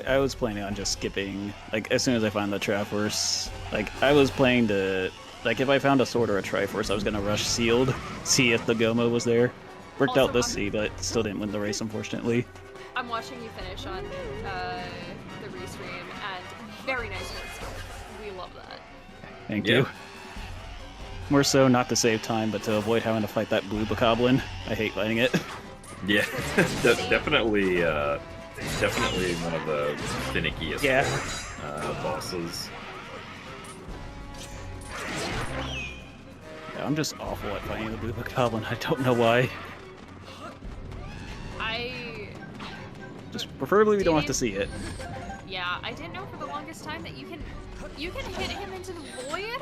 I was planning on just skipping, like, as soon as I found the Triforce. Like, I was playing to, like, if I found a sword or a Triforce, I was gonna rush Sealed, see if the Goma was there. Worked Also, out this C, but still didn't win the race, unfortunately. I'm watching you finish on the restream, and very nice work. We love that. Thank Yeah. you. More so not to save time, but to avoid having to fight that blue bokoblin. I hate fighting it. Yeah. Definitely. Definitely one of the finickiest bosses. Yeah, I'm just awful at fighting the blue bokoblin. I don't know why. Just preferably we don't have to see it. Yeah, I didn't know for the longest time that you can hit him into the void.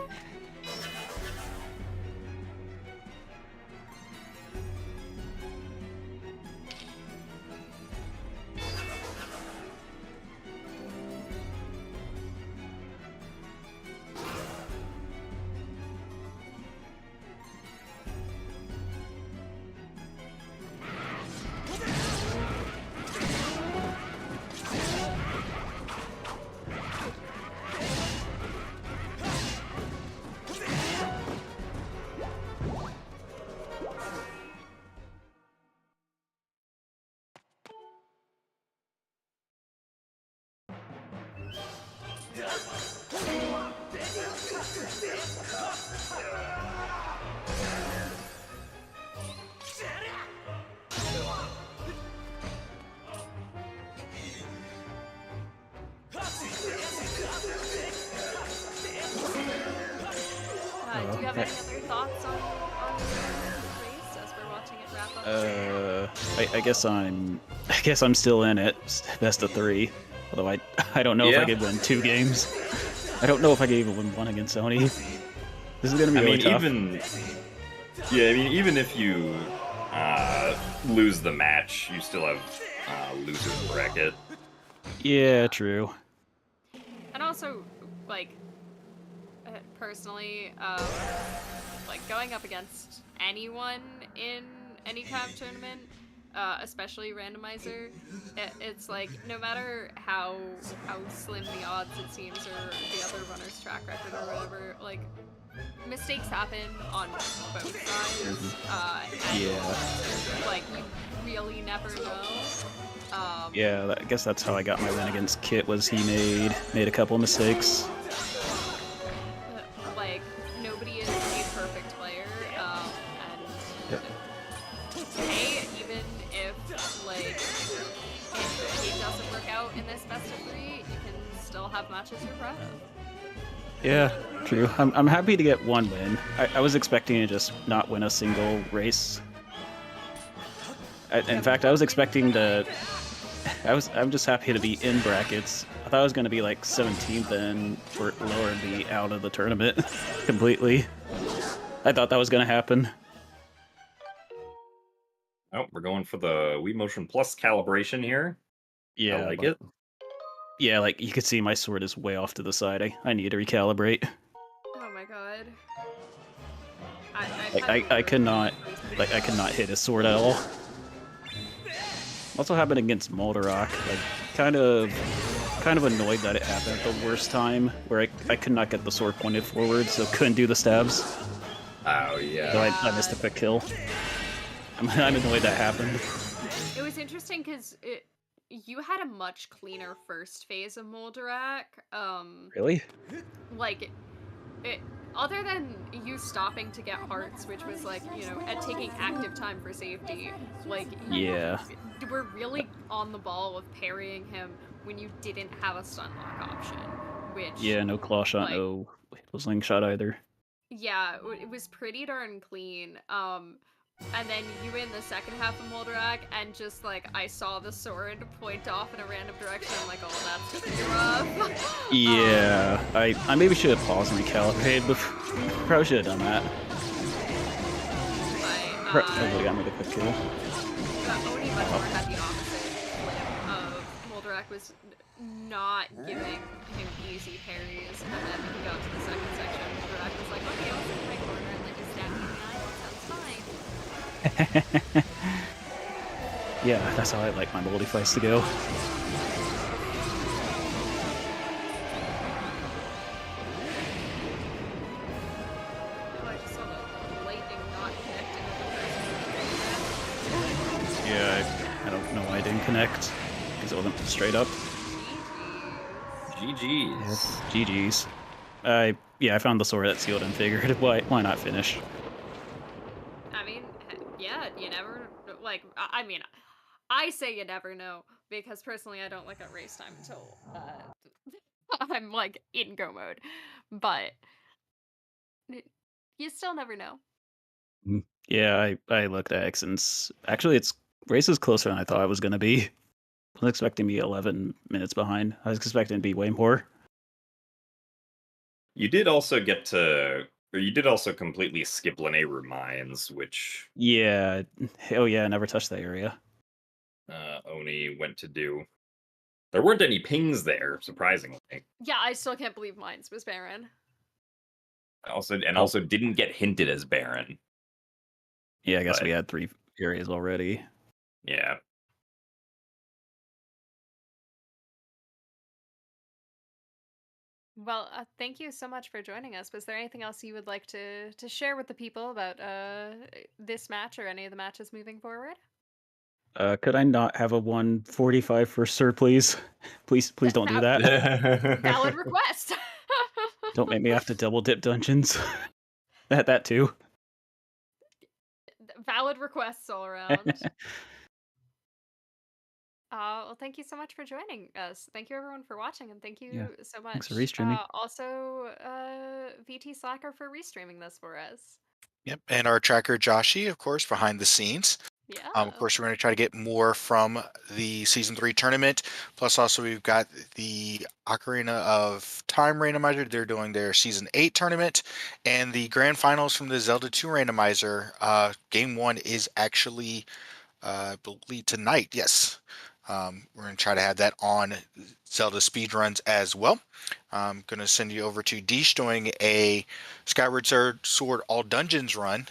have any other thoughts on this race as we're watching it wrap up? I guess I'm still in it. Best of 3. Although I don't know if I could win 2 games. I don't know if I could even win 1 against Sony. This is gonna be really tough. Even if you lose the match, you still have loser's bracket. Yeah, true. And also, like, personally, like, going up against anyone in any kind of tournament, especially Randomizer, it's like, no matter how slim the odds it seems, or the other runner's track record or whatever, like, mistakes happen on both sides, and, like, you really never know. Yeah, I guess that's how I got my win against Kit, was he made a couple mistakes. Like, nobody is a perfect player, and hey, even if, like, it doesn't work out in this best of 3, you can still have matches you're proud of. Yeah, true. I'm happy to get 1 win. I was expecting to just not win a single race. In fact, I was expecting to... I'm just happy to be in brackets. I thought I was going to be like 17th and for lower and be out of the tournament completely. I thought that was going to happen. Oh, we're going for the Wii Motion Plus calibration here. Yeah, I like it. Yeah, like you could see my sword is way off to the side. I need to recalibrate. Oh my god. I cannot hit his sword at all. Also happened against Molderock. Like kind of annoyed that it happened at the worst time, where I could not get the sword pointed forward, so couldn't do the stabs. Oh yeah. So I missed a quick kill. I'm annoyed that happened. It was interesting because you had a much cleaner first phase of Molderak. Really? Like, other than you stopping to get hearts, which was like, you know, taking active time for safety, like, Yeah. you were really on the ball with parrying him when you didn't have a stun lock option, which... Yeah, no claw shot, like, no sling shot either. Yeah, it was pretty darn clean. And then you win the second half of Molderak, and just like, I saw the sword point off in a random direction, I'm like, oh, that's pretty rough. Yeah, I maybe should have paused and recalibrated, but probably should have done that. Probably got me the quick kill. Oni much more had the opposite flip of Molderak was not giving him easy parries, and then when he got to the second section, Molderak was like, okay, I'll sit in my corner and let you stab me, sounds fine. Yeah, that's how I like my multi fights to go. I just saw the lightning not connecting with the Yeah, I don't know why I didn't connect, because it wasn't straight up. GG's. GG's. Yeah, I found the sword that sealed and figured, why not finish? I mean, yeah, you never, like, I mean, I say you never know, because personally I don't look at race time until I'm, like, in go mode, but you still never know. Yeah, I looked at X, and actually race is closer than I thought it was going to be. I was expecting to be 11 minutes behind. I was expecting to be way more. You did also completely skip Lanayru Mines, which... Yeah, oh yeah, I never touched that area. Oni went to do. There weren't any pings there, surprisingly. Yeah, I still can't believe Mines was barren. Also didn't get hinted as barren. Yeah, I guess we had 3 areas already. Yeah. Well, thank you so much for joining us. Was there anything else you would like to share with the people about this match or any of the matches moving forward? Could I not have a 145 for Sir, please? Please don't do that. Valid request. Don't make me have to double dip dungeons. that too. Valid requests all around. Well, thank you so much for joining us. Thank you everyone for watching, and thank you Yeah, so thanks for much. restreaming. Also, VT Slacker for restreaming this for us. Yep. And our tracker Joshi, of course, behind the scenes. Yeah. Of course, we're going to try to get more from the Season 3 tournament. Plus, also, we've got the Ocarina of Time randomizer. They're doing their Season 8 tournament. And the grand finals from the Zelda 2 randomizer. Game 1 is actually, I believe, tonight. Yes. We're going to try to have that on Zelda Speedruns as well. I'm going to send you over to Deesh doing a Skyward Sword All Dungeons run.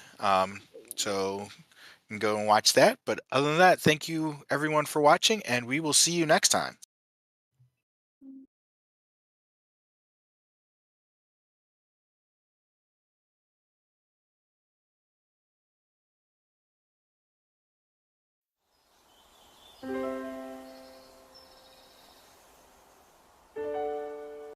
So you can go and watch that. But other than that, thank you everyone for watching, and we will see you next time.